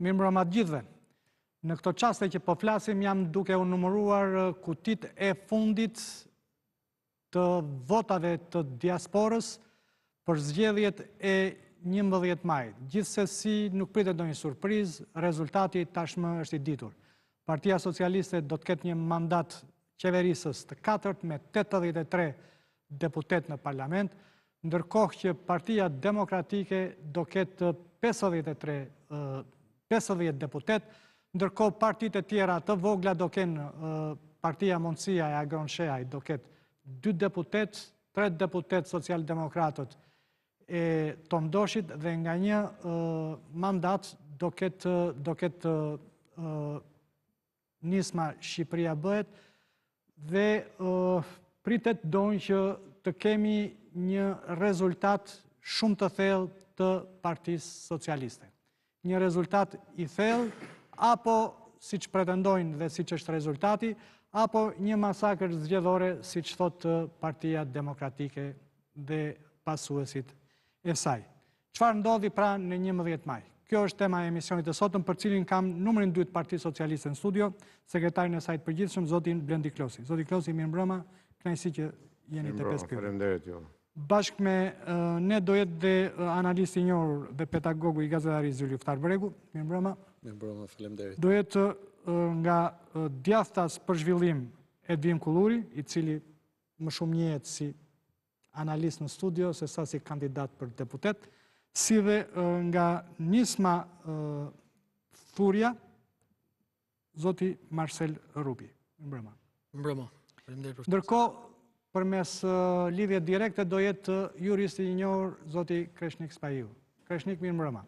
Mirëmbrëma të gjithëve. Në këto qaste që po flasim jam duke u numëruar kutit e fundit të votave të diasporës për zgjedhjet e 11 maj. Gjithsesi nuk pritet ndonjë surprizë, rezultati tashmë është i ditur. Partia Socialiste do të ketë një mandat qeverisës të katërt me 83 deputet në parlament, ndërkohë që Partia Demokratike do ketë 50 deputet, ndërkohë partitë e tjera të vogla do kenë Partia Mundësia e Agron Sheaj do ketë 2 deputet, 3 deputet socialdemokratët e Tomdoshit dhe nga një mandat do ketë Nisma Shqipëria Bëhet dhe pritet donjë që të kemi një rezultat shumë të thellë të Partisë Socialiste. Një rezultat i thellë, apo si që pretendojnë dhe si që është rezultati, apo një masakër zgjedhore si që thotë Partia Demokratike dhe pasuesit e saj. Çfarë ndodhi pra në 11 maj? Kjo është tema e emisionit të sotëm, për cilin kam numrin 2 të Partisë Socialiste në studio, sekretarin e saj të përgjithshëm, zotin Blendi Klosi. Zoti Klosi, mirëmbrëma, kënaqësi që jeni te 5 pyetje. Faleminderit ju. Bashkë me ne do jetë dhe analisti i njohur dhe pedagogu i gazetarisë Zyli Uftar Bregu. Mirëmbrëma. Mirëmbrëma, faleminderit. Do jetë nga djathtas për zhvillim Edvin Kulluri, i cili më shumë njihet si analist në studio se sa si kandidat për deputet, si dhe nga Nisma Thuria, zoti Marcel Rubi. Mirëmbrëma. Mirëmbrëma, faleminderit. Ndërkohë, përmes lidhje direkte do jetë juristi i njohur zoti Kreshnik Spahiu. Kreshnik, mirëmbrëma.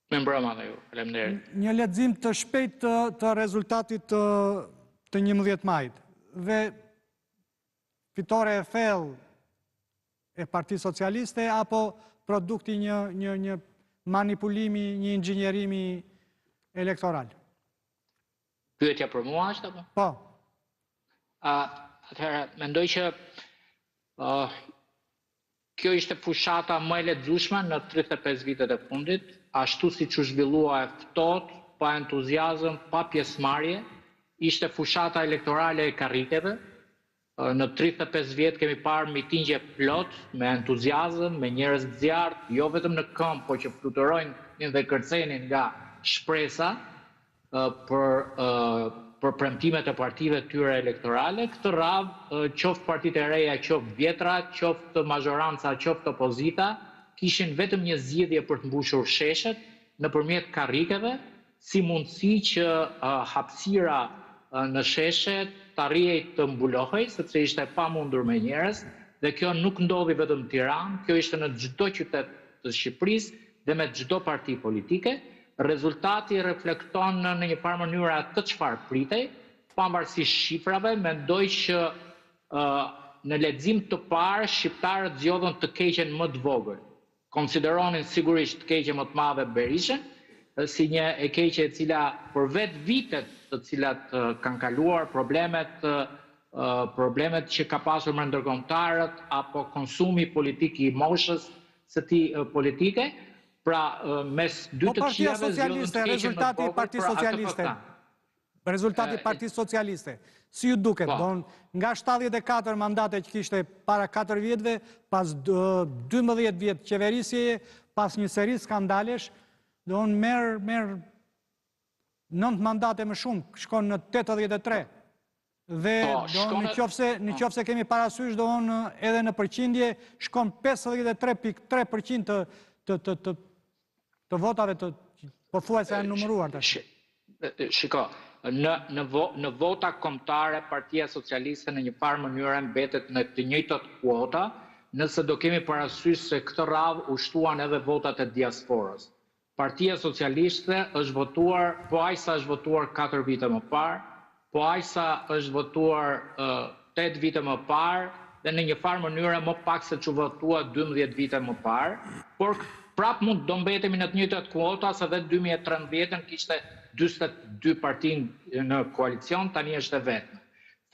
Mirëmbrëma dhe ju, faleminderit. Një lexim të shpejt të rezultatit të 11 majit dhe fitore e thellë e Partisë Socialiste apo produkti një manipulimi, një inxhinierimi elektoral? Pyetja për mua është apo? Po. Atëherë, mendoj që kjo ishte fushata më e lexueshme në 35 vitet e fundit, ashtu si që zhvillua e ftohtë, pa entuziazëm, pa pjesëmarrje, ishte fushata elektorale e karrikeve. Në 35 vjet kemi parë mitingje plot, me entuziazëm, me njerëz të zjarrt, jo vetëm në këmbë, po që fluturojnë dhe kërcenin nga shpresa për premtimet e partive tyre elektorale. Këtë radhë, qoftë partitë e reja, qoftë vjetra, qoftë majoranca, qoftë opozita, kishin vetëm një zgjidhje për të mbushur sheshet nëpërmjet karrikeve, si mundësi që hapësira në sheshe të arrijej të mbulohej, sepse ishte pamundur me njerëz, dhe kjo nuk ndodhi vetëm në Tiranë, kjo ishte në çdo qytet të Shqipërisë dhe me çdo parti politike. Rezultati reflekton në një farë mënyrë atë çfarë pritej, pavarësisht shifrave. Mendoj që në lexim të parë shqiptarët zgjodhën të keqen më të vogël. Konsideronin sigurisht të keqen më të madhe Berishën, si një e keqe e cila për vetë vitet të cilat kanë kaluar problemet që ka pasur me ndërkombëtarët apo konsumi politik i moshës së tij politike, pra mes dy të këqijave rezultati i Partisë Socialiste. Rezultati i Partisë Socialiste. Si ju duket, nga 74 mandate që kishte para 4 vjetëve, pas 12 vjet qeverisjeje, pas një seri skandalesh, do unë merë 9 mandate më shumë, shkon në 83. Dhe në qofse kemi parasysh, do unë edhe në përqindje, shkon 53.3% të votave të pothuajse janë numëruar tash. Shiko, në vota kombëtare, Partia Socialiste në një farë mënyrë mbetet në të njëjtat kuota, nëse do kemi parasysh se këtë radhë u shtuan edhe votat e diasporës. Partia Socialiste është votuar, po aq sa është votuar 4 vite më parë, po aq sa është votuar 8 vite më parë, dhe në një farë mënyrë më pak se që votua 12 vite më parë, por prap mund do mbetemi në të njëjtat kuota, se dhe 2013 kishte 42 parti në koalicion, tani është e vetme.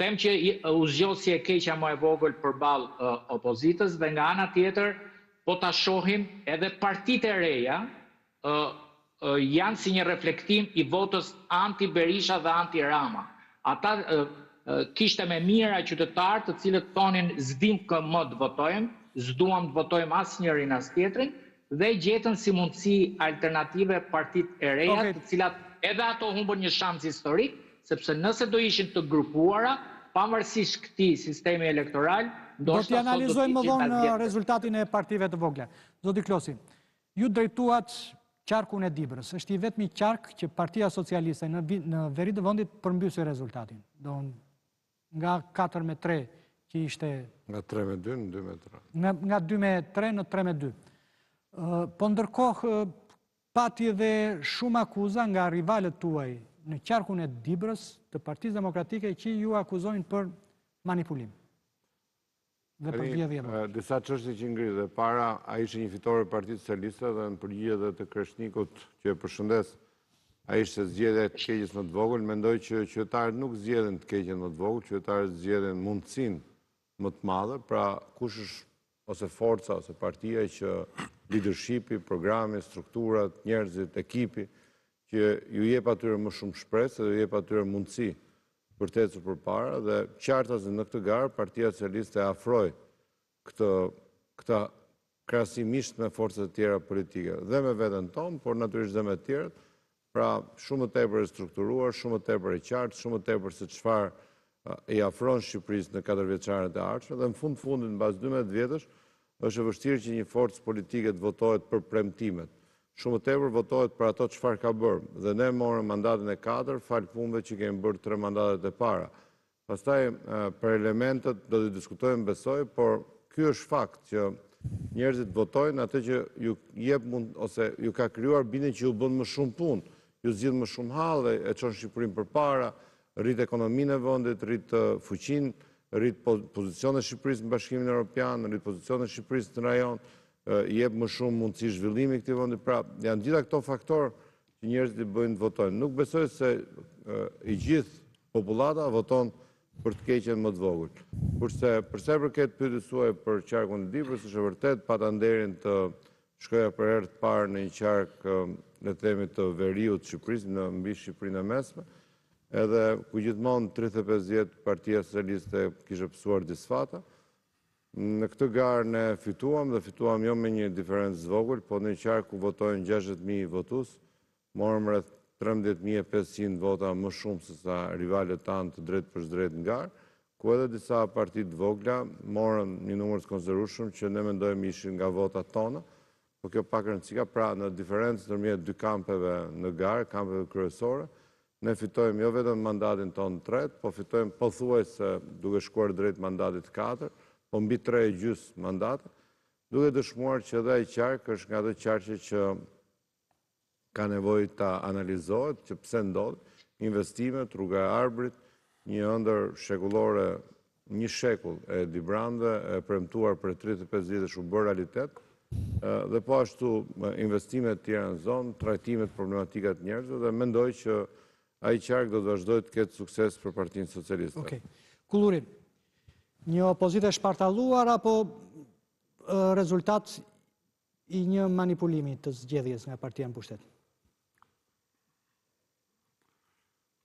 Them që u zgjodh si e keqja më e vogël përballë opozitës, dhe nga ana tjetër, po ta shohim edhe partitë e reja, janë si një reflektim i votës anti-Berisha dhe anti-Rama. Ata kishte me mira qytetarë të cilët thonin zdim më të votojmë, s'duam të votojmë asnjërin as tjetrin, dhe gjetën si mundësi alternative partit e reja, të cilat edhe ato humbën një shans historik, sepse nëse do ishin të grupuara, pavarësisht këtij sistemi elektoral, do t'i analizojmë më vonë rezultatin e partive të vogla. Zoti Klosi, ju drejtuat qarkun e Dibrës. Është i vetmi qark që Partia Socialiste në veri të vendit përmbysi rezultatin. Nga 4-3 që ishte... Nga 3-2 në 2-3. Nga 2-3 në 3-2. Po ndërkohë, pati dhe shumë akuza nga rivalet tuaj në qarkun e Dibrës të Partisë Demokratike që ju akuzojnë për manipulim. Disa çështje që ngri dhe para, a ishte një fitore Partisë Socialiste dhe në përgjigje dhe të Kreshnikut që e përshëndes, a ishte zgjedhja e të keqes më të vogël, mendoj që qytetarët nuk zgjedhin të keqen më të vogël, qytetarët zgjedhin mundësinë më të madhe, pra kush është ose forca ose partia që leadershipi, programi, strukturat, njerëzit, ekipi, që ju jep atyre më shumë shpresë dhe ju jep atyre mundësi për të ecur përpara dhe qarta se në këtë garë Partia Socialiste afroi këta krahasimisht me forcat e tjera politike dhe me veten tonë, por natyrisht dhe me të tjerët, pra shumë të tepër e strukturuar, shumë të tepër e qartë, shumë të tepër se çfarë i afron Shqipërisë në 4 vjeçaret e ardhshme dhe në fundit mbas 12 vjetësh është e vështirë që një forcë politike të votohet për premtimet. Shumë të tepër votohet për ato çfarë ka bërë dhe ne morëm mandatin e 4 fal punëve që kemi bërë 3 mandatet e para. Pastaj për elementet do të diskutojmë besoj, por ky është fakt që njerëzit votojnë atë që ju jep mund ose ju ka krijuar bindjen që ju bën më shumë punë, ju zgjidh më shumë hallë, e çon Shqipërinë përpara, rrit ekonominë e vendit, rrit fuqinë, rrit pozicionin e Shqipërisë në Bashkimin Evropian, rrit pozicionin e Shqipërisë në rajon, jep më shumë mundësi zhvillimi këtij vendi. Pra, janë gjitha këto faktorë që njerëzit i bëjnë të votojnë. Nuk besoj se i gjithë popullata voton për të keqen më të vogël. Kurse përsa i përket pyetjes suaj për qarkun e Dibrës, është e vërtet pata nderin të shkoja për herë të parë në një qark le të themi të veriut të Shqipërisë në mbi Shqipërinë e Mesme, edhe ku gjithmonë 35 vjet Partia Socialiste kishte pësuar disfata. Në këtë garë ne fituam dhe fituam jo me një diferencë vogël, po në një qark ku votojnë 60.000 votues, morëm rreth 13.500 vota më shumë se sa rivalet tanë të drejt për drejt në garë, ku edhe disa partit vogla morën një numër të konsiderueshëm që ne mendojmë ishin nga votat tona, po kjo pak rëndësika, pra në diferencë ndërmjet dy kampeve në garë, kampeve kryesore, ne fitojmë jo vetëm mandatin tonë të tretë, po fitojmë pothuajse duke shkuar drejt mandatit 4, po mbi 3,5 mandate, duke dëshmuar që edhe ai qark është nga ato qarqe që ka nevojë ta analizohet, që pse ndodh, investimet, rruga e Arbrit, një ëndër shekullore, një shekull e Dibrande, e premtuar për 35 vjetësh u bë realitet, dhe po ashtu investimet tjera në zonë, trajtimet problematikat njerëzve, dhe mendoj që ai qark do të vazhdojë të ketë sukses për Partinë Socialiste. Okej. Kullurin, një opozitë e shpartalluar apo rezultat i një manipulimi të zgjedhjes nga Partia në pushtet?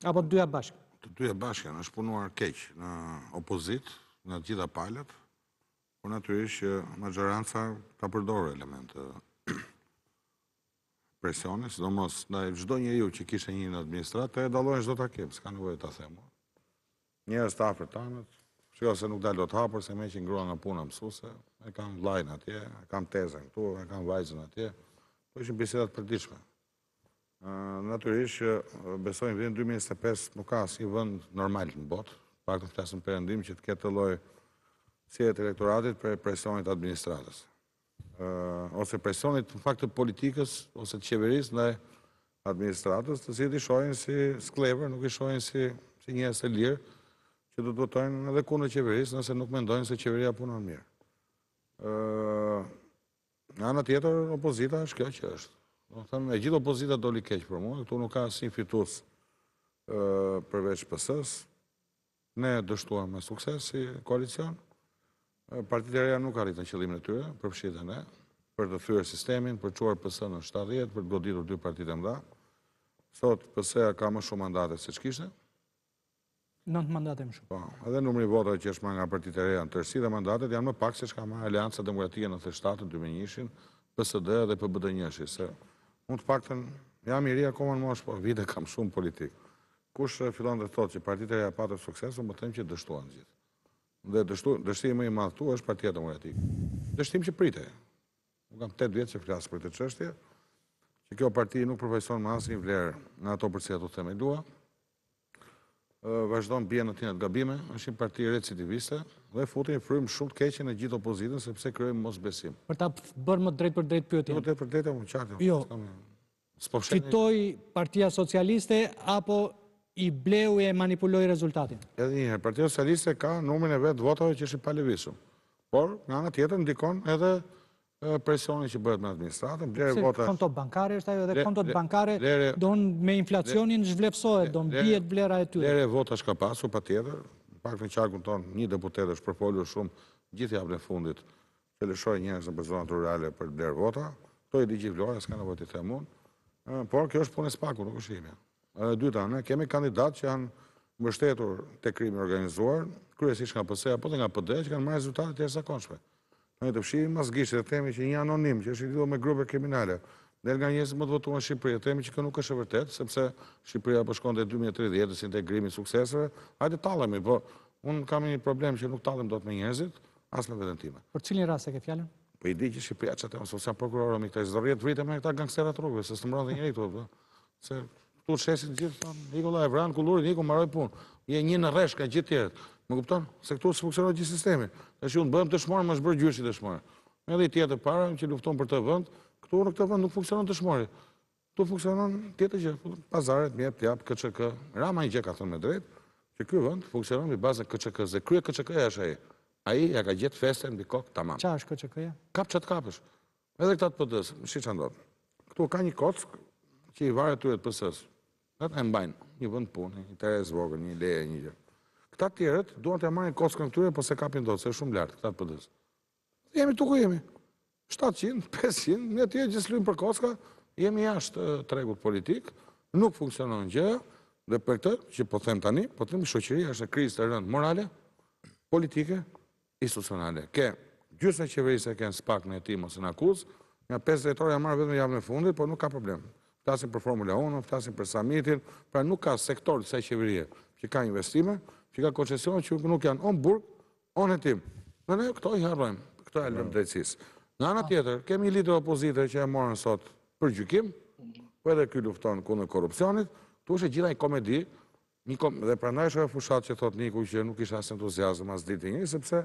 Apo të dyja bashkë? Të dyja bashkë janë, është punuar keq në opozit, në të gjitha palët, por natyrisht që majoranca ka përdorur elemente presioni, sidomos ndaj çdo njeriu që kishte një në administratë, e dallojnë çdo takim, s'ka nevojë ta them. Njerëz të afërt tanët, shiko se nuk dalë do të hapur, se me që ngrua nga puna mësuese, e kam vllajën atje, e kam tezën këtu, e kam vajzën atje, po ishin bisedat përditshme. Natyrisht që besojmë vitin 2025 nuk ka asnjë vend normal në botë, pak të flasëm perëndim që të ketë të lloj sjelljet e elektoratit për presionit të administratës. Ose presionit në fakt të politikës ose të qeverisë ndaj administratës, të cilët i shohin si sklever, nuk i shohin si njerëz të lirë, që do të votojnë edhe kundër qeverisë nëse nuk mendojnë se qeveria punon mirë. Nga ana tjetër, opozita është kjo që është. Do të them, e gjithë opozita doli keq për mua, këtu nuk ka asnjë fitues përveç PS-s. Ne dështuam me sukses si koalicion. Partitë e reja nuk arritën qëllimin e tyre, përfshirë dhe ne. për të thyer sistemin, për çuar PS në 70, për të goditur dy partitë e mëdha. Sot PS-ja ka më shumë mandate se ç'kishte. 9 mandate më shumë. Po, edhe numri i votave që është marrë nga partitë e reja në tërësi dhe mandatet janë më pak se çka marrë Aleanca Demokratike në 97, 2001, PSD dhe PBD-1, se unë të paktën jam i ri akoma në moshë, po vite kam shumë politik. Kush fillon të thotë që partitë e reja patën sukses, unë më them që dështuan gjithë. Dhe dështimi më i madh këtu është Partia Demokratike. Dështim që prite. Unë kam 8 vjet që flas për këtë çështje, që kjo parti nuk përfaqëson më asnjë vlerë në ato për cilat u themelua. Vazhdon bie në tinat gabime, është një parti recidiviste dhe futi një frymë shumë të keqe në gjithë opozitën sepse krijojmë mosbesim. Për ta bërë më drejt për drejt pyetjen. Jo, për drejtë më qartë. Jo. Fitoi Partia Socialiste apo i bleu e manipuloi rezultatin? Edhe një herë, Partia Socialiste ka numrin e vet votave që është i palëvizshëm. Por nga ana tjetër ndikon edhe presioni që bëhet me administratën, blerë vota. Konto bankare është ajo dhe kontot bankare don me inflacionin zhvlepsohet, don bie vlera e tyre. Blerë votash ka pasur patjetër, në paktën qarkun ton një deputet është përfolur shumë gjithë javën e fundit që lëshoi njerëz në zonat rurale për blerë vota. Kto i digji Vlora, s'ka nevojë të them unë. Por kjo është punë e spaku, nuk është ime. E dyta, ne kemi kandidatë që janë mbështetur te krimi organizuar, kryesisht nga PS apo nga PD, që kanë marrë rezultate të jashtëzakonshme. Ne të fshihim mas gishtit të themi që një anonim që është i lidhur me grupe kriminale, del nga njerëzit më të votuar në Shqipëri, themi që kjo nuk është e vërtetë, sepse Shqipëria po shkon te 2030 si integrimi i sukseseve. Hajde tallemi, po unë kam një problem që nuk tallem dot me njerëzit, as në veten time. Për cilin rast e ke fjalën? Po i di që Shqipëria çatë ose sa prokurorë me këta zërrjet vritë me këta gangsterat rrugëve, se s'mbrojnë njëri këtu, se këtu shesin gjithë thonë, Nikola Evran, kullurit, Niko mbaroi punë. Je një në rresh ka gjithë tjerët. Më kupton? Se këtu s'funksionon gjithë sistemi. Tash unë bëhem dëshmor, më zbër gjyshi dëshmor. Edhe i tjetër para që lufton për të vend, këtu në këtë vend nuk funksionon dëshmori. Këtu funksionon tjetër gjë, pazaret, mjep, jap, KÇK. Rama një gjë ka thënë me drejt, që ky vend funksionon mbi bazën e KÇK-s. Dhe krye KÇK-ja është ai. Ai ja ka gjetë festen mbi kokë tamam. Çfarë është KÇK-ja? Kap çat kapësh. Edhe këta të PD-s, shiç ç'a ndodh. Këtu ka një kock që i varet tyre të PS-s. Ata e mbajnë një vend punë, një interes vogël, një leje, një gjë. Këta të tjerët duan të marrin kockën këtyre, po se kapin dot, se është shumë lart këta të PD-s. Jemi tu ku jemi. 700, 500, ne të tjerë që s'lujmë për kocka, jemi jashtë tregut politik, nuk funksionon gjë, dhe për këtë që po them tani, po them shoqëria është në krizë të rëndë morale, politike, institucionale. Ke gjysmë e qeverisë që kanë SPAK në hetim ose në akuzë, nga 5 drejtorë janë marrë vetëm javën e fundit, por nuk ka problem. Flasim për Formula 1, flasim për summitin, pra nuk ka sektor të kësaj qeverie që ka investime, që ka koncesione që nuk janë on burg, on hetim. Ne këto i harrojmë, këto e lëmë drejtësisë. Nga ana tjetër, kemi lider opozite që e morën sot për gjykim, po edhe ky lufton kundër korrupsionit, tu është gjithaj komedi, dhe prandaj është fushat që thot Niku që nuk ishte as entuziazëm as ditë një, sepse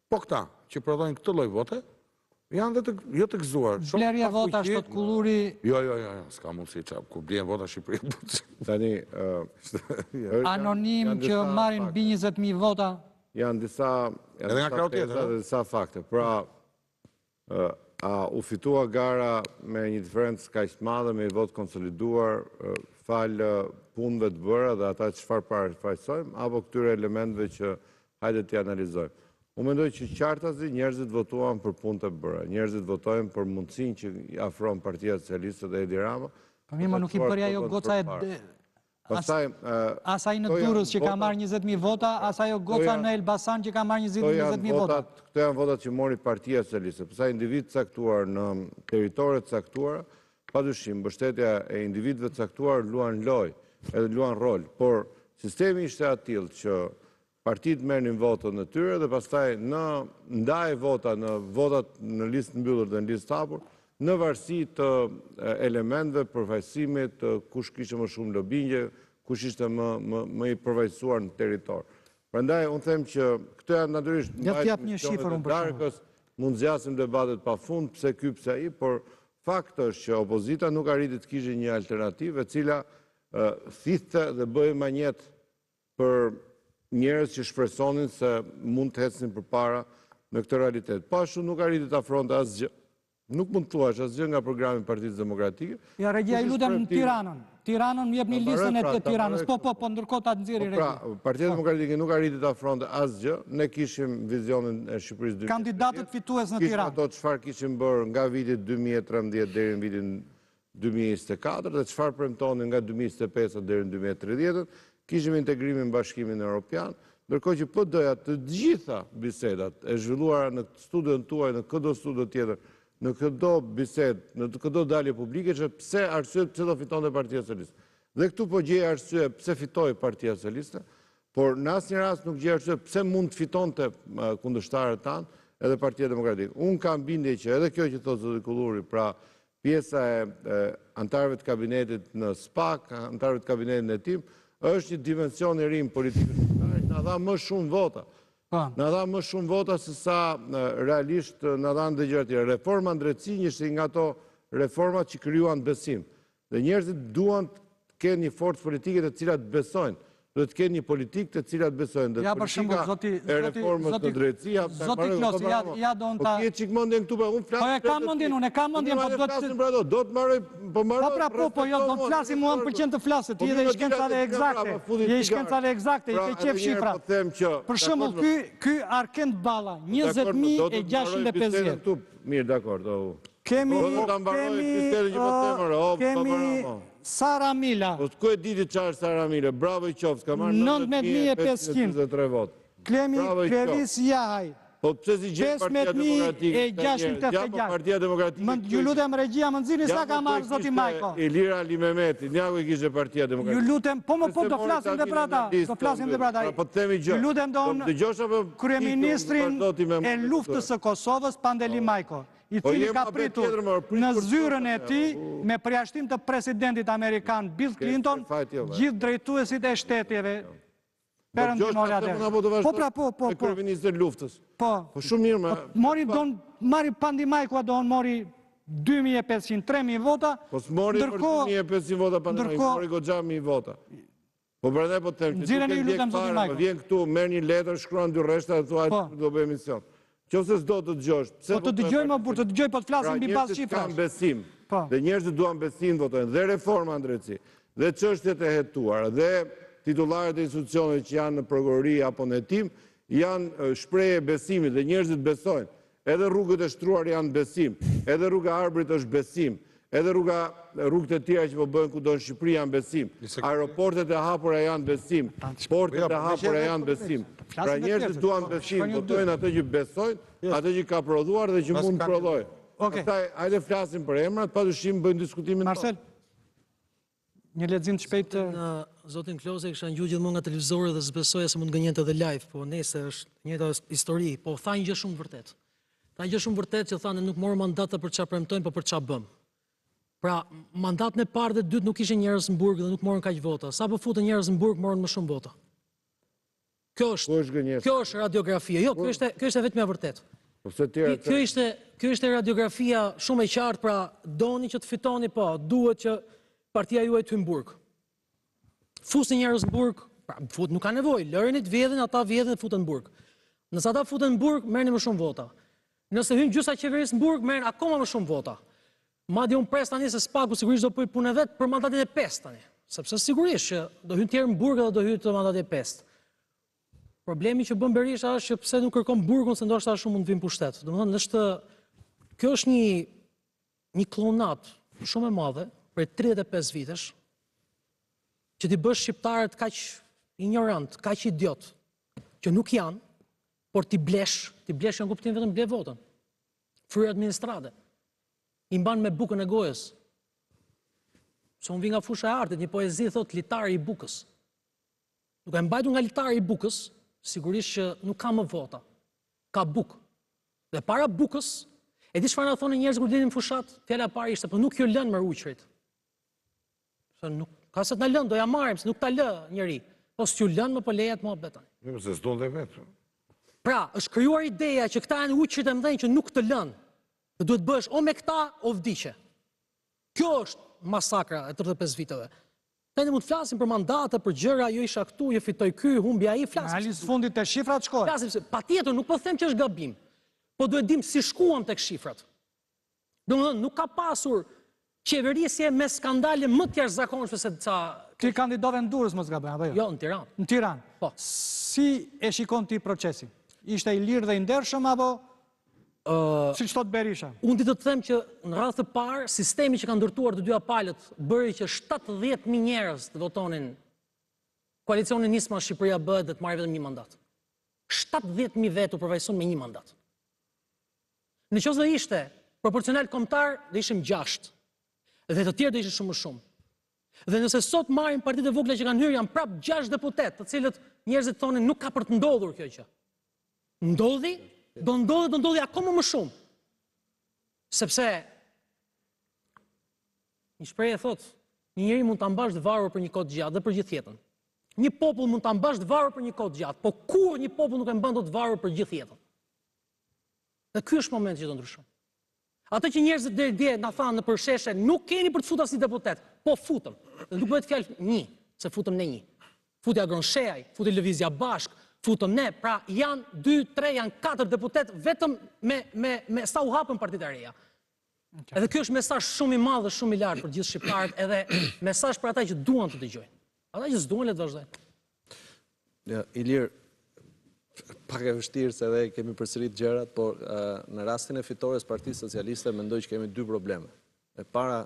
po këta që prodhojnë këtë lloj vote, janë dhe jo të gëzuar. Blerja vota shtot kulluri. Jo, s'ka mundësi çap, ku blen vota Shqipëri. Tani anonim që marrin mbi 20.000 vota. Janë disa teza dhe disa fakte. Pra, a u fitua gara me një diferencë kaq të madhe me një vot konsoliduar fal punëve të bëra dhe ata çfarë parafajsojmë apo këtyre elementeve që hajde t'i analizojmë. Unë mendoj që qartazi njerëzit votuan për punë të bëra. Njerëzit votojnë për mundësinë që i afron Partia Socialiste dhe Edi Rama. Po mirë, nuk i bëri ajo goca e asaj në Durrës që ka marrë 20.000 vota, as ajo goca në Elbasan që ka marrë 20.000 vota. Këto janë votat që mori Partia Socialiste. Pastaj individ caktuar në territore të caktuara, padyshim mbështetja e individëve të caktuar luan lojë, edhe luan rol, por sistemi ishte atill që partitë merrnin votën e tyre dhe pastaj në ndaj vota në votat në listë mbyllur dhe në listë hapur, në varësi të elementeve përfaqësimit, kush kishte më shumë lobingje, kush ishte më i përfaqësuar në territor. Prandaj unë them që këto janë natyrisht darkës, mund zgjasim debatet pafund, pse ky pse ai, por fakti është që opozita nuk arriti të kishte një alternativë e cila thithte dhe bëhej manjet për njerëz që shpresonin se mund të ecnin përpara në këtë realitet. Po ashtu nuk arriti të afronte asgjë Nuk mund të thuash asgjë nga programi i Partisë Demokratike. Ja, Regjia, ju lutem Tiranën. Tiranën më jepni listën e Tiranës. Po, ndërkohë ta nxjerrë Regjia. Pra, Partia Demokratike nuk arriti të afronte asgjë. Ne kishim vizionin e Shqipërisë 2030. Kandidatët fitues në Kishim Tiranë. ato çfarë kishim bërë nga viti 2013 deri në vitin 2024 dhe çfarë premtonin nga 2025 deri në 2030. Kishim integrimin në Bashkimin Evropian, ndërkohë që PD-ja të gjitha bisedat e zhvilluara në studion tuaj, në çdo studio tjetër, në çdo bisedë, në çdo dalje publike, që pse do fitonte Partia Socialiste. Dhe këtu po gjej arsye pse fitoi Partia Socialiste, por në asnjë rast nuk gjej arsye pse mund të fitonte kundërshtarët tanë edhe Partia Demokratike. Unë kam bindje që edhe kjo që thotë zoti Kulluri, pra pjesa e antarëve të kabinetit në SPAK, antarëve të kabinetit në tim, është një dimension i ri politikës shqiptare që na dha më shumë vota. Në dha më shumë vota se sa realisht në dhanë dhe gjëra tjera. Reforma drejtësi njështë nga ato reformat që krijuan besim. Dhe njerëzit duan të kenë një forcë politike të cilat besojnë. Do të kenë një politikë të cilat besojnë. Dhe politika e reformës në drejtësi... Zoti Klosi, ja do në ta... Po kje qikë mundin këtu, unë flasë... Po e kam mundin, unë e kam mundin, po do të... Do të marroj... Po, jo, do të flasim mua më përqen të flasë, ti edhe i shkencave egzakte. Je i shkencave egzakte, i ke qef shifra. Për shembull, ky Arkend Balla, 20.650. Mirë, dakord. Kemi Sara Mila. Po ku e diti çfarë Sara Mila? Bravo i qoftë, ka marrë 19.523 votë. Klevis Jahaj. Po pse si gjetë Partia Demokratike? 15.688. Partia Demokratike. Ju lutem Regjia, më nxirni sa ka marrë zoti Majko. Ilira Ali Mehmeti, njaku i kishte Partia Demokratike. Ju lutem, po do flasim dhe për ata. Do flasim dhe për ata. Po të themi gjë. Ju lutem kryeministrin e luftës së Kosovës, Pandeli Majko, i cili ka pritur në zyrën e tij me përjashtim të presidentit amerikan Bill Clinton, gjithë drejtuesit e shteteve perëndimore atë. Po. Kryeministri i luftës. Po. Po shumë mirë, mori Pandi Majko, mori 2.500, 3.000 vota. Po s'mori për 2.500 vota Pandi Majko, mori goxha 1.000 vota. Po prandaj po them, vjen këtu, merr një letër, shkruan 2 rreshta dhe thua do bëj emision. Qofse s'do të dëgjosh, pse po të dëgjoj më burr, të dëgjoj po të flasim mbi bazë shifrash. Pra njerëzit kanë besim. Dhe njerëzit duan besim votojnë dhe reforma drejtësi, dhe çështjet e hetuara, dhe titullarët e institucioneve që janë në prokurori apo në hetim, janë shprehje besimi dhe njerëzit besojnë. Edhe rrugët e shtruar janë besim, edhe rruga e Arbërit është besim, edhe rrugët e tjera që po bëhen kudo në Shqipëri janë besim. Aeroportet e hapura janë besim, portet e hapura janë besim. Pra njerëzit duan besim, votojnë atë që besojnë, atë që ka prodhuar dhe që mund të prodhojë. Pastaj hajde flasim për emrat, padyshim bëjmë diskutimin tonë. Marcel, një lexim të shpejtë. Zotin Klosi kisha ngjuar gjithmonë nga televizori dhe s'besoja se mund gënjente edhe live, po nesër është njëjta histori, po tha një gjë shumë vërtet. Tha një gjë shumë vërtet që thanë nuk morën mandata për çfarë premtojnë, por për çfarë bëm. Pra, mandatën e parë dhe dytë nuk ishin njerëz në burg dhe nuk morën kaq vota. Sa po futën njerëz në burg, morën më shumë vota. Kjo është radiografia. Jo, kjo është vetëm e vërtetë. Kjo është radiografia shumë e qartë, pra doni që të fitoni, po, duhet që partia juaj të hyjë në burg. Fusin njerëz në burg, pra nuk ka nevojë, lërini të vjedhin, ata vjedhin dhe futen në burg. Nëse ata futen në burg, merrni më shumë vota. Nëse hyn gjysa e qeverisë në burg, merren akoma më shumë vota. Madje unë pres tani se SPAK-u sigurisht do bëj punën vet për mandatin e 5 tani, sepse sigurisht që do hyn tjerë në burg dhe do hyjë të mandati e 5. Problemi që bën Berisha është që pse nuk kërkon burgun se ndoshta shumë mund të vinë pushtet. Domethënë kjo është një klonat shumë e madhe për 35 vitesh që ti bësh shqiptarët kaq ignorant, kaq idiot, që nuk janë, por ti blesh në kuptim vetëm ble votën. Fryrë administrate. I mban me bukën e gojës. Se unë vi nga fusha e artit, një poezi thot litari i bukës. Nuk e mbajtur nga litari i bukës, sigurisht që nuk ka më vota. Ka bukë. Dhe para bukës, e di çfarë na thonë njerëz kur dilin në fushat, fjala e parë ishte, po nuk ju lën me ruqrit. Se nuk ka se të na lën, do ja marrim, se nuk ta lë njëri. Po s'ju lën më po lejet më beton. Jo, se s'don dhe vetë. Pra, është krijuar ideja që këta janë uqrit e mëdhenj që nuk të lën. Dhe duhet bësh o me këta o vdiqe. Kjo është masakra e 35 viteve. Ne mund të flasim për mandate, për gjëra, jo isha këtu, jo fitoj ky, humbi ai, flasim. Analizë fundit të shifrat shkojnë. Flasim se patjetër nuk po them që është gabim, po duhet dim si shkuam tek shifrat. Domethënë, nuk ka pasur qeverisje me skandale më të jashtëzakonshme se ca. Ti kandidove në Durrës, mos gaboj, apo jo? Jo, në Tiranë. Në Tiranë. Po. Si e shikon ti procesin? Ishte i lirë dhe i ndershëm apo siç thot Berisha? Unë di të them që në radhë të parë, sistemi që ka ndërtuar të dyja palët bëri që 70.000 njerëz të votonin koalicionin Nisma Shqipëria Bëhet dhe të marrë vetëm një mandat. 70.000 vetë u përvajson me një mandat. Në qoftë dhe ishte proporcional kombëtar, dhe ishim 6. Dhe të tjerë dhe ishin shumë më shumë. Dhe nëse sot marrin partitë e vogla që kanë hyrë, janë prap 6 deputet, të cilët njerëzit thonin nuk ka për të ndodhur kjo gjë. Ndodhi, do ndodhi akoma më shumë. Sepse një shprehje thot, një njeri mund ta mbash të varur për një kohë të gjatë dhe për gjithë jetën. Një popull mund ta mbash të varur për një kohë të gjatë, po kur një popull nuk e mban dot të varur për gjithë jetën. Dhe ky është momenti që do ndryshon. Atë që njerëzit deri dje na thanë në përsheshe, nuk keni për të futur si deputet, po futëm. Dhe nuk bëhet fjalë një, se futëm ne një. Futi Agron Sheaj, futi Lëvizja Bashk, futëm ne, pra janë 2, 3, janë 4 deputet vetëm me sa u hapën partitë e reja. Edhe ky është mesazh shumë i madh dhe shumë i lartë për gjithë shqiptarët, edhe mesazh për ata që duan të dëgjojnë. Ata që s'duan le të vazhdojnë. Ja, Ilir, pak e vështirë se edhe kemi përsërit gjërat, por në rastin e fitores Partisë Socialiste mendoj që kemi 2 probleme. E para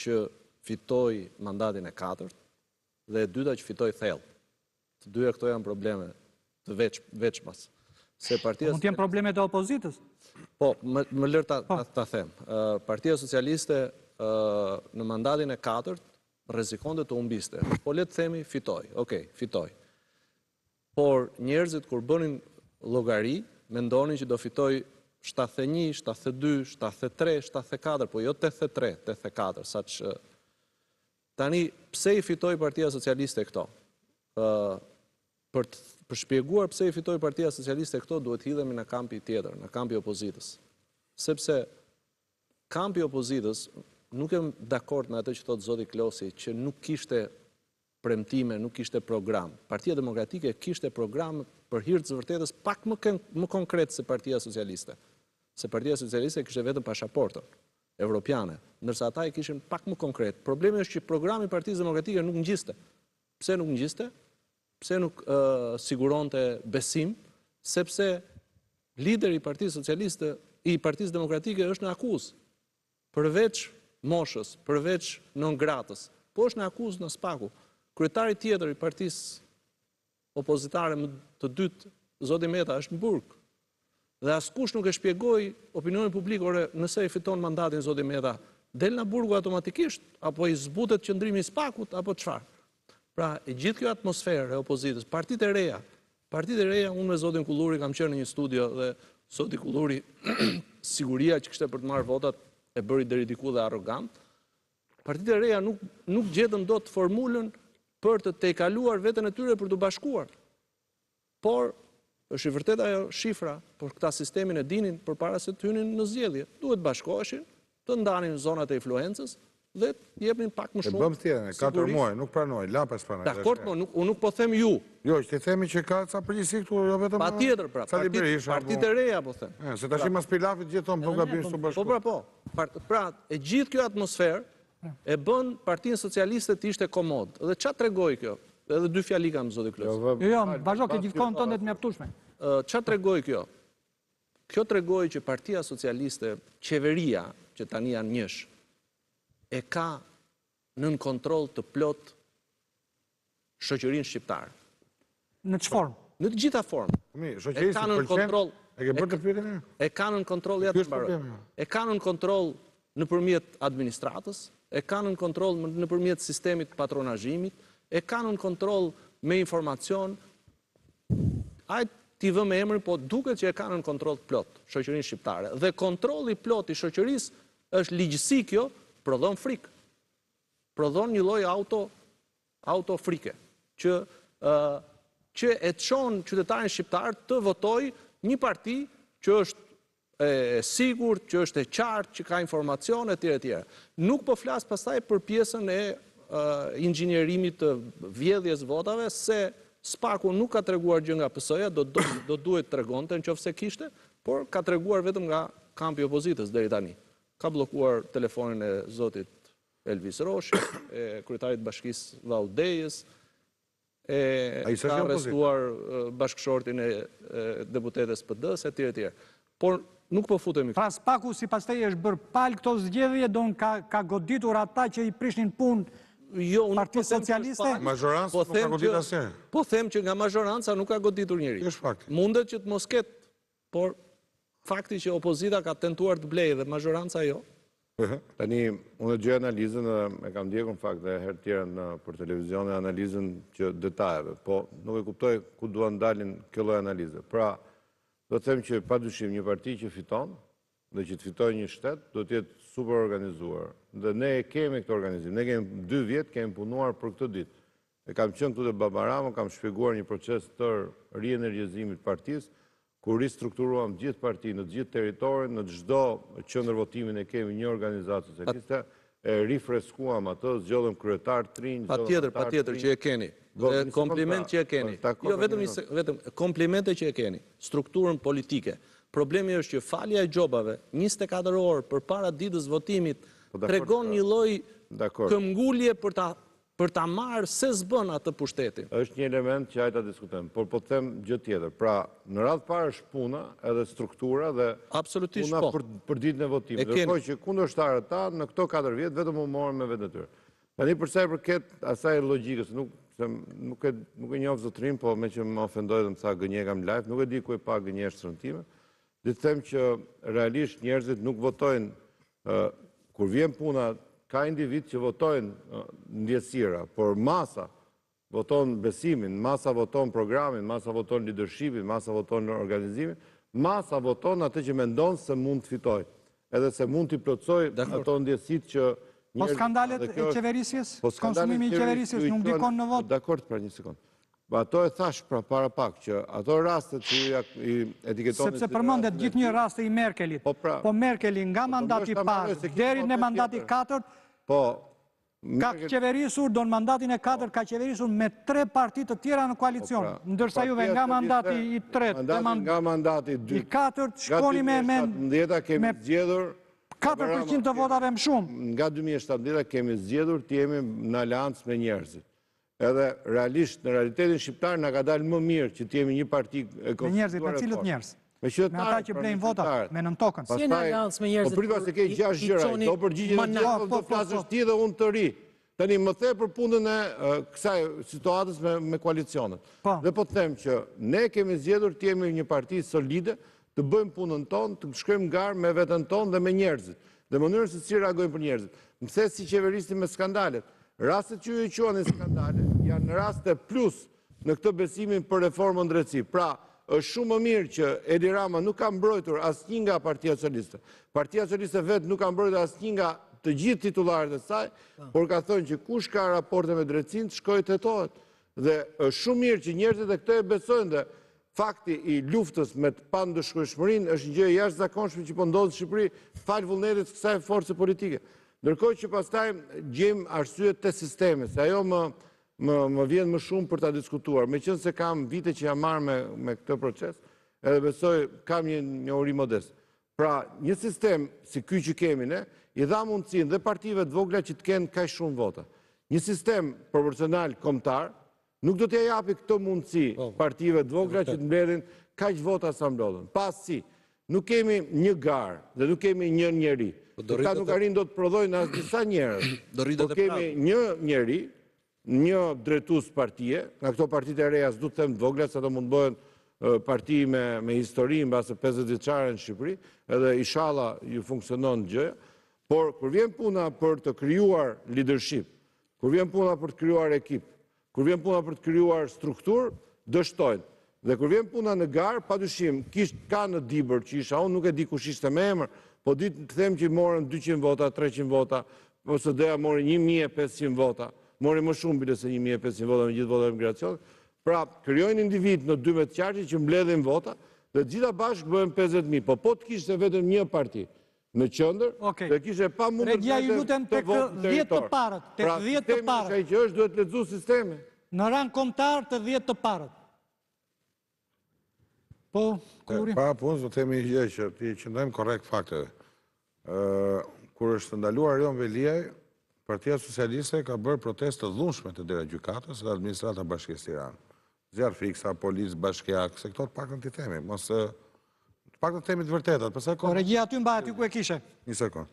që fitoi mandatin e 4 dhe e dyta që fitoi thellë. Të dyja këto janë probleme të veçmas. Se partia Mund të jenë problemet e opozitës? Po, më lër ta them. Partia Socialiste në mandatin e 4 rrezikonte të humbiste. Po le të themi fitoi. Okej, fitoi. Por njerëzit kur bënin llogari, mendonin që do fitoj 71, 72, 73, 74, po jo 83, 84, saqë tani pse i fitoi Partia Socialiste këto? Për shpjeguar pse i fitoi Partia Socialiste këto, duhet hidhemi në kampi tjetër, në kampi opozitës. Sepse kampi opozitës nuk jam dakord me atë që thot zoti Klosi, që nuk kishte premtime, nuk kishte program. Partia Demokratike kishte program për hir të vërtetës pak më konkret se Partia Socialiste. Se Partia Socialiste kishte vetëm pasaportën evropiane, ndërsa ata e kishin pak më konkret. Problemi është që programi i Partisë Demokratike nuk ngjiste. Pse nuk ngjiste? Pse nuk siguronte besim? Sepse lideri i Partisë Socialiste, i Partisë Demokratike është në akuzë. Përveç moshës, përveç non gratës, po është në akuzë në spaku. Kryetari tjetër i partisë opozitare më të dytë, zoti Meta, është në burg. Dhe askush nuk e shpjegoi opinionin publik, ore nëse i fiton mandatin zoti Meta, del në burgu automatikisht, apo i zbutet qëndrimi i spakut, apo çfarë. Pra, e gjithë kjo atmosferë e opozitës, partitë e reja, unë me zotin Kulluri kam qenë në një studio dhe zoti Kulluri siguria që kishte për të marrë votat e bëri deri diku dhe arrogant. Partitë e reja nuk gjetën dot formulën për të tejkaluar veten e tyre për të bashkuar. Por, është i vërtet ajo shifra, por këta sistemin e dinin përpara se të hynin në zgjedhje. Duhet bashkoheshin, të ndanin zonat e influencës dhe jepnin pak më shumë. E bëm tjetër, 4 muaj, nuk pranoj, lapes pranoj. Dakord, po, unë nuk po them ju. Jo, që ti themi që ka ca përgjegjësi këtu, jo vetëm. Patjetër, pra, partitë e reja po them. Se tash mas pilafit gjithë tonë po gabim së bashku. Po. Pra, e gjithë kjo atmosferë e bën Partinë Socialiste të ishte komod. Dhe çfarë tregoi kjo? Edhe 2 fjali kam zoti Klosi. Jo, vazhdo ke gjithkohën tonë të mjaftueshme. Çfarë tregoi kjo? Kjo tregoi që Partia Socialiste, qeveria, që tani janë njësh, e ka nën kontroll të plot shoqërinë shqiptare. Në ç'formë? Në të gjitha formë. E ka nën kontroll. E ke bërë të pyetjen? E ka nën kontroll ja të mbaroj. E ka nën kontroll nëpërmjet administratës, e ka nën kontroll nëpërmjet sistemit patronazhimit, e ka nën kontroll me informacion. Ti vë me emrin, po duket që e ka nën kontroll plot shoqërinë shqiptare. Dhe kontrolli plot i shoqërisë është ligjësi kjo, prodhon frikë. Prodhon një lloj auto frike, që e çon qytetarin shqiptar të votojë një parti që është e sigurt, që është e qartë, që ka informacion etj. Nuk po flas pastaj për pjesën e inxhinierimit të vjedhjes votave, se Spaku nuk ka treguar gjë nga PS-ja, do duhet tregonte nëse kishte, por ka treguar vetëm nga kampi i opozitës deri tani. ka bllokuar telefonin e zotit Elvis Roshi, e kryetarit bashkisë Vaudejës, ka arrestuar bashkëshortin e deputetes PD-s, etj. Por nuk po futemi. Pra Spaku si pastaj është bërë palë këto zgjedhje, ka goditur ata që i prishnin punë Partisë Socialiste? Mazhoranca nuk ka goditur asnjë. Po them që nga mazhoranca nuk ka goditur njëri. Është fakti. Mundet që të mos ketë, por fakti që opozita ka tentuar të blejë dhe mazhoranca jo. Tani, unë gjë analizën, e kam ndjekur në fakt dhe herë tjera për televizion e analizën që detajeve, po nuk e kuptoj ku duan dalin kjo lloj analize. Pra, do të them që padyshim një parti që fiton dhe që të fitojë një shtet, do të jetë super organizuar. Dhe ne kemi këtë organizim, ne kemi 2 vjet kemi punuar për këtë ditë. E kam qenë këtu te Babarama, kam shpjeguar një proces të rienergjizimit të partisë, ku ristrukturuam gjithë partinë, në gjithë teritorin, në çdo qendër votimi ne kemi një organizatë socialiste, e rifreskuam atë, zgjodhëm kryetar të rinj, Patjetër që e keni. Dhe kompliment që e keni. Jo, vetëm komplimente që e keni. Strukturën politike. Problemi është që falja e gjobave 24 orë përpara ditës votimit tregon një lloj këmbgulje për ta marrë se s'bën atë pushtetin. Është një element që hajta diskutojmë, por po të them gjë tjetër. Pra, në radhë parë është puna, edhe struktura dhe absolutisht puna po. për ditën e votimit. Ndërkohë që kundërshtarët ta në këto 4 vjet vetëm u morën me vetë detyrë. Tani për sa i përket asaj logjikës, nuk e njoh zotrin, po me që më ofendoi dhe më tha gënje kam live, nuk e di ku e pa gënjeshtrën time. Dhe të them që realisht njerëzit nuk votojnë kur vjen puna. Ka individ që votojnë ndjesira, por masa voton besimin, masa voton programin, masa voton leadershipin, masa voton organizimin, masa voton atë që mendon se mund të fitoj, edhe se mund të plotësoj ato ndjesit që Po skandalet e qeverisjes? Konsumimi i qeverisjes nuk ndikon në votë? Dakord, pra një sekundë. Ato e thash pra para pak, që ato rastet që i etiketonit... Sepse përmendet gjithë një raste i Merkelit. Po Merkeli nga mandati parë, deri në mandati 4, ka qeverisur, do në mandatin e 4, ka qeverisur me 3 partit të tjera në koalicion. Ndërsa juve nga mandati i 3, nga mandati i 4, shkoni me 4% të votave më shumë. Nga 2017 kemi zgjedhur të jemi në aleancë me njerëzit. Edhe realisht, në realitetin shqiptar, nga ka dalë më mirë që të jemi një parti e konstituar. Me njerëzit, me cilët njerëz? Me ata që blejnë votat, me nën tokën. Si në aleancë me njerëzit? Po priva se ke 6 gjëra, do përgjigjen e gjithë, do flasësh ti dhe unë të ri. Tani më the për punën e kësaj situatës me koalicionet. Dhe po të them që ne kemi zgjedhur të jemi një parti solide, të bëjmë punën tonë, të shkojmë garë me veten tonë dhe me njerëzit. Dhe mënyrën se si reagojmë për njerëzit. Më the si qeverisni me skandalet. Rastet që ju quani skandale janë raste plus në këtë besimin për reformën drejtësi. Pra, është shumë më mirë që Edi Rama nuk ka mbrojtur asnjë nga Partia Socialiste. Partia Socialiste vetë nuk ka mbrojtur asnjë nga të gjithë titullarët e saj, por ka thënë që kush ka raporte me drejtësinë, shkojë të hetohet. Dhe është shumë mirë që njerëzit e këtë e besojnë dhe fakti i luftës me të pandëshkojshmërinë është një gjë jashtëzakonshme që po ndodh në Shqipëri fal vullnetit të kësaj force politike. Ndërkohë që pastaj gjejmë arsyet të sistemi, se ajo më vjen më shumë për ta diskutuar, meqense kam vite që jam marrë me këtë proces, edhe besoj kam një njohuri modest. Pra, një sistem si ky që kemi ne, i dha mundësinë dhe partive të vogla që të kenë kaq shumë vota. Një sistem proporcional kombëtar nuk do t'ja japi këtë mundësi partive të vogla që të mbledhin kaq vota sa mbledhen. Pasi nuk kemi një garë dhe nuk kemi një njeri. Këta nuk arrin do të prodhojnë as disa njerëz. Po kemi një njeri, një drejtues partie, nga këto partitë e reja s'du të them të vogla, se ato mund bëhen parti me histori mbase 50 vjeçare në Shqipëri, edhe inshallah ju funksionon gjëja, por kur vjen puna për të krijuar leadership, kur vjen puna për të krijuar ekip, kur vjen puna për të krijuar strukturë, dështojnë. Dhe kur vjen puna në garë, padyshim, ka në Dibër që isha unë, nuk e di kush ishte me emër, po ditë të them që morën 200 vota, 300 vota, ose doja mori 1500 vota, mori më shumë bile se 1500 vota me gjithë vota e migracionit. Pra, krijojnë individ në 12 qarqe që mbledhin vota dhe gjitha bashkë bëhen 50.000. Po të kishte vetëm një parti në qendër, dhe kishte pa mundër Regia ju lutem tek 10 të parët, tek 10 të parët. Pra, sistemi që është duhet lexuar sistemi. Në rang kombëtar të 10 të parët. Po, Kullurin. Pa punë, do të themi një gjë që ti qëndrojmë korrekt fakteve. Kur është ndaluar Erion Veliaj, Partia Socialiste ka bërë protestë të dhunshme të dera gjykatës dhe administrata Bashkisë Tiranë. Zjarë fiksa, policë, bashkiak, se këto të pak në të temi, mos pak në temi të vërtetat. Regjia aty mba aty ku e kishe. Një sekund.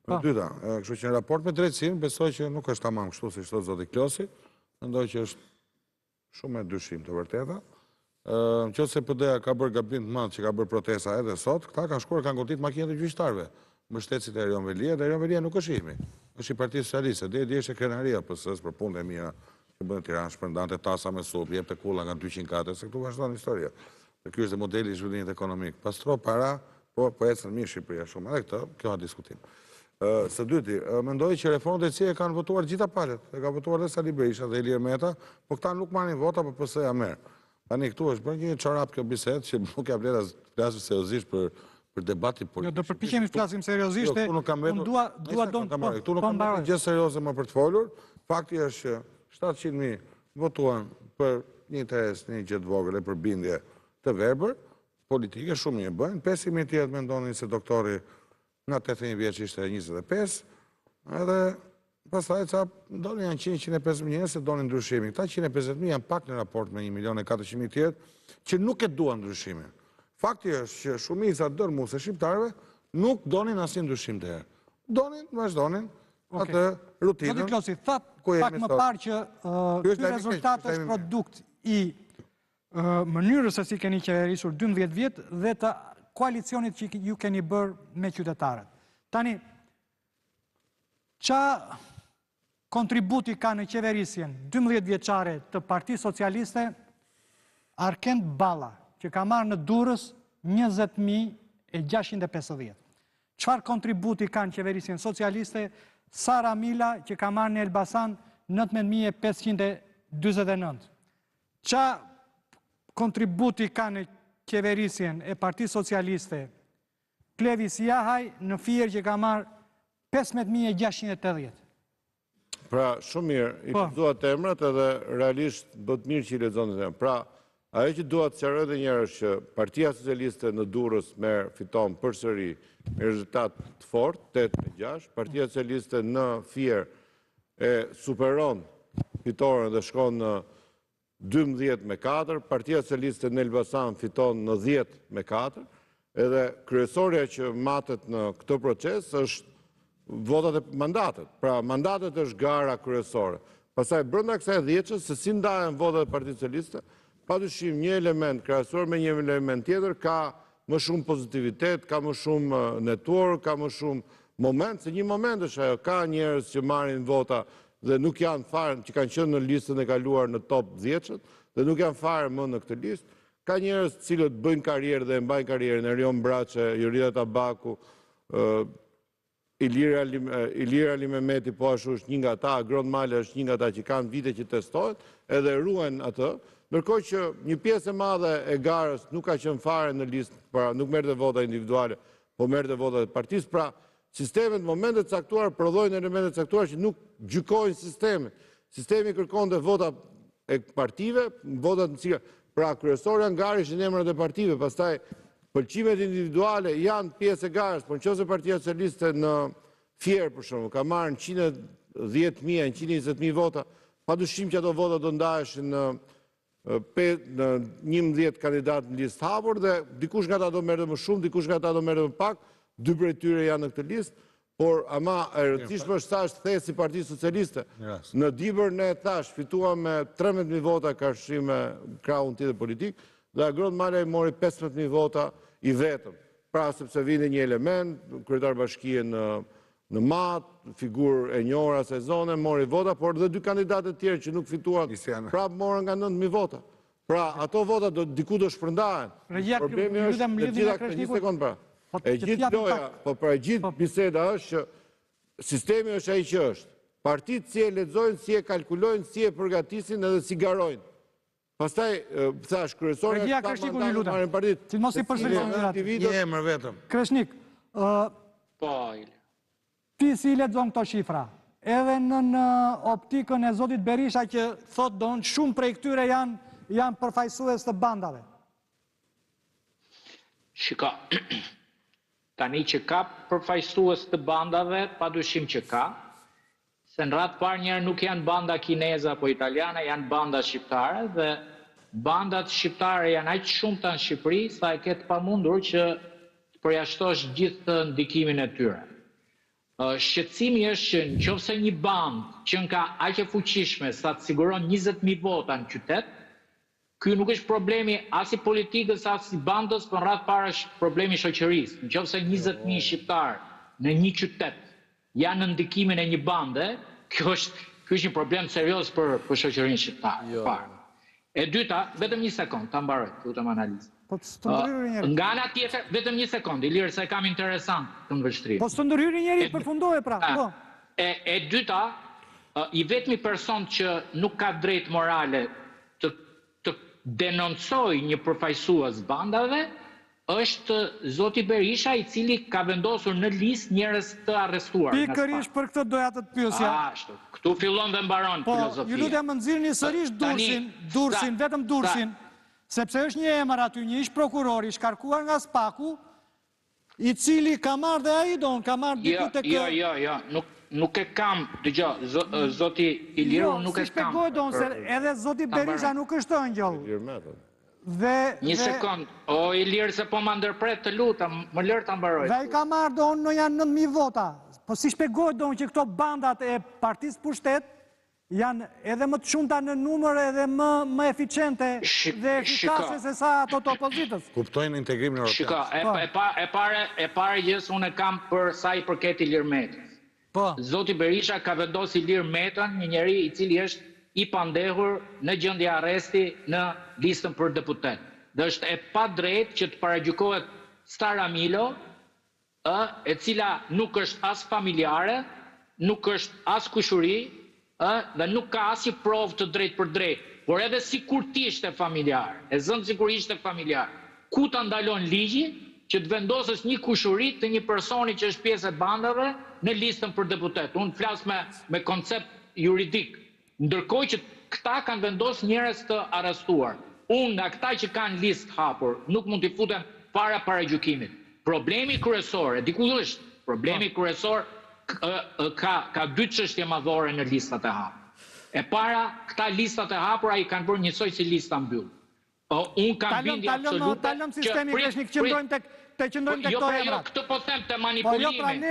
Për dyta, kështu që në raport me drejtësinë, besoj që nuk është tamam kështu si shtot zoti Klosi, mendoj që është shumë e dyshim të vërteta. Në qoftë se PD-ja ka bërë gabim të madh që ka bërë protesta edhe sot, këta kanë shkuar kanë godit makinat e gjyqtarëve, mbështetësit e Erion Veliaj, dhe Erion Veliaj nuk është imi. Është i Partisë Socialiste, dhe ishte krenaria PS-s për punët e mira që bën në Tiranë, shpërndante tasa me sup, jepte kulla nga 200 kate, se këtu vazhdon historia. Dhe ky është modeli i zhvillimit ekonomik. Pastro para, po ecën mirë Shqipëria shumë, edhe këtë, kjo ka diskutim. Së dyti, mendoj që reformët e CIA kanë votuar gjitha palët, e ka votuar dhe Sali Berisha dhe Ilir Meta, po këta nuk marrin vota, po PS-ja merr. Tani këtu është bërë një çorap kjo bisedë që nuk ja vlen as flasë seriozisht për debati politik. Do përpiqemi të flasim seriozisht, unë dua këtu nuk kam bërë gjë serioze më për të folur. Fakti është që 700.000 votuan për një interes, një gjë të vogël e për bindje të verbër politike, shumë mirë bëjnë. 500.000 tjetër mendonin se doktori nga 81 vjeç ishte 25, edhe pastaj ca donin janë 150.000 njerëz se donin ndryshimin. Këta 150.000 janë pak në raport me 1.400.000 tjetër që nuk e duan ndryshimin. Fakti është që shumica dërmuese shqiptarëve nuk donin asnjë ndryshim të herë. Donin, vazhdonin atë rutinën. Zoti Klosi, tha pak më parë që ky rezultat është produkt i mënyrës se si keni qeverisur 12 vjet dhe të koalicionit që ju keni bërë me qytetarët. Tani, qa kontributi ka në qeverisjen 12 vjeçare të Partisë Socialiste Arkend Balla, që ka marrë në Durrës 20.650. Çfarë kontributi ka në qeverisjen socialiste Sara Mila, që ka marrë në Elbasan 19.549. Qa kontributi ka në qeverisjen e Partisë Socialiste Klevis Jahaj në Fier, që ka marrë 15.680. Pra, shumë mirë, i përduat emrat edhe realisht bët mirë që i lexoni të emrat. Pra, ajo që duat të sqaroj edhe një herë është që Partia Socialiste në Durrës fiton përsëri me rezultat të fortë, 8-6. Partia Socialiste në Fier e superon fitoren dhe shkon në 12-4. Partia Socialiste në Elbasan fiton në 10-4. Edhe kryesorja që matet në këtë proces është votat e mandatet. Pra, mandatet është gara kryesore. Pastaj brenda kësaj dhjetëshës, se si ndahen votat e Partisë Socialiste, padyshim një element krahasuar me një element tjetër ka më shumë pozitivitet, ka më shumë network, ka më shumë moment, se një moment është ajo, ka njerëz që marrin vota dhe nuk janë fare, që kanë qenë në listën e kaluar në top 10-shët, dhe nuk janë fare më në këtë listë. Ka njerëz cilët bëjnë karrierë dhe mbajnë karrierën, Erion Braçe, Jurida Tabaku, Ilir Ali Mehmeti, po ashtu është një nga ata, Agron Male është një nga ata që kanë vite që testohet, edhe ruajnë atë, ndërkohë që një pjesë e madhe e garës nuk ka qenë fare në listë, pra nuk merrte vota individuale, po merrte vota të partisë, pra sistemet në momentet caktuar prodhojnë elemente caktuar që nuk gjykojnë sistemin. Sistemi kërkonte vota e partive, votat në cilat, pra kryesorja ngari ishin emrat e partive, pastaj pëlqimet individuale janë pjesë e garës, por nëse Partia Socialiste në Fier për shembull ka marrë 110.000, 120.000 vota, padyshim që ato vota do ndaheshin në 11 kandidat në listë hapur dhe dikush nga ata do merrte më shumë, dikush nga ata do merrte më pak, dy prej tyre janë në këtë listë, por ama e rëndësishme është sa është thesi Partisë Socialiste. Në Dibër ne thash fituam me 13.000 vota karshim me krahun tjetër politik dhe Agron Malaj mori 15.000 vota i vetëm. Pra sepse vinte një element, kryetar bashkie në mat, figurë e njohur asaj zone, mori vota, por dhe dy kandidatë të tjerë që nuk fituan, prapë morën nga 9.000 vota. Pra, ato vota diku do shpërndahen. Problemi është në gjitha këtë një sekundë pra. E gjithë loja, po pra e gjithë biseda është që sistemi është ai që është. Partitë si e lexojnë, si e kalkulojnë, si e përgatisin edhe si garojnë. Pastaj, thash, kryesorja Regjia Kreshniku një lutem. Cilmos i përsëritur. Një emër vetëm. Kreshnik, ti si lexon këto shifra? Edhe në optikën e zotit Berisha që thot don shumë prej këtyre janë përfaqësues të bandave. Shika, Tani që ka përfaqësues të bandave, padyshim që ka, se në radhë parë njerë nuk janë banda kineze apo italiane, janë banda shqiptare dhe bandat shqiptare janë aq shumëta në Shqipëri sa e ketë pamundur që të përjashtosh gjithë të ndikimin e tyre. Shqetësimi është që nëse një bandë që ka aq e fuqishme sa të siguron 20.000 vota në qytet, ky nuk është problemi as i politikës as i bandës, por në radhë parë është problemi i shoqërisë. Nëse 20.000 shqiptar në një qytet janë në ndikimin e një bande, kjo është një problem serioz për shoqërinë shqiptare. E dyta, vetëm një sekond, ta mbaroj, lutem analizën. Po të së të ndërhyri njeri. Nga ana tjetër, vetëm një sekond, Ilir, se kam interesant të më vështrim. Po së të ndërhyri njeri, përfundoje pra. E dyta, i vetmi person që nuk ka drejt morale të denoncoj një përfaqësues bandave, është Zoti Berisha, i cili ka vendosur në listë njerëz të arrestuar. Pikërisht për këtë doja të të pyesja. Ashtu, këtu fillon dhe mbaron filozofia. Po, ju lutem më nxirrni sërish Durrësin, vetëm Durrësin, sepse është një emër aty, një ish prokuror i shkarkuar nga Spaku, i cili ka marrë dhe ai don, ka marrë diku tek. Jo, nuk e kam, dëgjoj, Zoti Iliru nuk e kam. Si shpjegoj don se edhe Zoti Berisha nuk është ëngjëll. Një sekund, o Ilir, se po më ndërpret të lutem, më lër ta mbaroj. Dhe i ka marrë don në janë 9.000 vota. Po si shpjegoj don që këto bandat e partisë pushtet janë edhe më të shumta në numër edhe më eficiente dhe efikase se sa ato të opozitës. Kuptojnë integrimin evropian. Shiko, e pare gjës unë kam për sa i përket Ilir Metës. Zoti Berisha ka vendosur Ilir Metën, një njeri i cili është i pandehur në gjendje arresti në listën për deputet. Dhe është e pa drejt që të paragjykohet Stara Milo, e cila nuk është as familjare, nuk është as kushuri, dhe nuk ka as një provë të drejt për drejt, por edhe si kur ti ishte familjar, e zënë si kur ishte familjar, ku të ndalon ligji që të vendosës një kushuri të një personi që është pjesë e bandave në listën për deputet. Unë flas me koncept juridik, ndërkohë që këta kanë vendosur njerëz të arrestuar. Unë nga këta që kanë listë hapur, nuk mund t'i futem para gjykimit. Problemi kryesor, e diku është, problemi kryesor ka dy çështje madhore në listat e hapura. E para, këta listat e hapura i kanë bërë njësoj si lista mbyllur. Unë kam bindje absolute. Talëm sistemi Kreshnik, qëndrojmë të këto emrat. Jo, këtë po them të manipulimi.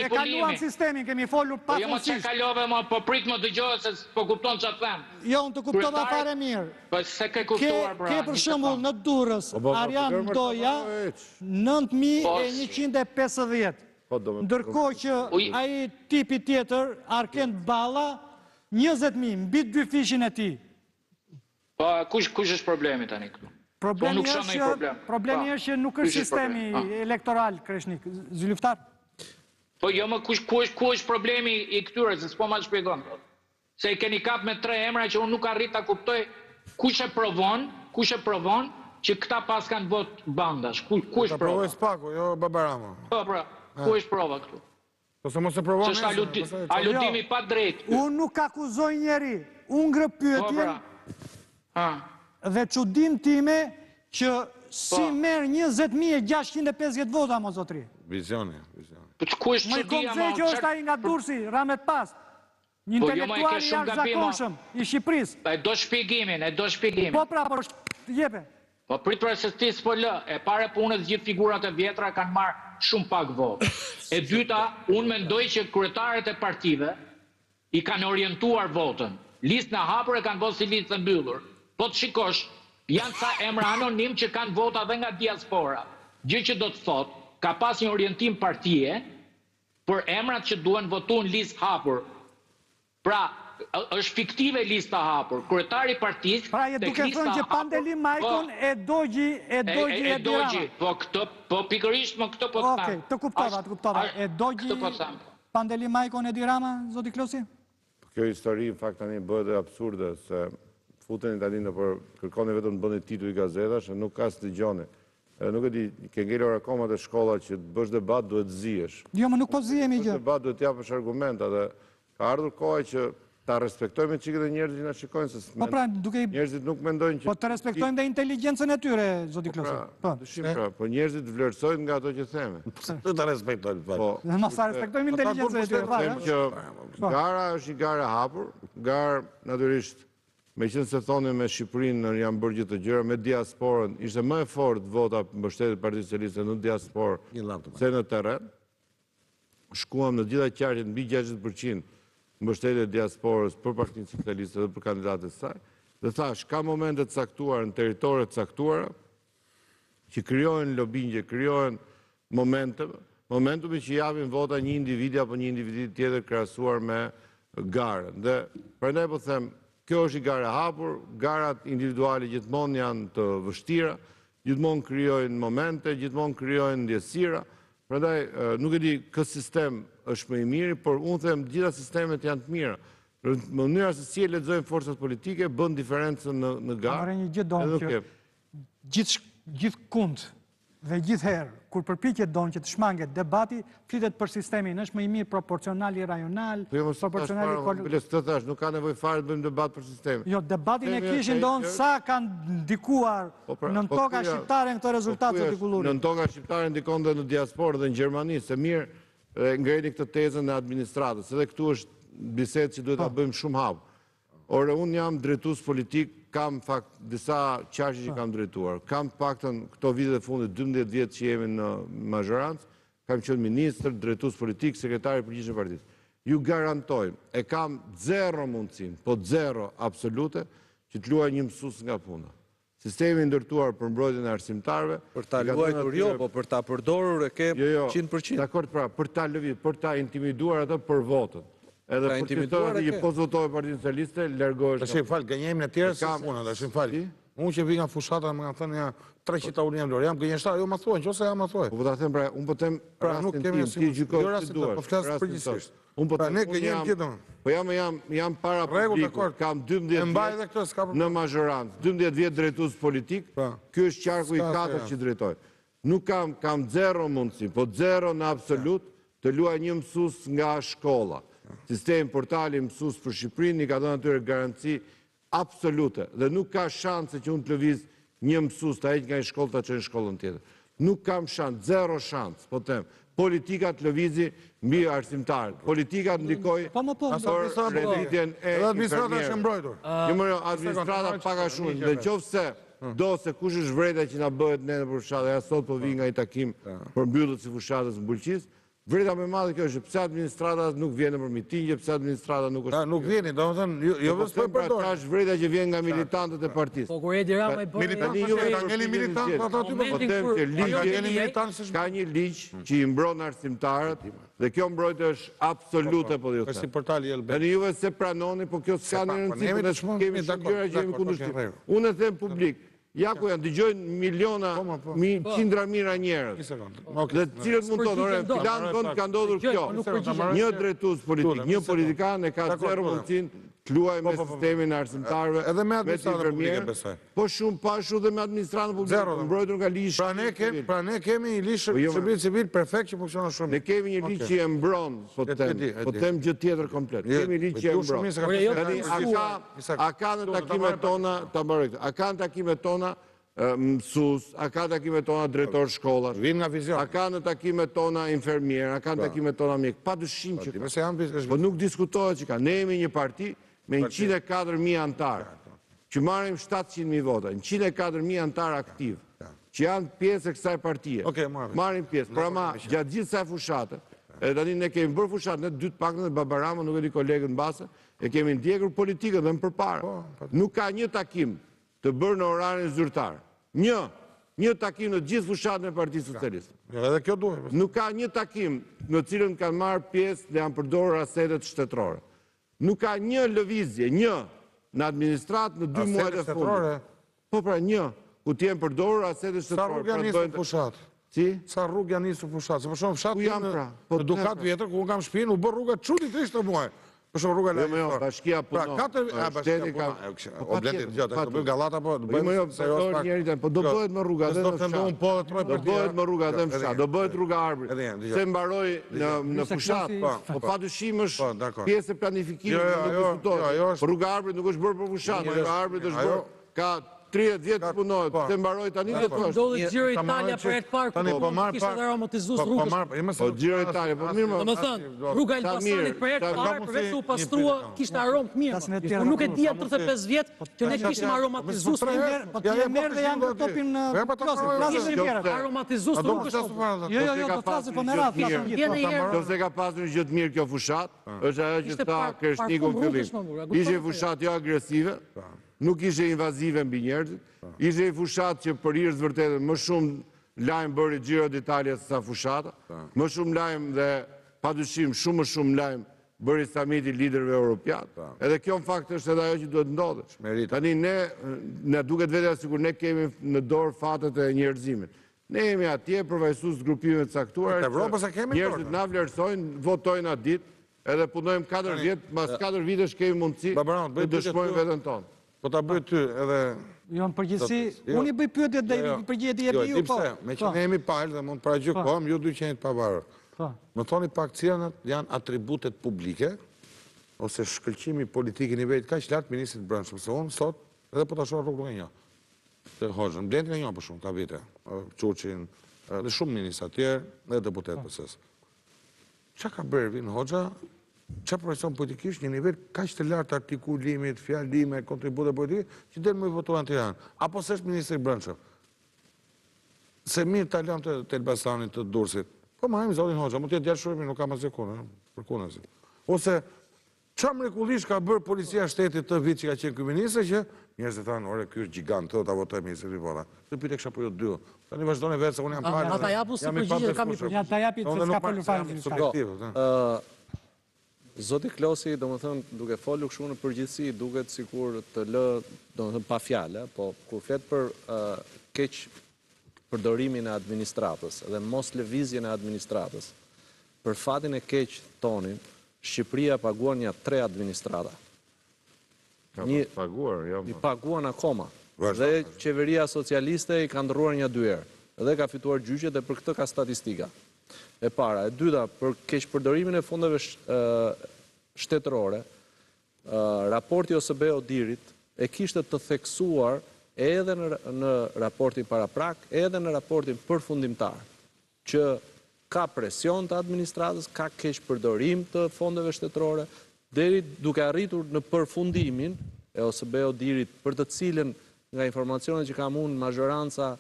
E kaluan sistemin, kemi folur Jo, më që kalove, po prit më dëgjohet se po kupton që them. Jo, unë të kuptova fare mirë. Po se ke kuptuar, bra. Ke për shembull në Durrës, Arjan Mdoja, 9.150. Ndërkohë që ai tipi tjetër, Arkend Balla, 20.000, mbi 2 fishin e tij. Po, kush është problemi tani këtu? Problemi është që nuk është sistemi elektoral, Kreshnik, zyluftar. Po jo më ku është problemi i këtyre, se s'po ma shpjegon. Se i keni kap me 3 emra që unë nuk arrit ta kuptoj kush e provon që këta pas kanë vot bandash. Ku është prova? Ta provoj Spaku, jo Babarama. Po, pra, ku është prova këtu? Po se mos e provon nesër. Që është aludimi pa drejt. Unë nuk akuzoj njeri, unë ngre pyetjen dhe çudim time që si merë 20.650 vota, mo zotri. Vizioni. Ku është çudia, mo? Më koncej që është ai nga Durrësi, Ramet Pas. Një intelektual i jashtëzakonshëm i Shqipërisë. E do shpjegimin. Po pra, por jepe. Po prit për se ti s'po lë. E pare punës gjithë figurat e vjetra kanë marrë shumë pak votë. E dyta, unë mendoj që kryetarët e partive i kanë orientuar votën. Listën e hapur e kanë vënë si listë e mbyllur. Po të shikosh, janë ca emra anonim që kanë vota dhe nga diaspora. Gjë që do të thotë, ka pas një orientim partije për emrat që duhen votu në listë hapur. Pra, është fiktive lista hapur. Kryetari partisë... Pra, je duke thënë që Pandeli Majkon e dogji e Dirama. Po, pikërisht më këtë po të thamë. Okej, të kuptova. E dogji Pandeli Majkon e Dirama, zoti Klosi? Kjo histori, në fakt, tani bëhet e absurde, se futeni tani në për kërkoni vetëm të bëni titull i gazetash, nuk ka së të gjone. Nuk e di, ke ngelur akoma të shkolla që të bësh debat duhet ziesh. Jo, më nuk po zihemi gjë. Debat duhet t'japësh argumenta dhe ka ardhur koha që ta respektojmë çike dhe njerëzit që na shikojnë, se Po pra, duke njerëzit nuk mendojnë që... Po të respektojmë dhe inteligjencën e tyre, zoti Klosi. Po. Dyshim pra, po njerëzit vlerësojnë nga ato që theme. Të të respektojnë. Po, Ma sa respektojmë inteligjencën e tyre, them fare. që gara është një garë e hapur, garë natyrisht, me qenë se thoni me Shqipërinë janë bërë gjithë të gjëra, me diasporën, ishte më e fortë vota mbështetjet Partisë Socialiste në diasporë se në terren. Shkuam në gjitha qartjet mbi 60% mbështetje diasporës për Partinë Socialiste dhe për kandidatët e saj. Dhe thash, ka momente të caktuara në territore të caktuara që krijojnë lobingje, krijojnë momentumi që japin vota një individi apo një individi tjetër krahasuar me garën. Dhe prandaj po them, kjo është një garë e hapur, garat individuale gjithmonë janë të vështira, gjithmonë krijojnë momente, gjithmonë krijojnë ndjesira. Prandaj nuk e di kë sistem është më i miri, por unë them gjitha sistemet janë të mira. Mënyra se si e lexojnë forcat politike bën diferencën në garë. Amore një gjë donë që gjithë kund dhe gjithherë, kur përpiqet donë që të shmanget debati, flitet për sistemin, është më i mirë proporcionali rajonal, proporcionali... Të thash, nuk ka nevojë fare të bëjmë debat për sistemin. Jo, debatin e kishin donë sa kanë ndikuar në toka shqiptare në këto rezultate të kullurit. Në toka shqiptare ndikon dhe në diasporë dhe në Gjermani, se mirë ngreni këtë tezën e administratës, edhe këtu është bisedë që duhet ta bëjmë shumë hapë. Ore, unë jam drejtues politik, kam fakt disa qarqe që kam drejtuar. Kam paktën këto vitet e fundit 12 vjet që jemi në mazhorancë, kam qenë ministër, drejtues politik, sekretari i përgjithshëm i partisë. Ju garantoj, e kam zero mundësinë, po zero absolute, që të luaj një mësues nga puna. Sistemi ndërtuar për mbrojtjen e arsimtarëve, për ta luajtur jo, po për ta përdorur e ke 100%. Dakord, pra, për ta lëvizur, për ta intimiduar atë për votën. Edhe për të thënë që po zotoi Partia Socialiste, largohesh. Tash fal, gënjejmë në tjerë se puna, tash fal. Unë që vi nga fushata më kanë thënë ja 300 taulin jam lor, jam gënjeshtar, jo ma thuaj, nëse jam ma thuaj. Po ta them pra, unë po them pra nuk kemi ti gjykoj si duar. Po flas përgjithsisht. Unë po ne gënjejmë gjithmonë. Po jam para publikut, kam 12 vjet në mazhorancë, 12 vjet drejtues politik. Ky është qarku i katërt që drejtoj. Nuk kam zero mundësi, po zero në absolut të luaj një mësues nga shkolla. Sistemi portali mësues për Shqipërinë i ka dhënë atyre garanci absolute dhe nuk ka shanse që unë të lëviz një mësues ta heq nga një shkollë ta çojë në shkollën tjetër. Nuk kam shans, zero shans, po them. Politika të lëvizi mbi arsimtarët. Politika të ndikoj për renditjen e infermierëve. Administrata pak a shumë, dhe nëse do se kush është vreta që na bëhet ne në fushatë, ja sot po vi nga një takim për mbylljet si fushatës në Bulqis. Vreta më e madhe kjo është pse administrata nuk vjen për mitingje, pse administrata nuk është. Nuk vjen, domethënë jo vetëm për përdor. Tash vreta që vjen nga militantët e partisë. Po kur Edi Rama i bën militantë, jo ngeli militant, ato aty po them që ligji ka një ligj që i mbron arsimtarët dhe kjo mbrojtje është absolute po ju them. Si portali Elbe. Tani juve se pranoni, po kjo s'ka në rëndësi, ne kemi shumë gjëra që jemi kundërshtim. Unë e them publik. Ja ku janë, dëgjojnë miliona, qindra mijëra njerëz. Dhe cilët mund të thonë, filan vend ka ndodhur kjo. Një drejtues politik, një politikan e ka zero mundësinë të luajë me sistemin e arsimtarëve, edhe me administratën publike besoj. Po shumë pashu dhe me administratën publike, mbrojtur nga ligji. Pra ne kemi një ligj shërbim civil perfekt që funksionon shumë. Ne kemi një ligj që e mbron, po them gjë tjetër komplet. Kemi ligj që e mbron. A ka në takimet tona, ta mbaroj këtë, a ka në takimet tona mësues, a ka takimet tona drejtor shkollash, a ka në takimet tona infermier, a ka në takimet tona mjek, padyshim që ka. Po nuk diskutohet që ka. Ne jemi një parti me 104.000 antarë, që marrim 700.000 vota, 104.000 antarë aktiv, që janë pjesë e kësaj partije. Marrim pjesë, por ama gjatë gjithë kësaj fushate, edhe tani ne kemi bërë fushatë, ne dytë pak në Babarama, nuk e di kolegët në base, e kemi ndjekur politikën dhe më përpara. Nuk ka një takim të bërë në orarin zyrtar. Një takim në gjithë fushatën e Partisë Socialiste. Edhe kjo duhet. Nuk ka një takim në cilën kanë marrë pjesë dhe janë përdorur asetet shtetërore. Nuk ka një lëvizje, në administratë në 2 muajt e fundit. Po pra një, ku t'jen përdorur asetet shtetërore. Sa rrugë janë nisur fushatë? Si? Sa rrugë janë nisur fushatë? Se për shumë fushatë ku jam pra? Në Dukat vjetër, ku unë kam shtëpinë, u bë rruga çuditërisht të muaj. Për shumë rruga Jo, jo, bashkia Pra, punon. Shteti ka... O bletit, gjë, të bëjmë Gallata, po do bëjmë po do bëhet më rruga dhe në fshat. Do bëhet më rruga dhe në fshat. Do bëhet rruga Arbrit. Se mbaroj në fushat, po padyshim është pjesë e planifikimit, nuk diskutohet. Rruga Arbrit nuk është bërë për fushat, rruga Arbrit është bërë ka 30 vjetë të punohet, se mbaroj tani dhe të është. Ndodhë Gjiro Italia për e të parë, kishtë edhe aromatizuz rrugës. Po Gjiro Italia, po mirë më... Dhe më thënë, rruga Elbasanit për e të parë, përveç se u pastrua, kishtë aromë të mirë. Po nuk e dhja 35 vjetë, që ne kishtë aromatizuz rrugës. Po të jemë merë dhe janë të topin në klasë. Aromatizuz rrugës. Jo, do të flasë, po në ratë. Do se ka pasur një gjithë mirë kjo fushat, është ajo që ta Kreshniku në fillim. Ishe fushat jo agresive, nuk ishe invazive mbi njerëzit, ishe i fushat që për irës vërtetën më shumë lajmë bëri Gjiro d'Italia se sa fushata, më shumë lajmë dhe padyshim shumë më shumë lajmë bëri samiti liderëve europian. Edhe kjo në fakt është edhe ajo që duhet ndodhë. Tani ne duket vetë sikur ne kemi në dorë fatet e njerëzimit. Ne jemi atje përvajsus grupime të caktuar, njerëzit na vlerësojnë, votojnë atë ditë, edhe punojmë 4 vjetë, mas 4 vitesh kemi mundësi të dëshmojmë vetën tonë. Po ta bëj ty edhe... Jo, në përgjithsi, unë i bëj pyetje dhe i përgjithsi e bëj ju po. Me që ne jemi palë dhe mund të paragjykojmë, ju dy qenit pavarur. Më thoni pak cilat janë atributet publike, ose shkëlqimi politik i nivellit ka që lartë ministrit brendshëm, se unë sot, edhe po të shohë rrugë nga një. Të hoxën, Blentin e një për shumë, ka vite, Quqin, dhe shumë ministrat tjerë, dhe deputet pësës. Qa ka bërë vinë hoxha? Qa profesion politikisht një nivel ka që të lartë artikulimit, fjalime, kontribute politike, që delë më i votuan të janë. Apo se është ministri brendshëm. Se mirë të alam të Elbasanit të Durrësit. Po majmë zotin hoxha, mu tjetë gjatë shurimi, nuk ka mas gjekone, për kunësi. Ose, qa mrekullisht ka bërë policia shtetit të vit që ka qenë këministre që njerëz e thanë, ore, kjo është gjigant, të ta votoj ministri Rivolla. Të pite kësha për ju dy. Tani vazhdojnë vetë se unë jam palë. Ata japu si përgjigje kam i përgjigje. Ja, ta japi se s'ka përlu fajnë. Zoti Klosi, do më thënë, duke folur kështu në përgjithësi, duket sikur të lë, do më thënë, pa fjale, po kur flet për keq përdorimin e administratës dhe mos lëvizjen e administratës, për fatin e keq tonin, Shqipëria paguan një 3 administrata. I paguan akoma. Dhe qeveria socialiste i ka ndërruar një 2 herë. Dhe ka fituar gjyqe dhe për këtë ka statistika. E para, e dyta, për keq përdorimin e fondeve shtetërore, raporti OSB Odirit e kishte të theksuar edhe në raportin paraprak, edhe në raportin përfundimtar, që ka presion të administratës, ka keq përdorim të fondeve shtetërore, deri duke arritur në përfundimin e OSB Odirit, për të cilën nga informacionet që kam unë, mazhoranca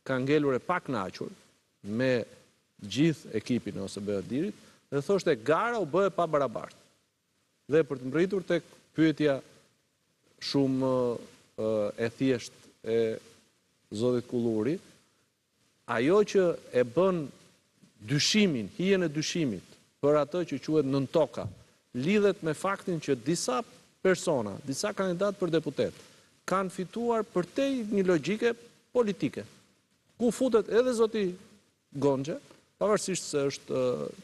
ka ngelur e pak naqur me gjithë ekipin e OSB Odirit, dhe thoshte gara u bëhe pa barabart. Dhe për të mbritur të pyetja shumë e thjesht e zotit Kulluri, ajo që e bën dyshimin, hijen e dyshimit, për atë që quhet nën toka, lidhet me faktin që disa persona, disa kandidat për deputet, kanë fituar përtej një logjike politike, ku futet edhe zoti Gonxhe, pavarësisht se është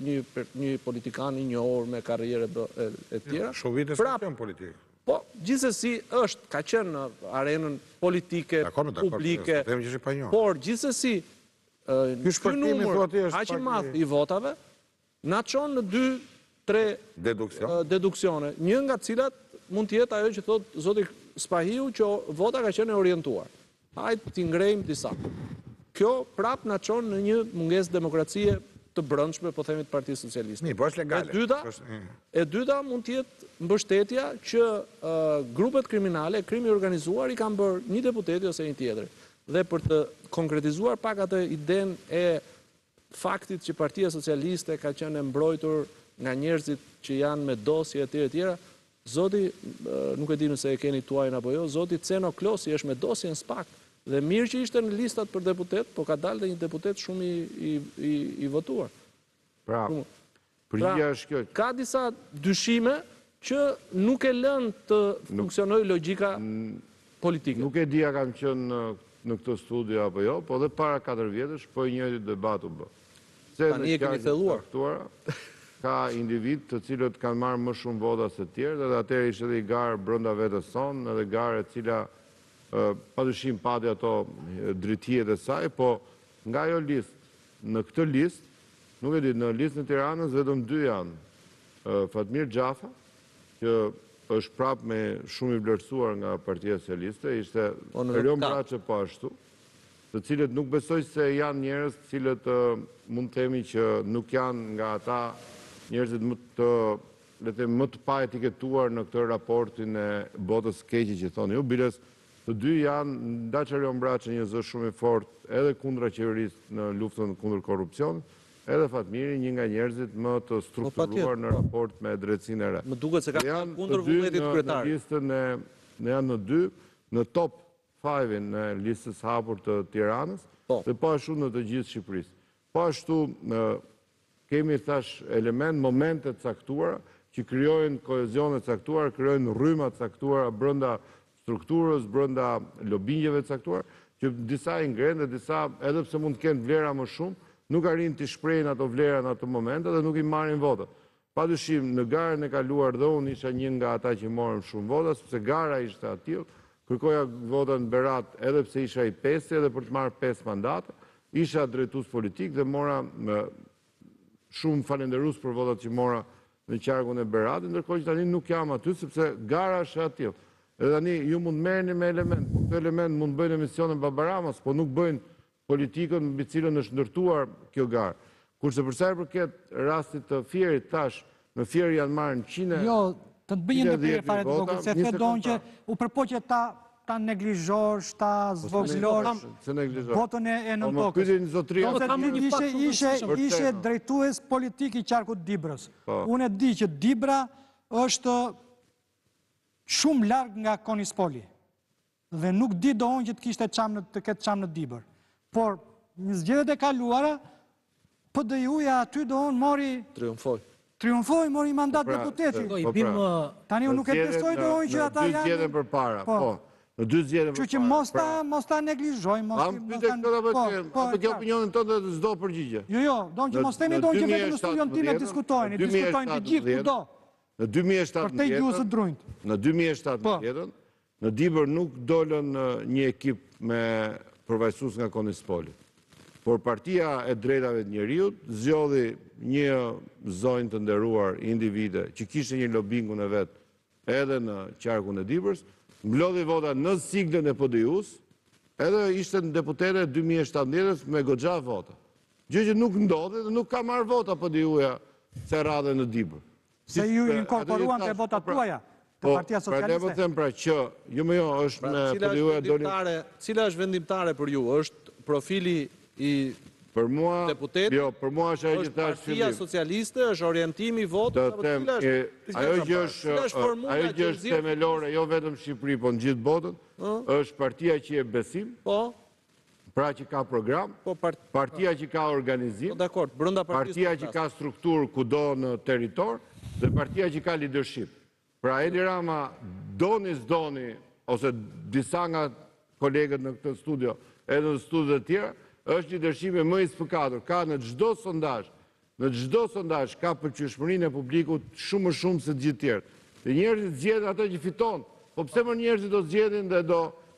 një politikan i njohur me karrierë e tjera. Shumë vite s'ka qenë politikë. Po, gjithsesi është, ka qenë në arenën politike, publike, por gjithsesi ky numër aq i madh i votave na çon në 2-3 deduksione, një nga të cilat mund të jetë ajo që thot zoti Spahiu që vota ka qenë e orientuar. Hajde t'i ngrejmë disa. Kjo prap na çon në një mungesë demokracie të brendshme, po themi të Partisë Socialiste. Po është legale. E dyta mund të jetë mbështetja që grupet kriminale, krimi organizuar i kanë bërë një deputeti ose një tjetër. Dhe për të konkretizuar pak atë idenë e faktit që Partia Socialiste ka qenë e mbrojtur nga njerëzit që janë me dosje e tjera, zoti, nuk e di nëse e keni tuajin apo jo, zoti Ceno Klosi është me dosjen SPAK. Dhe mirë që ishte në listat për deputet, po ka dalë dhe një deputet shumë i votuar. Pra, përgjigja është kjo. Ka disa dyshime që nuk e lën të funksionoj logjika politike. Nuk e dia kam qenë në këtë studio apo jo, po dhe para 4 vjetësh, po njëri debat u bë. Tani e keni thelluar. ka individ të cilët kanë marrë më shumë vota se tjerë, dhe atëherë ishte edhe i garë brenda vetës sonë, edhe garë e cila padyshim pati ato drejtijet e saj, po nga ajo listë, në këtë listë, nuk e di, në listën e Tiranës vetëm 2 janë. Fatmir Gjafa, që është prapë me shumë i vlerësuar nga Partia Socialiste, ishte Erion Braçe po ashtu, të cilët nuk besoj se janë njerëz të cilët mund të themi që nuk janë nga ata njerëzit më të pa etiketuar në këtë raportin e botës keqe që thonë ju, biles të dy janë, ndaq Erion Braçe një zë shumë i fortë edhe kundra qeverisë në luftën kundër korrupsionit, edhe Fatmiri një nga njerëzit më të strukturuar në raport me drejtsinë e re. Më duket se ka kundër vullnetit kryetar. Ne janë në 2, në top 5-in në listës hapur të Tiranës, dhe po ashtu në të gjithë Shqipërisë. Po ashtu kemi thash element, momente caktuara që krijojnë kohezione caktuara, krijojnë rryma caktuara brenda strukturës, brenda lobinjeve caktuara, që disa i ngrenë dhe disa, edhe pse mund të kenë vlera më shumë, nuk arrin të shprehin ato vlera në ato momente dhe nuk i marrin votat. Padyshim, në garën e kaluar dhe unë isha një nga ata që morën shumë vota, sepse gara ishte aty, kërkoja vota në Berat edhe pse isha i 5 edhe për të marrë 5 mandate, isha drejtues politik dhe mora shumë falenderus për votat që mora në qarkun e Beratit, ndërkohë që tani nuk jam aty sepse gara është aty. Edhe tani ju mund merrni me element, këtë element mund bëjnë emisionin Babaramas, po nuk bëjnë politikën mbi cilën është ndërtuar kjo garë. Kurse përsa i përket rastit të Fierit, tash, në Fier janë marrë në 100. Jo, të të bëjnë ndërprerje fare të vogël, se the donë që u përpoqe ta neglizhosh, ta zvogëlosh votën e Nëntokës. Ishe drejtues politik i qarkut Dibrës. Unë e di që Dibra është shumë larg nga Konispoli. Dhe nuk di do unë që të ketë qamë në Dibër. Por, në zgjedhjet e kaluara, PDI-ja aty do unë mori... Triumfoj, mori mandat deputeti. Tani unë nuk e besoj do unë që ata janë... Në 2 zgjedhje për para, po. Në 2 zgjedhje për para. Që që mos ta neglizhoj, apo kjo opinionin tonë dhe s'do përgjigje. Jo, do unë që mos temi do unë që vetëm në studion time diskutojnë të gjithë kudo. Në 2017, në 2017, në Dibër nuk dollën një ekip me përvajsus nga Konispoli. Por Partia e Drejtave të Njeriut zgjodhi një zonjë të nderuar individe që kishte një lobingun e vet edhe në qarkun e Dibrës, mblodhi vota në siglën e PDI-s, edhe ishte në deputete 2017 me goxha vota. Gjë që nuk ndodhi dhe nuk ka marrë vota PDI-ja se radhe në Dibër. Se ju inkorporuan të votat tuaja, të Partia Socialiste. Pra ne po them pra që, jo është me PDI-ja doni... Cila është vendimtare për ju? Është profili i deputetit? Jo, për mua është ajo që thash fillim. Partia Socialiste është orientimi i votës? Ajo që është themelore, jo vetëm Shqipëri, po në gjithë botën, është partia që e besim, pra që ka program, partia që ka organizim, partia që ka strukturë kudo në territor, dhe partia që ka leadership. Pra Edi Rama doni s'doni, ose disa nga kolegët në këtë studio, edhe në studiot e tjera, është leadershipi më i sfëkatur. Ka në çdo sondazh ka pëlqyeshmërinë e publikut shumë më shumë se gjithë tjerë. Dhe njerëzit zgjedhin atë që fiton. Po pse më njerëzit do zgjedhin dhe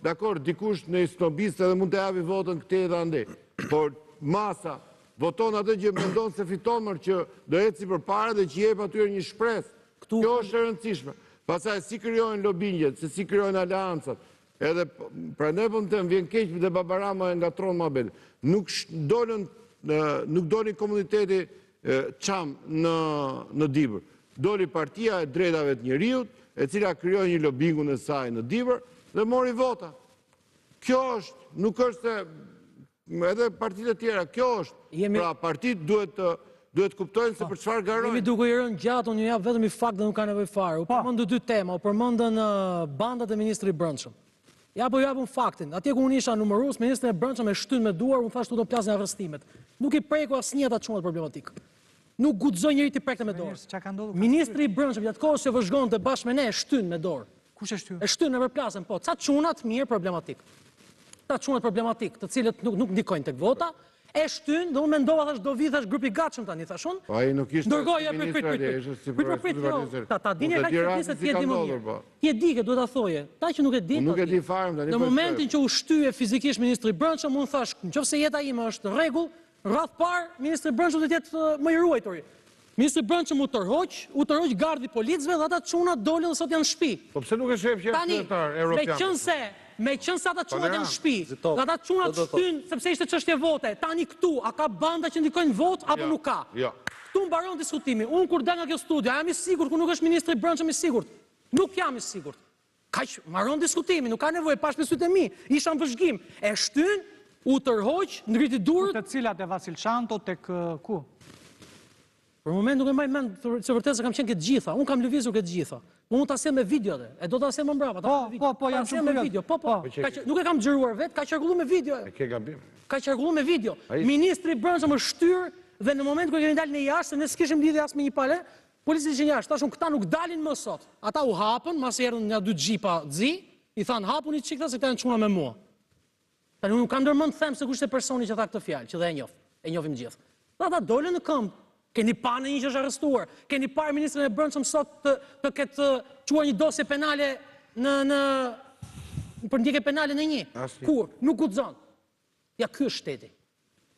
dakor, dikush në snobist edhe mund të japi votën këtej dhe andej. Por masa voton atë që mendon se fiton, më që do eci përpara dhe që jep atyre një shpresë. Kjo është e rëndësishme. Pastaj si krijojnë lobingjet, se si krijojnë aleancat. Edhe pra ne po të vjen keq dhe Babarama e ngatron mohabet. Nuk doli komuniteti çam në Dibër. Doli Partia e Drejtave të Njeriut, e cila krijoi një lobingun e saj në Dibër dhe mori vota. Kjo është, nuk është se edhe partitë e tjera, kjo është. Pra partitë duhet kuptojnë se për çfarë garojnë. Jemi duke i rënë gjatë, unë ju jap vetëm i fakt dhe nuk ka nevojë fare. U përmendën 2 tema, u përmendën bandat e ministrit i Brendshëm. Ja po ju japun faktin. Atje ku unë isha numërues, ministri i Brendshëm e shtyn me duar, unë thash tu do plasin arrestimet. Nuk i preku asnjë ata çunat problematik. Nuk guxoi njëri të prekte me dorë. Ministri i Brendshëm atë kohë që vëzhgonte bashkë me ne e shtyn me dorë. Kush e shtyn? E shtyn në përplasën, po. Ca çunat mirë problematik. Ta çunat problematik, të cilët nuk ndikojnë tek vota, e shtyn, dhe unë mendova thash do vi thash grupi gatshëm tani thash unë. Po ai nuk ishte Dërgoja ta dini ka që ti e di më mirë. Ti e di që duhet ta thoje. Ta që nuk e di. Nuk e di fare tani. Në momentin që u shtye fizikisht ministri i Brendshëm, unë thash, nëse jeta ime është në rregull, rreth parë ministri i Brendshëm do të jetë më i ruajtur. Ministri i Brendshëm u tërhoq gardi policëve dhe ata çuna dolën dhe sot janë në shtëpi. Po pse nuk e shef që është qytetar evropian? Me qënë ata çunat janë në shtëpi, dhe ata çunat shtyn sepse ishte çështje vote. Tani këtu, a ka banda që ndikojnë votë apo nuk ka? Jo. Këtu mbaron diskutimi. Unë kur dal nga kjo studio, jam i sigurt kur nuk është ministri i Brendshëm i sigurt. Nuk jam i sigurt. Kaq mbaron diskutimi, nuk ka nevojë pas me sytë e mi. Isha në vëzhgim. E shtyn, u tërhoq, ngriti durët. Të cilat e Vasil Çanto tek ku? Për moment nuk e mbaj mend se vërtet se kam qenë këtë gjitha. Unë kam lëvizur këtë gjitha. Unë ta sjell me video dhe. E do ta sjell më mbrapa. Po, jam shumë me video. Po. Nuk e kam xhiruar vet, ka qarkulluar me video. E ke gabim. Ka qarkulluar me video. Ministri i Brendshëm është shtyr dhe në moment kur kemi dalë në jashtë, ne s'kishim lidhje as me një palë, policia ishin jashtë. Tashun këta nuk dalin më sot. Ata u hapën, masi erdhën nga 2 xhipa xhi, i than hapuni çikta se këta janë çuna me mua. Tani nuk kam ndërmend të them se kush është personi që tha këtë fjalë, që dhe e njoh. E njohim gjithë. Ata dolën në këmbë. Keni parë në një që është arrestuar. Keni parë ministrin e Brendshëm sot të ketë quar një dosje penale për ndjekje penale në një. Kur? Nuk guxon. Ja ky është shteti.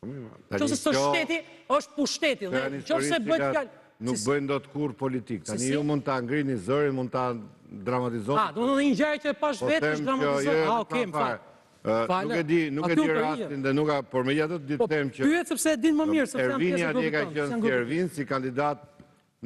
Nëse është shteti, është pushteti. Dhe nëse bëhet fjalë nuk bëjnë dot kurrë politik. Tani ju mund ta ngrini zërin, mund ta dramatizoni. Do një ngjarje që e pash vetë është dramatizon. Okej, më fal. Nuk e di rastin dhe nuk ka, por megjithatë di të them që pyet sepse e din më mirë sepse jam pjesë e grupit. Ervini ka qenë si Ervin si kandidat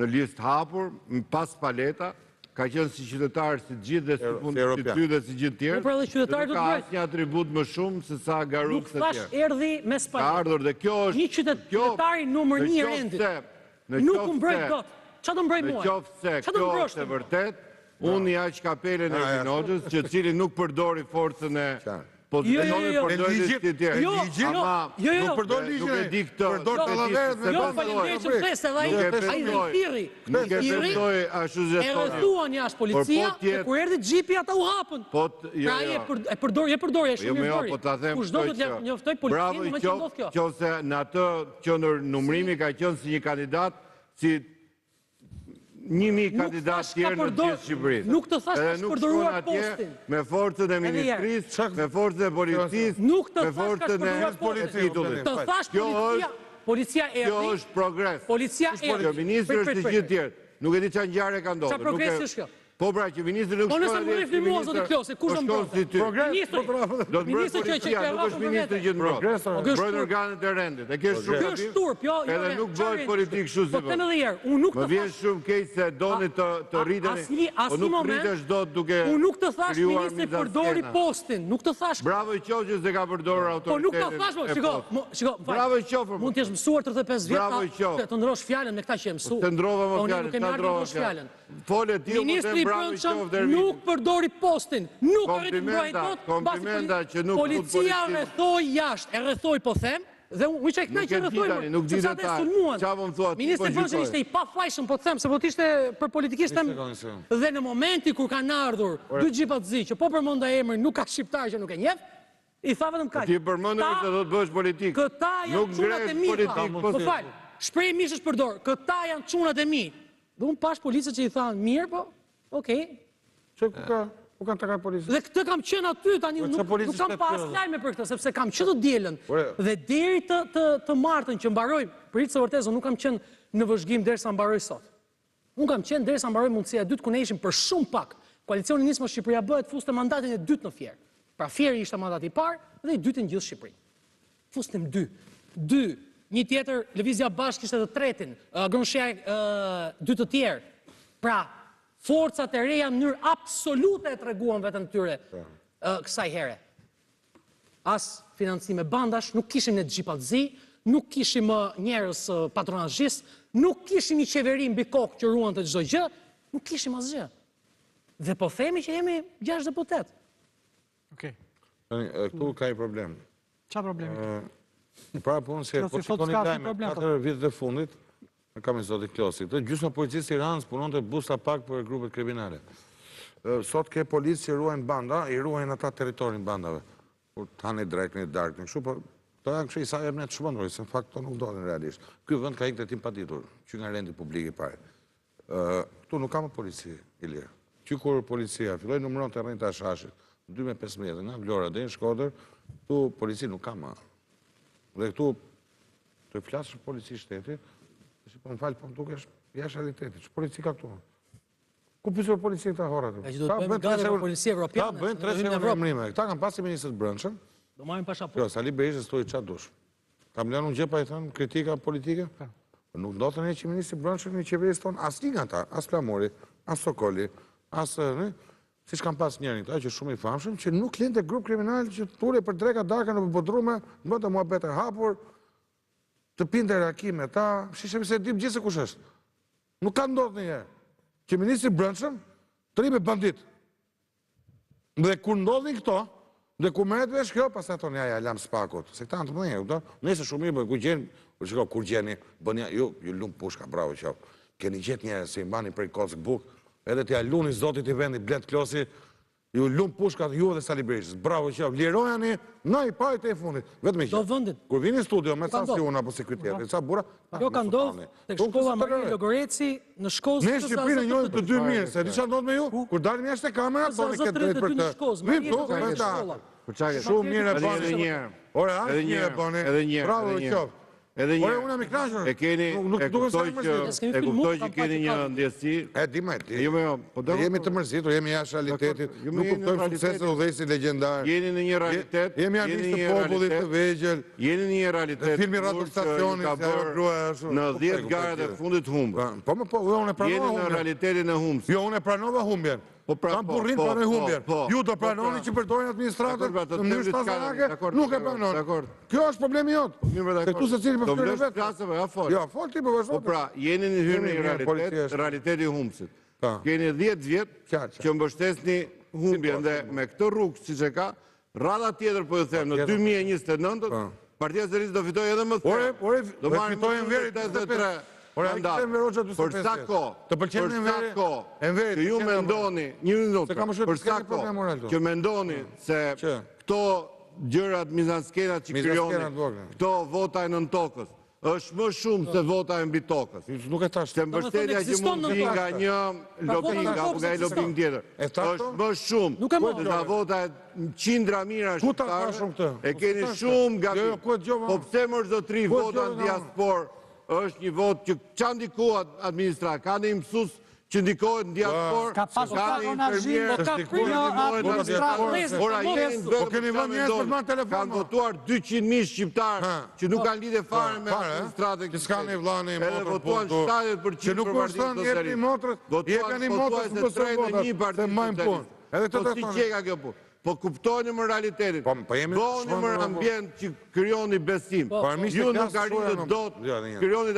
në listë hapur, pas paleta, ka qenë si qytetar si gjithë dhe si fund si ty dhe si gjithë tjerë. Po pra dhe qytetar do të ka asnjë atribut më shumë se sa Garuk se tjerë. Nuk thash erdhi me spalet. Ka ardhur dhe kjo është një qytetari numër 1 i rendit. Nuk u mbroj dot. Çfarë do mbroj mua? Nëse kjo është e vërtet, unë jaq kapelen e Ervin Hoxhës, që cili nuk përdori forcën e pozicionit për dojnë të tjerë. Nuk përdor ligjin, nuk e di këtë. Përdor të laverët dhe faleminderit që thesë edhe ai dhe thirri. Nuk e përdoj ashtu zëtori. E rrethuan jashtë policia, e kur erdhi xhipi ata u hapën. Pra ai e përdori, e shumë mirë bëri. Kushdo do të njoftoj policinë më që ndodh kjo. Qose në atë qendër numrimi ka qenë si një kandidat, si 1000 kandidat tjerë në gjithë Shqipërisë. Nuk të thash ka përdoruar postin. Me forcën e ministrisë, me forcën e policisë, me forcën e titullit. Të thash policia erdhi. Kjo është progres. Policia erdhi. Ministri është i gjithë tjerë. Nuk e di çfarë ngjarje ka ndodhur. Çfarë progresi është kjo? Po pra që ministri nuk shkon. Po nëse më rifni mua zotë Klosi, kush do mbrojë? Ministri. Do të mbrojë policia, nuk është ministri që mbrojë. Mbrojnë organet e rendit. E ke shumë gabim. Ky është turp, jo. Edhe nuk bëhet politik kështu si. Po them edhe herë, unë nuk të thash. Më vjen shumë keq se doni të rriteni. Po nuk rritesh dot duke. Unë nuk të thash ministri përdori postin, nuk të thash. Bravo i qoftë se ka përdorur autoritetin. Po nuk të thash, shiko. Bravo i qoftë. Mund të jesh mësuar 35 vjet. Të ndrosh fjalën me këta që e mësu. Të ndrova më fjalën, Fole ti më të bravo i qoftë. Nuk përdori postin, nuk arrit mbrojtje dot. Komplimenta që nuk policia rrethoi jashtë, e rrethoi po them, dhe unë çaj kënaq që rrethoi. Nuk di detaj. Çfarë më thua ti? Ministri i Brendshëm ishte i pafajshëm, po them, se po ishte për politikisht them. Dhe në momentin kur kanë ardhur 2 xhipa të zi, që po përmenda emrin, nuk ka shqiptar që nuk e njeh, i tha vetëm kaq. Ti përmendën se do të bësh politik. Këta janë çunat e mi. Po fal. Shpreh mishësh përdor. Këta janë çunat e mi. Dhe unë pash policët që i thanë, mirë po, okej. Që ku kanë të ka policët? Dhe këtë kam qenë aty, tani nuk kam pas lajme për këtë, sepse kam qenë të dielën. Dhe deri të martën që mbaroj, për hitë së vërtezë, nuk kam qenë në vëzhgim derisa mbaroj sot. Nuk kam qenë derisa mbaroj mundësia e dytë, ku ne ishim për shumë pak. Koalicioni Nisma Shqipëria bëhet fuste mandatin e dytë në Fier. Pra Fieri ishte mandati i parë dhe i dytë në gjithë Shqipërinë. Fustim 2. Një tjetër, Lëvizja Bashkë ishte të tretin, Grënshia 2 të tjerë. Pra, forcat e reja në mënyrë absolute e treguan vetëm tyre kësaj here. As financime bandash, nuk kishim në xhipat zi, nuk kishim njerëz patronazhist, nuk kishim një qeveri mbi kokë që ruan të çdo gjë, nuk kishim asgjë. Dhe po themi që jemi 6 deputet. Okej. Këtu ka i problem. Çfarë problemi? Para punë se po shikoni lajme 4 vitet e fundit, kam i zoti Klosi, të gjysma policisë Tiranës punonte busta pak për grupet kriminale. Sot ke policë që ruajnë banda, i ruajnë ata teritorin bandave. Kur tani drejt një darkë, kështu, po Këto janë kështu sa emnet shmenduri, se në fakt këto nuk ndodhin realisht. Ky vend ka ikë tim paditur, që nga rendi publik i parë. Këtu nuk ka më polici, Ilir. Që kur policia filloi numëron terrenin të Ashashit, në 2015 nga Vlora deri në Shkodër, këtu polici nuk ka më. Dhe këtu të flasësh polici shteti, po më fal, po më dukesh jashtë realitetit. Ç'është polici ka këtu? Ku pyesur policia këta horrat? Që do të bëjmë gati për policia evropiane. Ta bëjnë 3 euro emrime. Këta kanë pasi ministrët brendshëm. Do marrin pasaportë. Jo, Sali Berishës thoi çfarë dush. Kam lënë unë gjë pa i thënë kritika politike? Nuk do të ne që ministri brendshëm i qeverisë tonë asnjë nga ata, as Flamuri, as Sokoli, as siç kanë pas njërin këta që shumë i famshëm, që nuk linte grup kriminal që tule për dreka darka në bodrume, bëte muhabete hapur, të pinte raki me ta, shishem se dim gjithse kush është. Nuk ka ndodhur ndonjëherë që ministri brendshëm të rripe bandit. Dhe kur ndodhin këto, dhe ku merret vesh kjo, pastaj thonë ja lam spakut. Se këta janë të mëdhenj, kupton? Nëse shumë mirë, ku gjen, shikoj kur gjeni, bën ju lum pushka, bravo qof. Keni gjetë njerëz që i mbani prej Kock Buk, edhe t'ia luni zotit i vendit Blend Klosi, ju lum pushkat ju dhe Sali Berishës. Bravo qof. Lirojani në i parit e fundit. Vetëm Do vendit. Kur vini në studio me sa si unë apo sekretari, sa burra. Kjo ka ndodhur tek shkolla Maria Logoreci në Shkozë. Ne Shqipërinë njohim të dy mirë, se di çfarë ndodh me ju? Kur dalim jashtë kamera, thoni këtë drejt për të. Vim tu, shumë mirë e bani. Ora, edhe një e bani. Edhe një. Bravo qof. Edhe një. Ora, unë jam i kënaqur. E kuptoj që keni një ndjesi. E di më ti. Jo, po do. Jemi të mërzitur, jemi jashtë realitetit. Nuk kuptojmë suksesin e udhëheqësit legjendar. Jeni në një realitet. Jemi armiqtë të popullit të vegjël. Jeni në një realitet. Filmi Radio Stacioni ka bërë në 10 garat e fundit humbë. Po, unë e pranova Jeni në humbjen. realitetin e humbës. Jo, unë e pranova humbjen. Kam burrin pranoj humbjen. Ju do pranoni që përdorin administratër në mënyrë stazanake, nuk e pranoni. Kjo është problemi jot. Se këtu secili po flet vetë. Jo, fol ti po vazhdo. Po pra, jeni në hyrje në realitet, realiteti i humbësit. Keni 10 vjet që mbështesni humbjen dhe me këtë rrugë siç e ka, rradha tjetër po ju them në 2029 Partia Socialiste do fitojë edhe më thellë. Do marrin fitojën veri 83. Për sa kohë që ju mendoni, një minutë, për sa kohë që mendoni se këto gjërat mizanskenat që krijoni, këto vota e nën tokës, është më shumë se vota e mbi tokës. Nuk e tash. Se mbështetja që mund vi nga një lobing apo nga një lobing tjetër, është më shumë se sa vota e qindra mira shqiptarë, e keni shumë gabim. Po pse më zotri vota në diasporë? Është një vot që qa ndikohet administrat, ka në mësus që ndikohet në diaspor, ka në infermierë, kanë votuar 200.000 shqiptarë që nuk kanë lidhe fare me administratën edhe votuan 70% për Partinë Socialiste. Votuan se 3 në 1 Partinë Socialiste. Po si që ka kjo punë? Po kuptojnë më realitetin, bëni më ambient që kryoni besim. Ju nuk arritët do të kryoni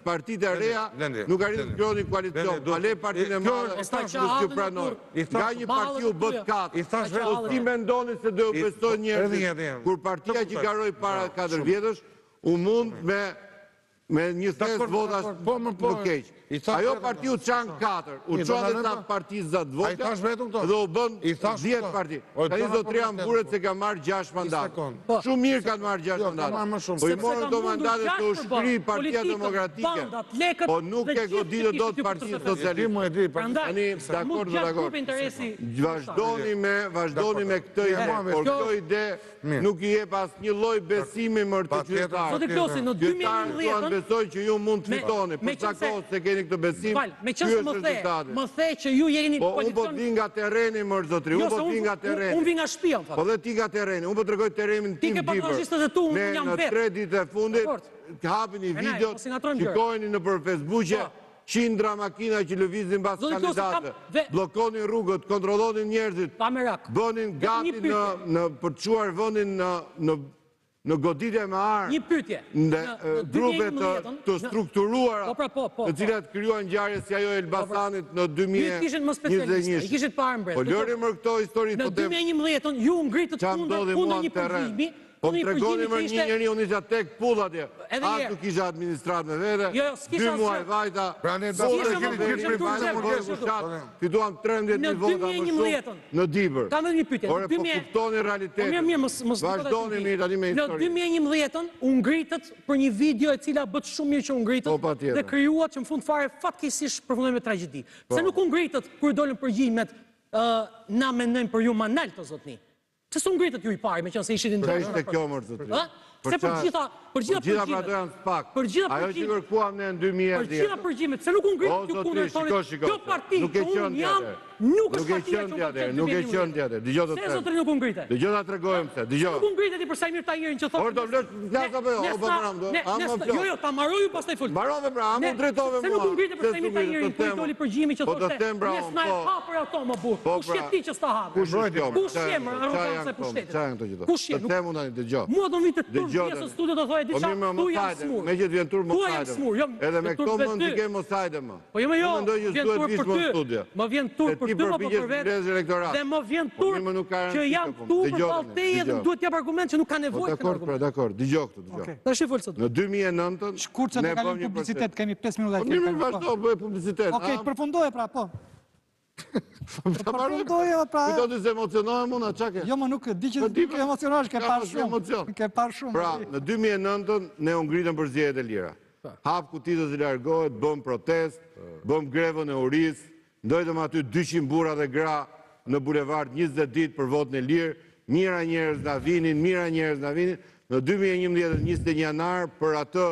partitë e reja, nuk arritët kryoni koalicion. Ale partitë e madhe, nuk që pranoj. Nga një partiu bët 4. Po si mendoni se do ju besoj njerëzit, kur partia që garoj para 4 vjetësh, u mund me një thes votash më keq. Ajo partiu qanë 4, u qonë dhe ta partijë zatë vota, dhe u bën 10 partijë. Ka një zotri amburet se ka marrë 6 mandatë. Shumë mirë kanë marrë 6 mandatë. Po i morën do mandatet të u shkri Partia Demokratike, po nuk e goditë do të Partia Socialiste. Ani, dakord. Vazhdoni me këtë ide, por këtë ide nuk i jep as një lloj besimi mërë të qytetarë. Besoj që ju mund të fitoni, për sa kohë se keni këtë besim, kjo është rezultate. Më the që ju jeni po unë po t'vi nga tereni, mërë zotri, unë po t'vi nga tereni. Unë vi nga shtëpia, më thëmë. Po dhe ti nga tereni, unë po t'rëgoj terenin tim Bieber. Ne në 3 ditë e fundit, hapin i videot, qikojni në për Facebookje, qindra makina që lëvizin bas kandidatë, blokonin rrugët, kontrolonin njerëzit, bënin gati për të quar vëndin në goditje me arë, në grupet të strukturuara, të cilat kryuan ngjarje si ajo Elbasanit në 2021. Po lëri mërë këto histori, në 2011 ju ngritët kundër një përgjimi, Po më tregoni më një njeri unë isha tek pull atje. Edhe As një- nuk kisha administrat me vete. Jo, s'kisha 2 muaj asgjë. vajta. Pra ne pull s'kisha e më keni kërcim bërë turp, bërë zero, fushat, zero. fituam 13.000 Në vota më 2011 shumë në Dibër. Kam edhe një pyetje. Ore, po kuptoni realitetin. Mirë, mos Vazhdoni mirë tani me Në historinë. 2011 u ngritët për një video e cila bët shumë mirë që u ngritët Po, patjetër. dhe krijuat që në fund fare fatkeqësisht përfundoi me tragjedi. Pse nuk u ngritët kur dolën përgjigjet na mendojmë për ju manal të zotni? Pse s'u ngritët ju i pari, meqense ishit Pra ishte kjo mërë zotri. Ë? Se për gjitha Gjitha pra do janë spak. Për gjitha Ajo që përgjigjet. kërkuam ne në Për gjitha 2010. përgjigjet, se nuk u O, ngritët ju zotri, kundërshtonit. shiko. Kjo parti Nuk e që qënë unë jam, tjetër. nuk Nuk është e partia qënë që tjetër. unë Nuk e qënë tjetër. Dëgjoj të Se them. zotri nuk u ngritët? Dëgjoj ta tregojmë se. Dëgjoj. Nuk u ngritët i për Sajmir Tahirin që thotë. Por do vlesh flas apo jo? O po pram do. Jo, ta mbaroj ju pastaj fol. Mbarove pra, a mu drejtove mua. Se nuk u ngritët për Sajmir Tahirin kur i doli përgjimi që Po të thoshte. them pra, Ne s'na e po. hapur ato më burr. Po, Kush pra. je ti që s'ta hapur? Kush është kjo? Kush je më arrogancë e pushtetit? Çfarë janë këto gjithë? Kush je? Të them unë tani dëgjoj. Mua do vitë tur Dëgjoj pjesë tani. studio do thoje Po diçka. mirë, më Tu jam hajde. smur. Me që të vjen tur më Tu jam hajde. smur, jo. Edhe me tur këto për mund ty. t'i ke mos hajde më. Po jo më jo. Unë mendoj që Vjen duhet tur vish për më në ty. studio. Më vjen tur Se për ti ty apo përpiqesh për vetë. mbledhësh elektorat. Dhe më vjen Po tur mirë, më nuk ka që rëndësi jam këtu. tu për Dëgjoj ballë tani, teje dhe dëgjoj. duhet jap argument që nuk ka Po nevojë këtë dakord, argument. dakord. Dëgjoj këtu, dëgjoj. Okej. Tash fol sot. Në 2009 Shkurt se të kalim publicitet, kemi 5 minuta Po të mirë, vazhdo, bëj publicitet. Okej, përfundoje pra, po. Ta mbaroj. Përfundoje pra. Kujto të se emocionohem unë, çka ke? Jo, më nuk di që Po di, ke emocionosh, ke ka parë pas shumë. emocion. Ke parë shumë. Pra, në 2009 ne u ngritëm për zgjedhjet e lira. Hap kutitës i largohet, bëm protest, bëm grevën e uris, ndojtëm aty 200 burra dhe gra në bulevard 20 ditë për votën e lirë, mira njerëz na vinin, mira njerëz na vinin. Në 2011 21 janar për atë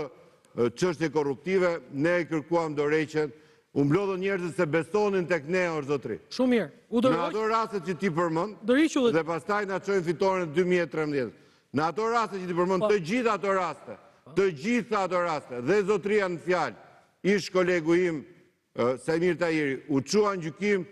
çështje korruptive ne kërkuam dorëheqjen. U mblodhën njerëzit se besonin tek ne, o zotri. Shumë mirë. U Në dorëhoq. ato rastet që ti përmend, Dorëhiqu dhe pastaj na çojnë fitoren e 2013. Në ato raste që ti përmend, të gjitha ato raste, të gjitha ato raste, dhe zotria në fjalë, ish kolegu im, Sajmir Tahiri, u çuan gjykim,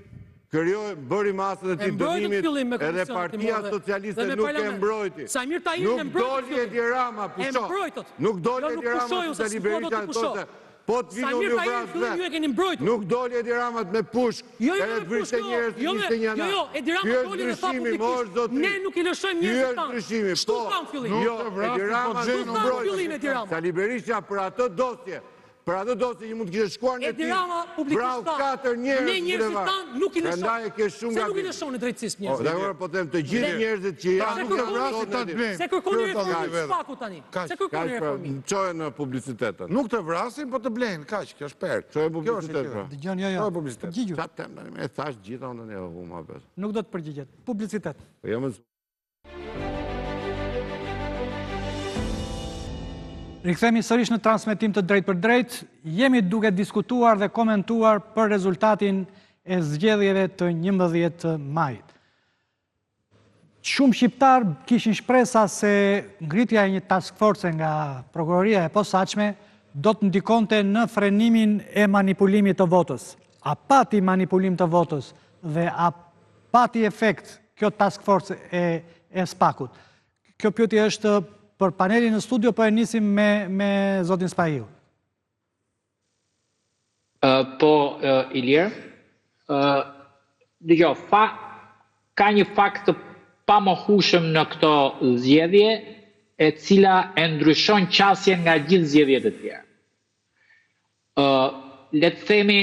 bëri masën e tij dënimit, edhe Partia Socialiste nuk e mbrojti. Sajmir Tahiri e Nuk mbrojti. doli Edi Rama, pusho. Nuk doli Edi Rama se Sali Berisha thoshte, po të vinë unë vrasë Ju e keni mbrojtur. Nuk doli Edi Rama me pushk, edhe të vriste njerëz të ishte një anë. Jo, Edi Rama doli dhe tha publikisht. Ne nuk i lëshojmë njerëzit tanë. Ndryshimi, Shtu tham fillim. Jo, Edi Rama Shtu tham fillim Edi Rama. Sali Berisha për atë dosje që mund të kishte shkuar në Edi Rama publikisht tha. 4 njerëz Ne njerëzit tanë nuk i lëshojmë. Prandaj e ke shumë Se nuk i gabim. lëshoni drejtësisë Po, njerëzit. dakor, po them të gjithë njerëzit që janë Se kërkoni reformën spaku tani. Se kërkoni reformën. Çohen në publicitet. Nuk të vrasin, po të blenë, kaq, kjo është perë. Çohen publicitet pra. Dëgjon, jo, jo. Përgjigju. Çfarë them tani? E thash gjitha unë ne huma vetë. Nuk do të përgjigjet. Publicitet. Po jam Rikthehemi sërish në transmetim të drejt për drejt. Jemi duke diskutuar dhe komentuar për rezultatin e zgjedhjeve të 11 majit. Shumë shqiptar kishin shpresa se ngritja e një task force nga prokuroria e posaçme do të ndikonte në frenimin e manipulimit të votës. A pati manipulim të votës dhe a pati efekt kjo task force e SPAK-ut? Kjo pyetje është për panelin në studio, po e nisim me zotin Spahiu. Po, Ilir, dëgjo, ka një fakt të pamohshëm në këto zgjedhje, e cila e ndryshon qasjen nga gjithë zgjedhjet e tjera. Le të themi,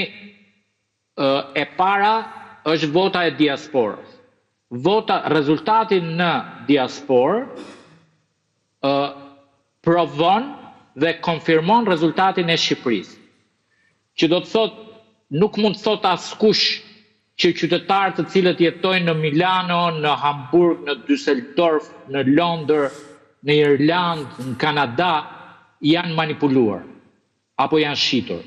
e para është vota e diasporës. Rezultati në diasporë provon dhe konfirmon rezultatin e Shqipërisë. Që do të thot, nuk mund të thot askush që qytetarë të cilët jetojnë në Milano, në Hamburg, në Düsseldorf, në Londër, në Irlandë, në Kanada, janë manipuluar, apo janë shitur.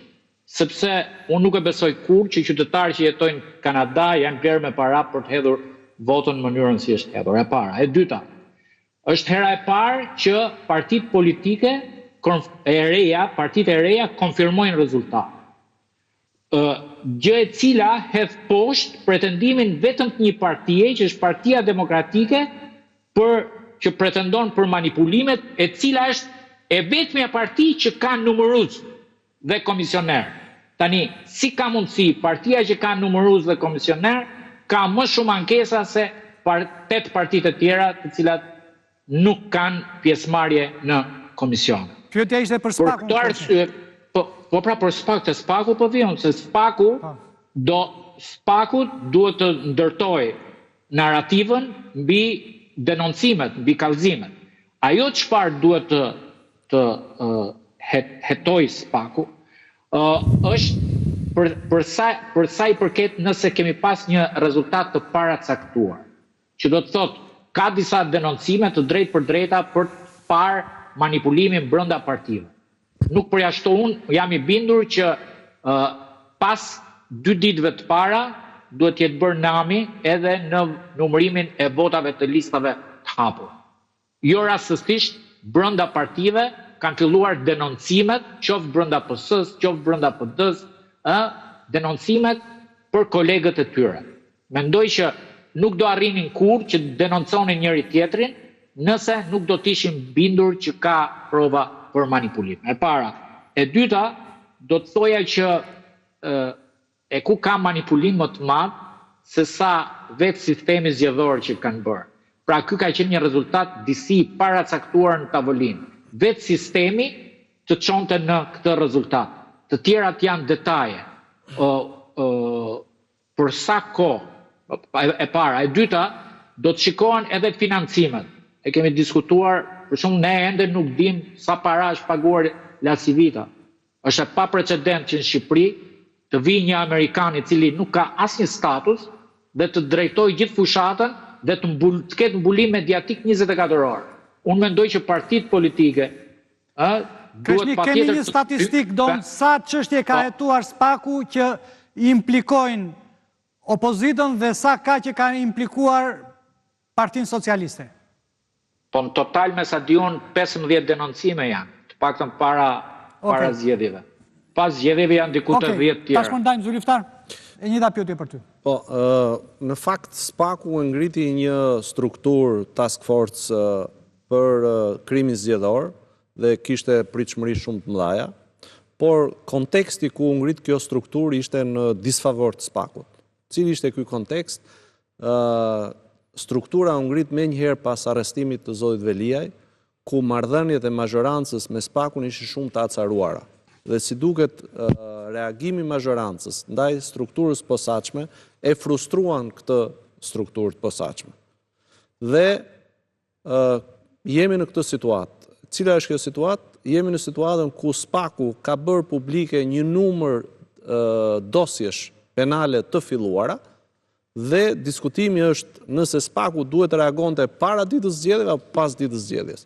Sepse unë nuk e besoj kur që qytetarë që jetojnë në Kanada janë blerë me para për të hedhur votën në mënyrën si është hedhur. E para. E dyta, është hera e parë që partitë politike partitë e reja konfirmojnë rezultat. Gjë e cila hedh poshtë pretendimin vetëm të një partie, që është Partia Demokratike, që pretendon për manipulimet, e cila është e vetmja parti që ka numërues dhe komisioner. Tani, si ka mundësi partia që ka numërues dhe komisioner, ka më shumë ankesa se 8 partitë e tjera të cilat nuk kanë pjesëmarrje në komision. Pyetja ishte për Për SPAK-un. këtë arsye, po pra për SPAK, të SPAK-u po vion, se SPAK-u duhet të ndërtoj narrativën mbi denoncimet, mbi kallëzimet. Ajo çfarë duhet të hetoj SPAK-u është për sa i përket nëse kemi pas një rezultat të paracaktuar, që do të thotë ka disa denoncime të drejtë për drejta për të parë manipulimin brenda partive. Nuk përjashtoj, unë jam i bindur që pas 2 ditëve të para duhet jetë bërë nami edhe në numërimin e votave të listave të hapur. Jo rastësisht brenda partive kanë filluar denoncimet, qoftë brenda PS-s, qoftë brenda PD-s, denoncimet për kolegët e tyre. Mendoj që nuk do arrinin kurrë që denonconin njëri tjetrin nëse nuk do të ishim bindur që ka prova për manipulim. E para. E dyta, do të thoja që e ku ka manipulim më të madh se sa vetë sistemi zgjedhor që kanë bërë. Pra ky ka qenë një rezultat disi paracaktuar në tavolinë. Vetë sistemi të çonte në këtë rezultat. Të tjerat janë detaje. Për sa kohë, e para. E dyta, do të shikohen edhe financimet. E kemi diskutuar, për shumë ne ende nuk dim sa para është paguar La Civita. Është e pa precedent që në Shqipëri të vijë një Amerikan i cili nuk ka asnjë status dhe të drejtojë gjithë fushatën dhe të ketë mbulim mediatik 24 orë. Unë mendoj që partitë politike Kreshnik, kemi një statistik sa çështje ka hetuar SPAK-u që implikojnë opozitën dhe sa ka që ka implikuar Partinë Socialiste? Po në total me sa di unë 15 denoncime janë, të paktën para zgjedhjeve. Pas zgjedhjeve janë diku të 10 tjera. Tash ndajmë Zuliftar, e njëjta pyetje për ty. Po, në fakt SPAK-u ngriti një strukturë task force për krimin zgjedhor dhe kishte pritshmëri shumë të mëdha, por konteksti ku ngrit kjo strukturë ishte në disfavor të SPAK-ut. Cili ishte ky kontekst? Struktura u ngrit menjëherë pas arrestimit të zotit Veliaj, ku marrëdhëniet e mazhorancës me SPAK-un ishin shumë të acaruara. Dhe si duket reagimi mazhorancës ndaj strukturës posaçme e frustruan këtë strukturë të posaçme. Dhe jemi në këtë situatë. Cila është kjo situatë? Jemi në situatën ku SPAK-u ka bërë publike një numër dosjesh penale të filluara dhe diskutimi është nëse SPAK-u duhet të reagonte para ditës zgjedhjeve apo pas ditës zgjedhjes,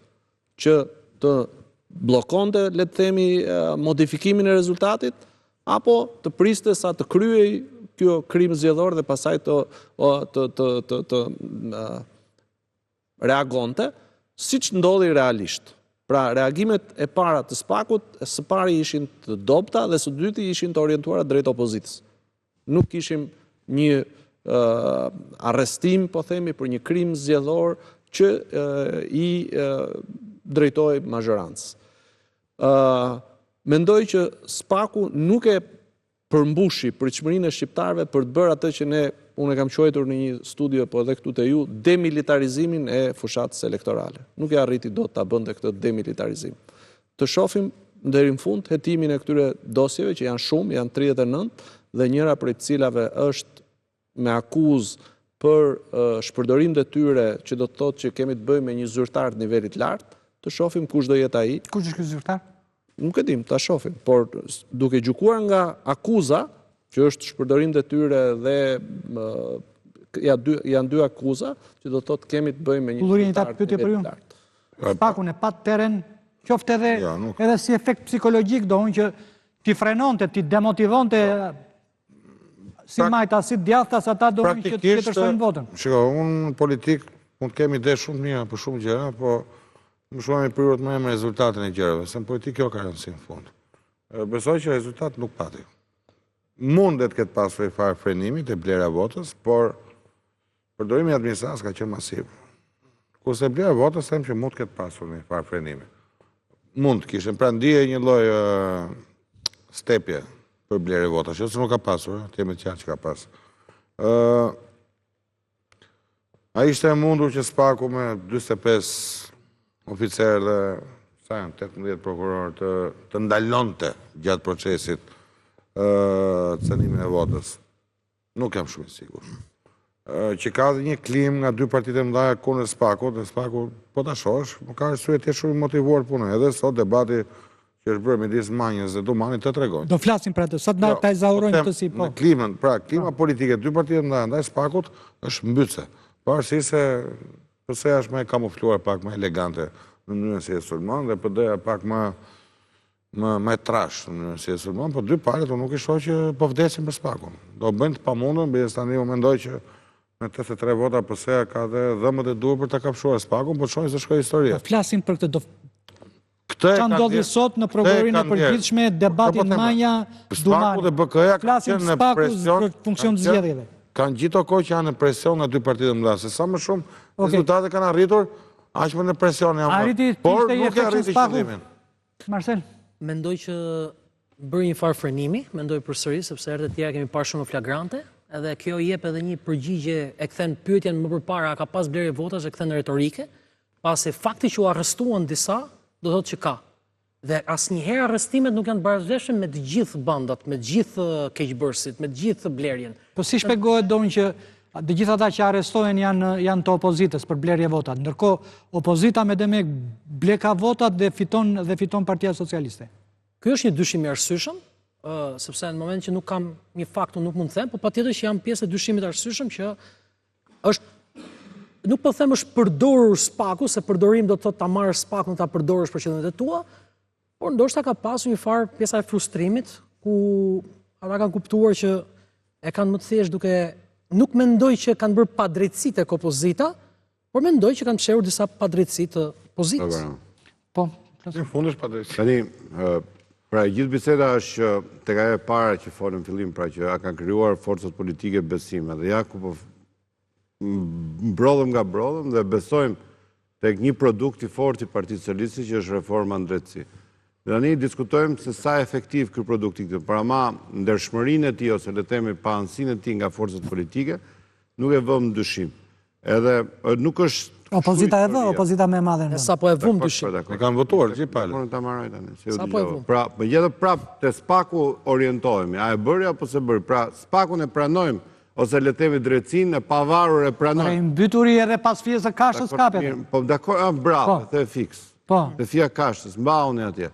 që të bllokonte, le të themi, modifikimin e rezultatit apo të priste sa të kryej kjo krim zgjedhor dhe pastaj të reagonte, siç ndodhi realisht. Pra, reagimet e para të SPAK-ut, së pari ishin të dobta dhe së dyti ishin të orientuara drejt opozitës. Nuk kishim një arrestim, po themi, për një krim zgjedhor që i drejtoi mazhorancës. Mendoj që SPAK-u nuk e përmbushi pritshmërinë e shqiptarëve për të bërë atë që unë e kam quajtur në një studio, po edhe këtu te ju, demilitarizimin e fushatës elektorale. Nuk e arriti dot ta bënte këtë demilitarizim. Të shohim deri në fund hetimin e këtyre dosjeve që janë shumë, janë 39 dhe njëra prej cilave është me akuzë për shpërdorim detyre që do të thotë që kemi të bëjmë me një zyrtar të nivelit lartë, të shohim kush do jetë ai. Kush është ky zyrtar? Nuk e dim, ta shohim, por duke gjykuar nga akuza, që është shpërdorim detyre dhe janë 2 akuza, që do të thotë kemi të bëjmë me një zyrtar të nivelit lartë. SPAK-u në pat terren, qoftë edhe si efekt psikologjik, do unë që ti frenonte, ti demotivonte si majta, si djathta, sa ta do unë që të tërshojnë votën. Shiko, unë politik mund të kemi ide shumë mira për shumë gjëra, po më shumë e prirur më me rezultatin e gjërave, se në politik kjo ka rëndësi në fund. Besoj që rezultat nuk pati. Mundet këtë pasur i farë frenimit e blera votës, por përdorimi i administratës ka qenë masiv. Kurse blera votës them që mund këtë pasur një farë frenimit. Mund të kishën, pra ndije një lloj stepje për blerë votës, që nuk ka pasur, të jemi të qartë që ka pasur. A ishte e mundur që SPAK-u me 45 oficer dhe 18 prokuror të ndalonte gjatë procesit cënimin e votës. Nuk jam shumë i sigurt. Që ka dhe një klim nga dy partitë e mëdha kundër SPAK-ut, dhe SPAK-u po ta shohësh, më ka arsye të jetë shumë i motivuar punën. Edhe sot debati që është bërë midis Manjës dhe Dumanit të tregon. Do flasim për atë, sot na ta ezaurojmë këtë si po. Në klimën, pra klima politike dy partitë e mëdha ndaj SPAK-ut është mbytse. Pavarësisht se PS-ja është më e kamufluar, pak më elegante në mënyrën si e sulmon dhe PD-ja pak më e trash në mënyrën si e sulmon, po dy palët unë nuk i shoh që po vdesin për SPAK-un. Do bëjnë të pamundën, biles tani u mendoj që me 83 vota PS-ja ka dhe dhëmët e duhur për të kapshuar SPAK-un, po shohin se shkoi historia. Flasim për këtë Qa ndodhi sot në prokurorinë e përgjithshme debatin Manja-Dumani. Flasim SPAK-u për funksion të zgjedhjeve. Kanë gjithë kohë që janë në presion nga dy partitë të mëdha, se sa më shumë rezultate kanë arritur, aq më në presion janë. Arriti Por ishte nuk e arriti qëllimin. Marcel. Mendoj që bëri një farë frenimi, mendoj përsëri, sepse herët e tjera kemi parë shumë flagrante, edhe kjo jep edhe një përgjigje, e kthen pyetjen më përpara, a ka pas blerje votash, e kthen në retorike, pasi fakti që u arrestuan disa, do thotë që ka. Dhe asnjëherë arrestimet nuk janë barazeshëm me të gjithë bandat, me të gjithë keqbërësit, me të gjithë blerjen. Po si shpjegohet donë që të gjithë ata që arrestohen janë të opozitës për blerje votat, ndërkohë opozita me demek bleka votat dhe fiton Partia Socialiste? Ky është një dyshim i arsyeshëm, sepse në moment që nuk kam një fakt, nuk mund të them, po patjetër që jam pjesë e dyshimit arsyeshëm që është, nuk po them është përdorur SPAK-u, se përdorim do të thotë ta marrësh SPAK-un ta përdorësh për qëllimet e tua, por ndoshta ka pasur një farë pjesa e frustrimit, ku ata kanë kuptuar që e kanë më të thjesht duke nuk mendoj që kanë bërë padrejtësi tek opozita, por mendoj që kanë fshehur disa padrejtësi të opozitës. Po, në fund është padrejtësi. Tani, pra gjithë biseda është tek ajo e para që folëm në fillim, pra që kanë krijuar forcat politike besime, dhe ja ku po mbrodhëm nga brodhëm dhe besojmë tek një produkt i fortë i Partisë Socialiste që është reforma në drejtësi. Dhe ne diskutojmë se sa efektiv ky produkt i këtë, por ama ndershmërinë e tij ose le të themi paanësinë e tij nga forcat politike nuk e vëmë në dyshim. Edhe nuk është opozita e vë, opozita më e madhe. Sa po e vëmë dyshim. Ne kanë votuar gjithë palët. Unë ta marroj tani, se u Sa po e dëgjova. vëmë? Pra, megjithëse prap te SPAK-u orientohemi, a e bëri apo se bëri? Pra, SPAK-un e pranojmë ose le të themi drejtsinë e pavarur e pranojmë. Ai mbyturi edhe pas fjes së Kashës kapet. Po dakor, bravo, the fiks. Po. Te fia Kashës, mbauni atje.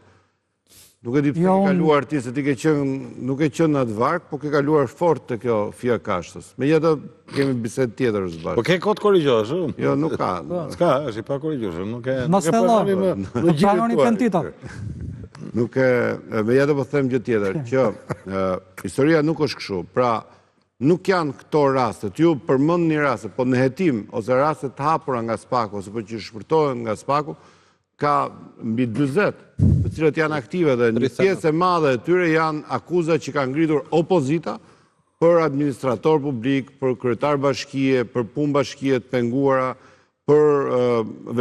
Nuk e di pse ke kaluar ti, se ti ke qenë, nuk e qenë në atë varg, po ke kaluar fort të kjo fia Kashës. Megjithatë kemi bisedë tjetër së bashku. Po ke kot korrigjosh, Jo, nuk ka. S'ka, është i pa korrigjosh, nuk e Mos fillon. Nuk pranoni pentito. Nuk e, megjithatë po them gjë tjetër, që historia nuk është kështu. Pra, nuk janë këto rastet, ju përmendni raste, po në hetim ose raste të hapura nga SPAK-u ose po që shpërtohen nga SPAK-u, ka mbi 40, të cilët janë aktive dhe një pjesë e madhe e tyre janë akuza që kanë ngritur opozita për administrator publik, për kryetar bashkie, për punë bashkie të penguara, për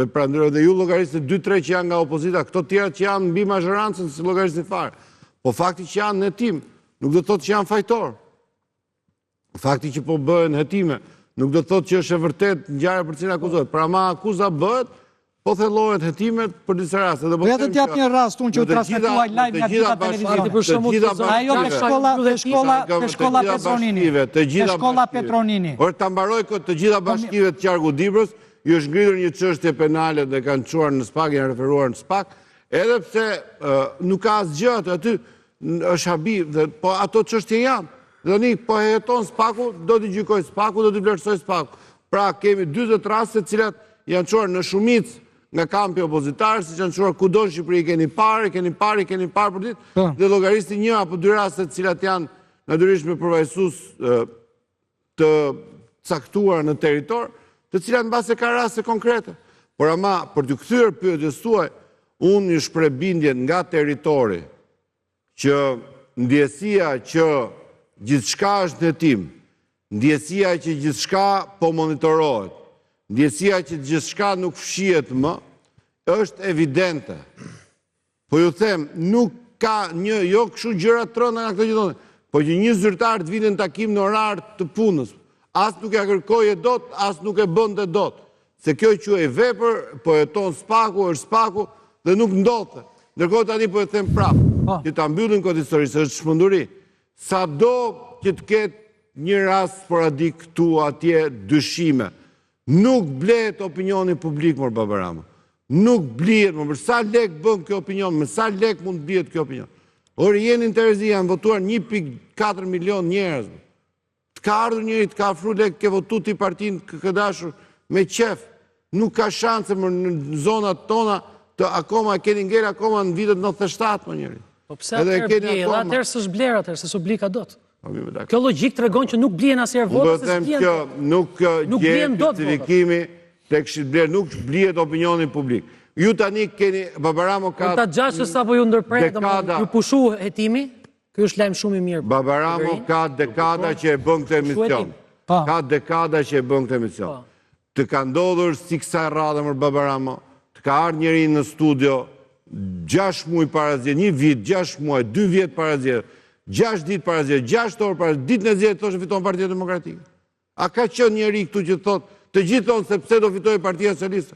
veprandërë, dhe ju llogarisni 2-3 që janë nga opozita, këto tjera që janë mbi mazhorancën si llogarisni fare. Po fakti që janë në hetim, nuk do të thotë që janë fajtor. Fakti që po bëhen hetime, nuk do të thotë që është e vërtet ngjarje për cilën akuzohet. Pra ma akuza bëhet, po thellohet hetimet për disa raste. Po ja të t'jap një rast unë që u transmetuaj live nga dita televizion. Ajo te shkolla Petronini. Te shkolla Petronini. Por ta mbaroj këtë, të gjitha bashkive të qarku Dibrës, ju është ngritur një çështje penale dhe kanë çuar në SPAK, janë referuar në SPAK, edhe pse nuk ka asgjë aty, është habi, po ato çështje janë. Dhe tani po heton SPAK-u, do t'i gjykoj SPAK-u, do t'i vlerësoj SPAK-u. Pra kemi 40 raste të cilat janë çuar në shumicë nga kampi opozitar, si që janë çuar kudo në Shqipëri, keni parë për ditë, dhe llogarisni 1 apo 2 raste të cilat janë natyrisht me përvajsues të caktuar në territor, të cilat mbase ka raste konkrete. Por ama për të kthyer pyetjes tuaj, unë ju shpreh bindjen nga territori që ndjesia që gjithçka është në hetim, ndjesia që gjithçka po monitorohet, ndjesia që gjithçka nuk fshihet më, është evidente. Po ju them, nuk ka një, jo kështu gjëra të rënda nga këto gjithë, po që një zyrtar të vinë në takim në orar të punës, as nuk ja kërkoje dot, as nuk e bënte dot. se kjo quhej vepër, po jeton spaku, është spaku dhe nuk ndodhte. Ndërkohë tani po e them prapë, që ta mbyllin kohët historisë, është çmenduri. Sado që të ketë një rast sporadik këtu atje dyshime, nuk blehet opinioni publik, mor Baba Rama. Nuk blihet, më sa lek bën kjo opinion, me sa lek mund blihet kjo opinion. Orienin Terezi janë votuar 1.4 milion njerëz. Të ka ardhur njëri, të ka afru lek, ke votu ti partinë këdashur me qef. Nuk ka shanse më në zonat tona të akoma keni ngel akoma në vitet 97 më njëri. Po pse atëherë s'është bler atëherë, se s'u bli ka dot. Kjo logjik tregon që nuk blihen asnjëherë vota, se s'blen. Nuk gjen justifikimi tek Shqipëria, nuk blihet opinioni publik. Ju tani keni Baba Rama ka ta gjashtë sapo ju ndërpret, ju pushu hetimi. Ky është lajm shumë i mirë. Baba Rama ka dekada që e bën këtë emisión. Ka dekada që e bën këtë emisión. Të ka ndodhur si kësaj radhe më Baba Rama, të ka ardhur njëri në studio 6 muaj para zgjedhjeve, 1 vit, 6 muaj, 2 vjet para zgjedhjeve, 6 ditë para zgjedhjeve, 6 orë para, ditën e zgjedhjeve thoshte fiton Partia Demokratike. A ka qenë njëri këtu që thotë, të gjithë thonë se pse do fitojë Partia Socialiste?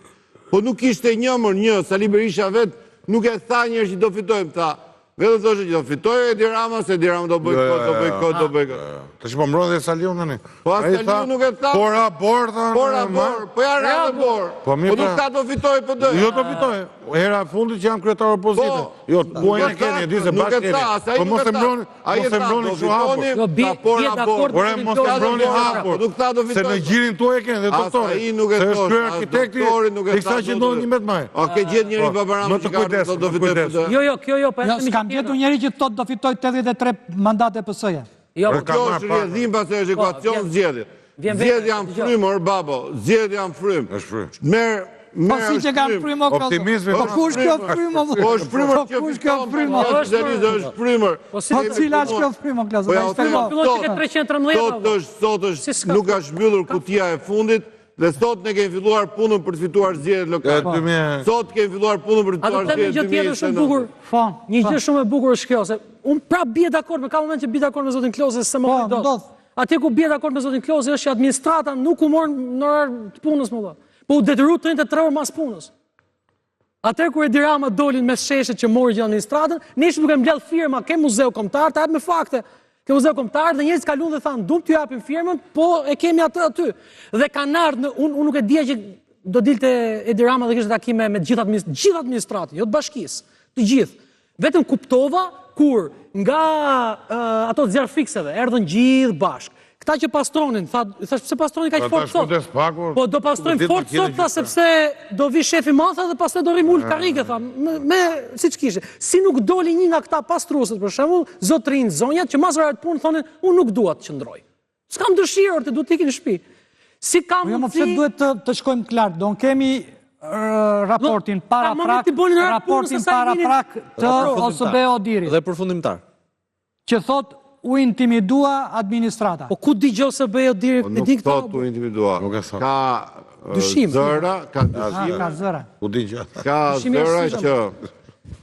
Po nuk ishte një, Sali Berisha vetë nuk e tha njërë që do fitojmë, tha. Vetë thoshe që do fitojë Edi Rama, se Edi Rama do bëj këtë. Të që po mbrojnë dhe Saliu në një. Po a Saliu nuk e tha. Por abor, po ja rrë abor. Po nuk ta do fitojë për dojë. Jo do fitojë. Era fundit që jam kryetar opozite. Jo, buajnë e keni, e di se bashkë keni. Po mos e mbrojnë shu hapur. Ore, mos e mbrojnë hapur. Se në gjirin tuaj e keni dhe doktori. Se është krye arkitekti, i kësa që ndodhë një met maj. A ke gjithë njëri Baba Rama që ka do fitojë për dojë. Jo, S'kam gjetur njëri që thot do fitoj 83 mandate PS-ja. Kjo është rjedhim pas e ekuacion zgjedhje. Zgjedhje janë frymër, babo. Zgjedhje janë frymë. është frymë. Po si që kam frymë, Optimizmi. po kush kjo frymë? Po është frymër që kush kjo frymë? është frymër. Po cila është kjo frymë, Klazo? Sot është nuk ka shmbyllur kutia e fundit, dhe sot ne kemi filluar punën për të fituar zgjedhjet lokale. Sot kemi filluar punën për të fituar zgjedhjet 2029. Një gjë shumë e bukur është kjo, se unë prap bie dakord, me ka moment që bie dakord me zotin Kloze, se më dot. Atje ku bie dakord me zotin Kloze është që administrata nuk u mor në orar të punës më dha. Po u detyru 33 orë mas punës. Atëherë kur Edi Rama dolin me sheshet që mori gjithë administratën, ne ishim duke mbledh firma ke Muzeu Kombëtar, ta hap me fakte. Ke Muzeu Kombëtar dhe njerëzit kaluan dhe thanë, "Dum t'ju japim firmën, po e kemi atë aty." Dhe kanë ardhur, unë nuk e dija që do dilte Edi Rama dhe kishte takime me gjithë administratin, jo të bashkisë, të gjithë. Vetëm kuptova kur nga ato zjarr fikseve erdhën gjithë bashkë. Këta që pastronin, thash pse pastroni kaq fort sot? Po do pastrojmë fort sot, tha, sepse do vi shefi Matha dhe pastaj do rrim ul karrige, tha, me siç kishte. Si nuk doli një nga këta pastruesët për shembull, zotrin zonjat që mas orave të punë thonin, unë nuk dua të qëndroj. S'kam dëshirë, të duhet të ikin në shtëpi. Si kam jo, më pse duhet të shkojmë klart, do kemi raportin para prak të OSB Odirit. Dhe përfundimtar. Që thot u intimidua administrata. Po ku dëgjoj se bëj Odirit me di këto? Nuk thot u intimidua. Ka zëra, ka dyshime. Ka zëra. U dëgjoj. Ka zëra që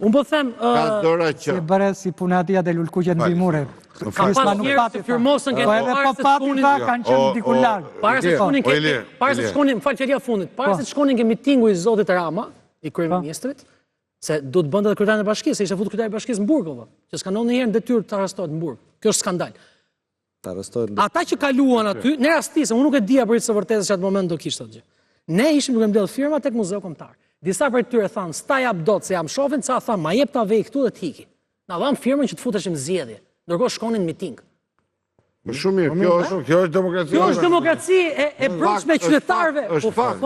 unë po them, ka zëra që si bëre si punatia dhe lulkuqet mbi mure. Ka pas njerëz që firmosën Po edhe po pati ta kanë qenë diku larg. Para se shkonin, më fal fjalia fundit, para se të shkonin ke mitingu i zotit Rama, i kryeministrit, se do të bënte edhe kryetarin e bashkisë, se ishte futur kryetari i bashkisë në Burg, që s'ka ndonjë herë në detyrë të arrestohet në Burg. Kjo është skandal. Ata që kaluan aty, ne rastisëm, unë nuk e dija për së vërtetës që atë moment do kishte atë gjë. Ne ishim duke mbledh firma tek Muzeu Kombëtar. Disa prej tyre thanë, "Sta jap dot se jam shofin", ca thanë, "Ma jep ta vej këtu dhe të hiki." Na dham firmën që të futeshim zgjedhje. Ndërkohë shkonin në miting. Shumë mirë, kjo është demokraci. Kjo është demokraci e brendshme e qytetarëve. Është fakt.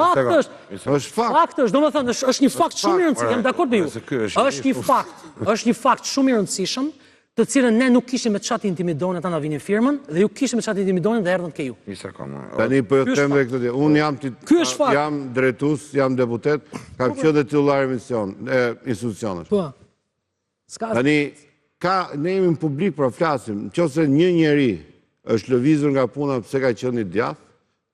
Është fakt, domethënë është një fakt shumë i rëndësishëm, jam dakord me ju. Është një fakt shumë i rëndësishëm, të cilën ne nuk kishim me çati intimidonin ata na vinin firmën dhe ju kishim me çati intimidonin dhe erdhën ke ju. Tani po ju them këtë ditë. Unë jam drejtues, jam deputet, kam qenë dhe titullar institucionesh. Po. Tani ne jemi në publik për flasim, nëse një njeri është lëvizur nga puna pse ka qenë i djathtë,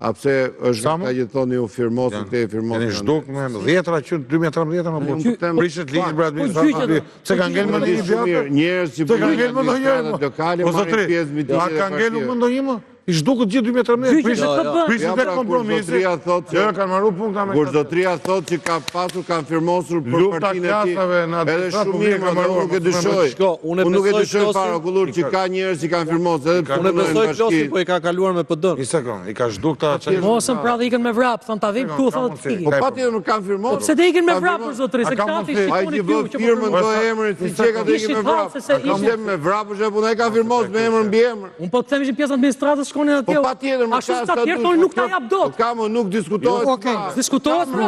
a pse është ka gjithoni u firmosën, këte e firmosën. Keni zhduk me 10-ra që 2013 më bërë. Prishet ligjën për administratë. Se ka ngellë më ndonjë djathtë? Njerës që bërë administratët lokale marrin pjesë A ka ngellë më ndonjë më? I zhdukët gjithë 2013. Gjyqet të bën. Prishin tek kompromisi. Jo, kanë marrë punkta me Kur zotria thot që ka pasur, kanë firmosur për partinë e tij. Edhe shumë mirë, unë nuk e dyshoj. Unë nuk e dyshoj fare kullur që ka njerëz që kanë firmosur edhe Unë besoj Klosi, po i ka kaluar me PD-n. Një sekond, i ka zhdukta Mosën pra dhe ikën me vrap, thonë ta vim ku thotë ti. Po patjetër nuk kanë firmosur. Pse të ikën me vrap për zotëri, se kafi Ai që bë firmën do emrin si çeka të ikën me vrap. Ka me vrap është punë, ai ka firmos me emër mbi emër. Unë po të themi që pjesë administratës shkonin atje. Po patjetër më ashtu sa tjerë thonë nuk ta jap dot. Ka më nuk diskutohet. Okej, Diskutohet pra.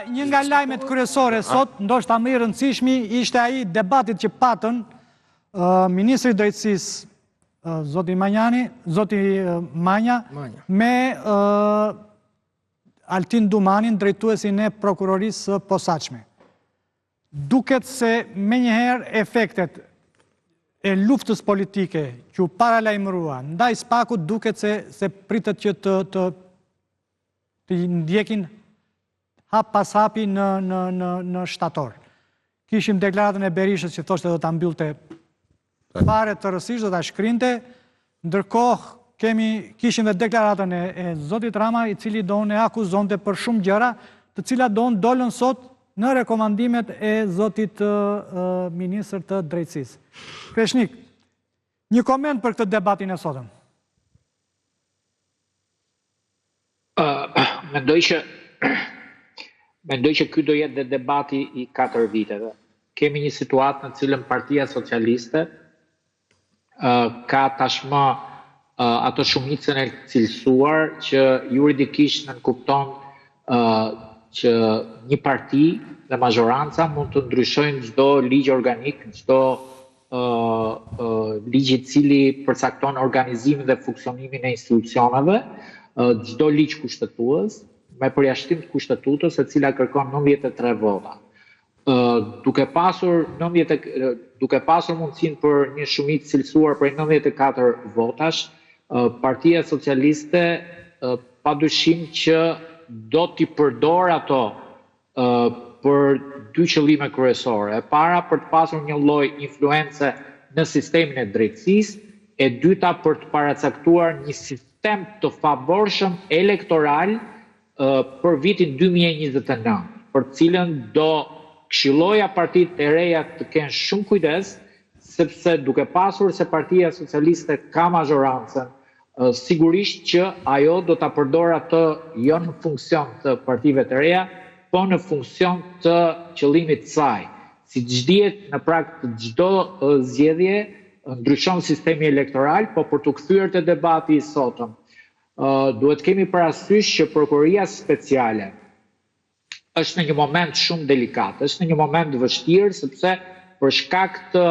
Një nga lajmet kryesore sot, ndoshta më i rëndësishmi, ishte ai debatit që patën ministri i drejtësisë zoti Manja me Altin Dumanin, drejtuesin e prokurorisë së posaçme. Duket se menjëherë efektet e luftës politike që u paralajmërua ndaj SPAK-ut duket se pritet që të ndjekin hap pas hapi në shtator. Kishim deklaratën e Berishës që thoshte do ta mbyllte fare të rësisht, do ta shkrinte, ndërkohë kishim dhe deklaratën e zotit Rama, i cili donë e akuzonte për shumë gjëra, të cilat dolën sot në rekomandimet e zotit ministër të drejtësisë. Kreshnik, një koment për këtë debatin e sotëm. Mendoj që ky do jetë dhe debati i 4 viteve. Kemi një situatë në cilën Partia Socialiste ka tashmë ato shumicën e cilësuar që juridikisht nënkupton që një parti dhe majoranca mund të ndryshojnë çdo ligj organik, çdo ligj i cili përcakton organizimin dhe funksionimin e institucioneve, çdo ligj kushtetues, me përjashtim të kushtetutës, e cila kërkon 93 vota. Duke pasur mundësinë për një shumicë cilësuar prej 94 votash, Partia Socialiste padyshim që do t'i përdor ato për 2 qëllime kryesore. E para për të pasur një lloj influence në sistemin e drejtësisë, e dyta për të paracaktuar një sistem të favorshëm elektoral për vitin 2029, për cilën do këshilloja partitë e reja të kenë shumë kujdes, sepse duke pasur se Partia Socialiste ka majorancën, sigurisht që ajo do ta përdor atë jo në funksion të partive të reja, po në funksion të qëllimit të saj. Si dihet në prag të çdo zgjedhje, ndryshon sistemi elektoral, po për të kthyer te debati i sotëm, duhet kemi parasysh që prokuroria speciale është në një moment shumë delikat, është në një moment vështirë, sepse për shkak të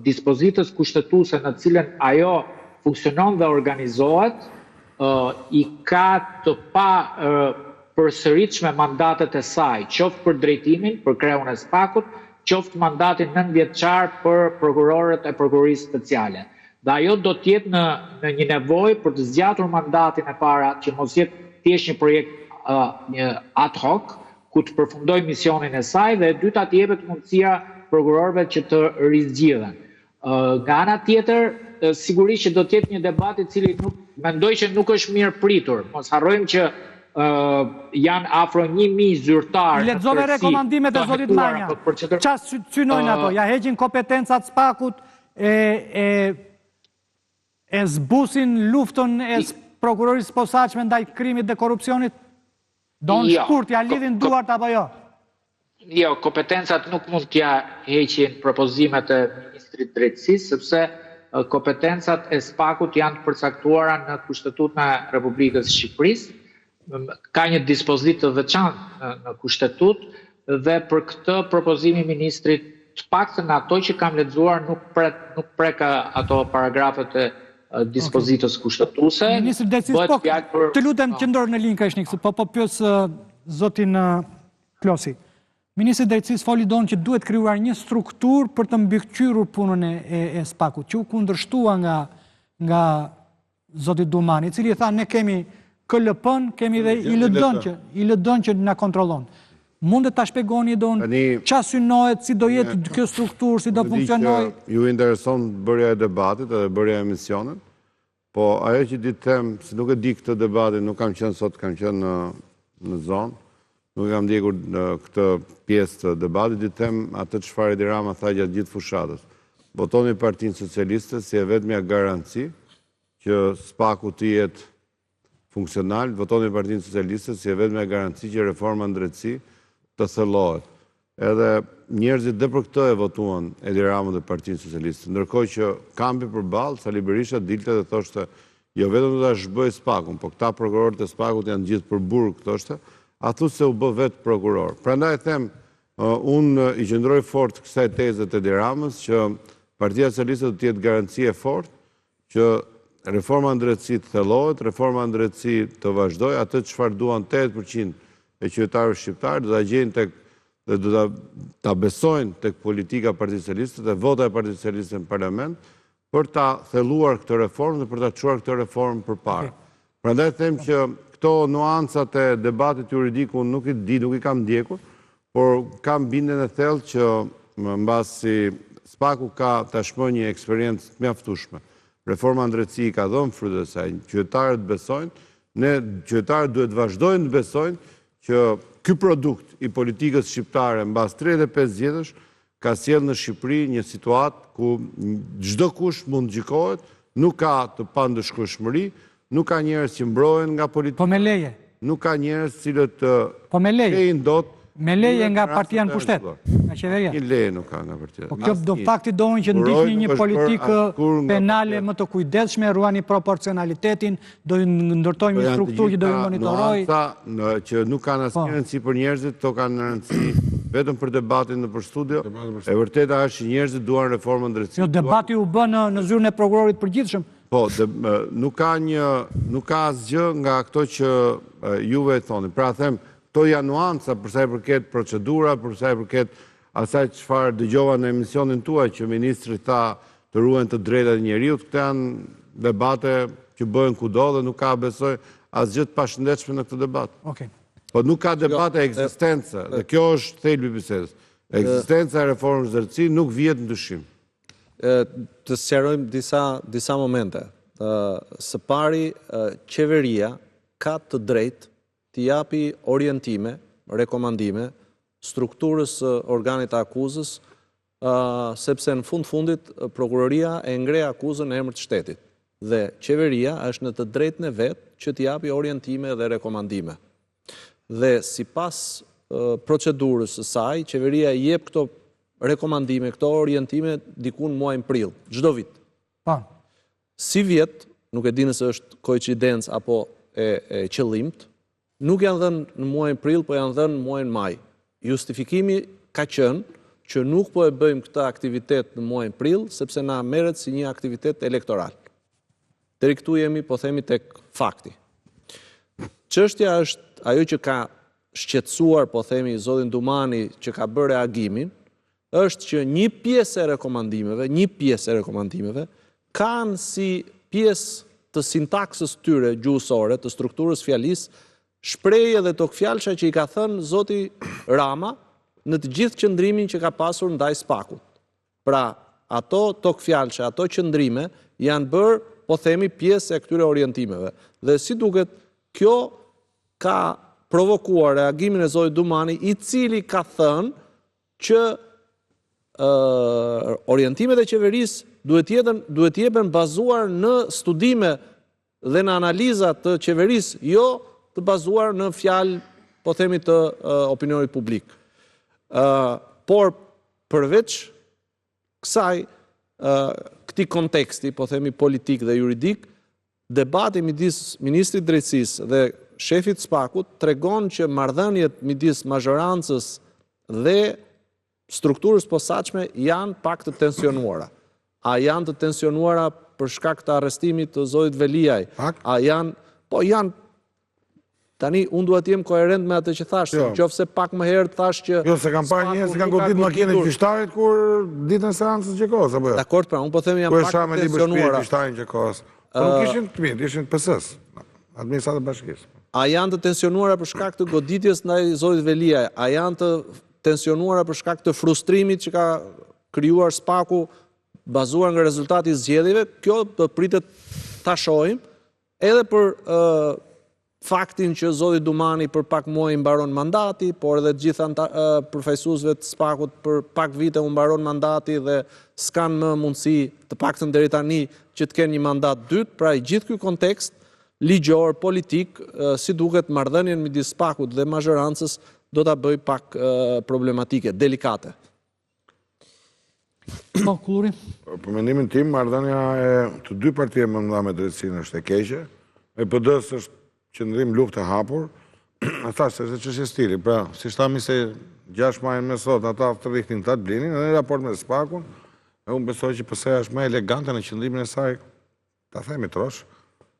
dispozitës kushtetuese në cilën ajo funksionon dhe organizohet, i ka të pa përsëritshme mandatet e saj, qoftë për drejtimin, për kreun e SPAK-ut, qoftë mandatin 9 vjeçar për prokurorët e prokurorisë speciale. Dhe ajo do të jetë në një nevojë për të zgjatur mandatin e para, që mos jetë thjesht një projekt ad hoc, ku të përfundoj misionin e saj, dhe e dyta të jepet mundësia prokurorëve që të rizgjidhen. Nga ana tjetër, sigurisht që do të jetë një debat i cili mendoj që nuk është mirë pritur. Mos harrojmë që janë afro 1000 zyrtarë. Lexove rekomandimet e zotit Manja. Çfarë synojnë ato? Ja heqin kompetencat SPAK-ut, e zbusin luftën e prokurorisë posaçme ndaj krimit dhe korrupsionit? Don shkurt, ja lidhin duart apo jo? Jo, kompetencat nuk mund t'ja heqin propozimet e ministrit drejtësisë, sepse kompetencat e SPAK-ut janë të përcaktuara në Kushtetutën e Republikës Shqipërisë. Ka një dispozitë të veçantë në kushtetutë dhe për këtë propozimi ministrit, të paktën ato që kam lexuar nuk prek ato paragrafet e dispozitës kushtetuese. Ministri i drejtësisë, të lutem qëndro në linjë Kreshnik, po pyes zotin Klosi. Ministri i drejtësisë foli donë që duhet krijuar një strukturë për të mbikëqyrur punën e SPAK-ut, që u kundërshtua nga zoti Dumani, i cili tha ne kemi KLP-n, kemi dhe ILD-n që na kontrollon. Mundet ta shpjegoni donë çfarë synohet, si do jetë kjo strukturë, si do funksionojë? Ju intereson bërja e debatit edhe bërja e emisionit. Po, ajo që di të them, se nuk e di këtë debatin, nuk kam qenë sot, kam qenë në zonë, nuk kam ndjekur në këtë pjesë të debatit, di të them atë çfarë Edi Rama tha gjatë gjithë fushatës. Votoni Partinë Socialiste si e vetmja garanci që SPAK-u të jetë funksional, votoni Partinë Socialiste si e vetmja garanci që reforma në drejtësi të thellohet. Edhe njerëzit dhe për këtë e votuan Edi Rama dhe Partinë Socialiste. Ndërkohë që kampi përballë, Sali Berisha dilte dhe thoshte, jo vetëm do ta zhbëj SPAK-un, po këta prokurorët e SPAK-ut janë gjithë për burg, thoshte, a thu se u bë vetë prokuror. Prandaj them, unë i qëndroj fort kësaj teze të Edi Ramës që Partia Socialiste do të jetë garanci e fortë që reforma në drejtësi të thellohet, reforma në drejtësi të vazhdoj, atë çfarë duan 8% e qytetarëve shqiptarë do ta gjejnë tek dhe do ta besojnë tek politika e Partisë Socialiste dhe vota e Partisë Socialiste në parlament për ta thelluar këtë reformë dhe për ta çuar këtë reformë përpara. Prandaj them që këto nuancat e debatit juridik unë nuk i di, nuk i kam ndjekur, por kam bindjen e thellë që mbasi SPAK-u ka tashmë një eksperiencë të mjaftueshme. Reforma në drejtësi ka dhënë frutet e saj, qytetarët besojnë, ne qytetarët duhet vazhdojnë të besojnë që ky produkt i politikës shqiptare mbas 35 vjetësh ka sjellë në Shqipëri një situatë ku çdo kush mund të gjikohet, nuk ka të pandëshkueshmëri, nuk ka njerëz që mbrohen nga politika. Po me leje. Nuk ka njerëz cilët Po me leje. kejnë dot. Me leje nga partia në pushtet, nga qeveria. Një leje nuk ka nga partia. Po kjo do fakti doin që ndiqni një politikë penale më të kujdesshme, ruani proporcionalitetin, do ndërtojmë një strukturë që do i monitorojë. Nuanca që nuk kanë asnjë rëndësi për njerëzit, to kanë rëndësi vetëm për debatin në për studio. E vërteta është që njerëzit duan reformën drejtësisë. Jo, debati u bë në zyrën e prokurorit përgjithshëm. Po, nuk ka asgjë nga ato që juve e thoni. Pra them, to janë nuanca për sa i përket procedura, për sa i përket asaj çfarë dëgjova në emisionin tuaj që ministri tha të ruhen të drejtat e njeriut. Këto janë debate që bëhen kudo dhe nuk ka besoj asgjë të pashëndetshme në këtë debat. Okej. Po nuk ka debate ekzistenca, dhe kjo është thelbi i bisedës. Ekzistenca e reformës drejtësi nuk vihet në dyshim. Të sqarojmë disa momente. Së pari, qeveria ka të drejtë të japi orientime, rekomandime, strukturës organit të akuzës, sepse në fundit prokuroria e ngre akuzën në emër të shtetit. Dhe qeveria është në të drejtën e vetë që të japi orientime dhe rekomandime. Dhe sipas procedurës së saj, qeveria jep këto rekomandime, këto orientime dikun muajin prill, çdo vit. Po. Si vjet, nuk e di nëse është koincidencë apo e qëllimt, nuk janë dhënë në muajin prill, po janë dhënë në muajin maj. Justifikimi ka qenë që nuk po e bëjmë këtë aktivitet në muajin prill, sepse na merret si një aktivitet elektoral. Deri këtu jemi, po themi, tek fakti. Çështja është ajo që ka shqetësuar, po themi, zotin Dumani që ka bërë reagimin, është që një pjesë e rekomandimeve kanë si pjesë të sintaksës tyre gjuhësore, të strukturës fjalisë, shprehje dhe tokfjalësha që i ka thënë zoti Rama në të gjithë qëndrimin që ka pasur ndaj SPAK-ut. Pra, ato tokfjalësha, ato qëndrime janë bërë, po themi, pjesë e këtyre orientimeve. Dhe si duket, kjo ka provokuar reagimin e zotit Dumani, i cili ka thënë që orientimet e qeverisë duhet jepen bazuar në studime dhe në analizat të qeverisë, jo të bazuar në fjalë, po themi, të opinionit publik. Por përveç kësaj, këtij konteksti, po themi, politik dhe juridik, debati midis ministrit drejtësisë dhe shefit SPAK-ut tregon që marrëdhëniet midis mazhorancës dhe strukturës posaçme janë pak të tensionuara. A janë të tensionuara për shkak të arrestimit të zotit Veliaj? A janë, po janë, tani unë duhet jem koherent me atë që thash, nëse pak më herë thash që jo, se kanë parë njerëz që kanë godit makinën e gjyqtarit kur ditën e seancës Gjekovës, apo jo? Dakor, pra, unë po themi janë pak të tensionuara. Gjyqtarin Gjekovës. Po nuk ishin të mirë, ishin PS-s, administratë bashkisë. A janë të tensionuara për shkak të goditjes ndaj zotit Veliaj? A janë të tensionuara për shkak të frustrimit që ka krijuar SPAK-u bazuar nga rezultati i zgjedhjeve? Kjo do pritet ta shohim, edhe për faktin që zoti Dumani për pak muaj mbaron mandati, por edhe të gjitha përfaqësuesve të SPAK-ut për pak vite u mbaron mandati dhe s'kan më mundësi, të paktën deri tani, që të kenë një mandat dytë. Pra i gjithë ky kontekst ligjor, politik, si duket marrëdhënien midis SPAK-ut dhe mazhorancës do ta bëj pak problematike, delikate. Po, Kulluri? Për mendimin tim, marrëdhënia e të dy partive më mëdha me drejtësinë është e keqe. PD-s është qëndrim luftë e hapur. Ata se çështje stili, pra, si thamë se 6 maj me sot ata të rrihnin ta blinin, në raport me SPAK-un, unë besoj që PS-ja është më elegante në qëndrimin e saj, ta themi trosh,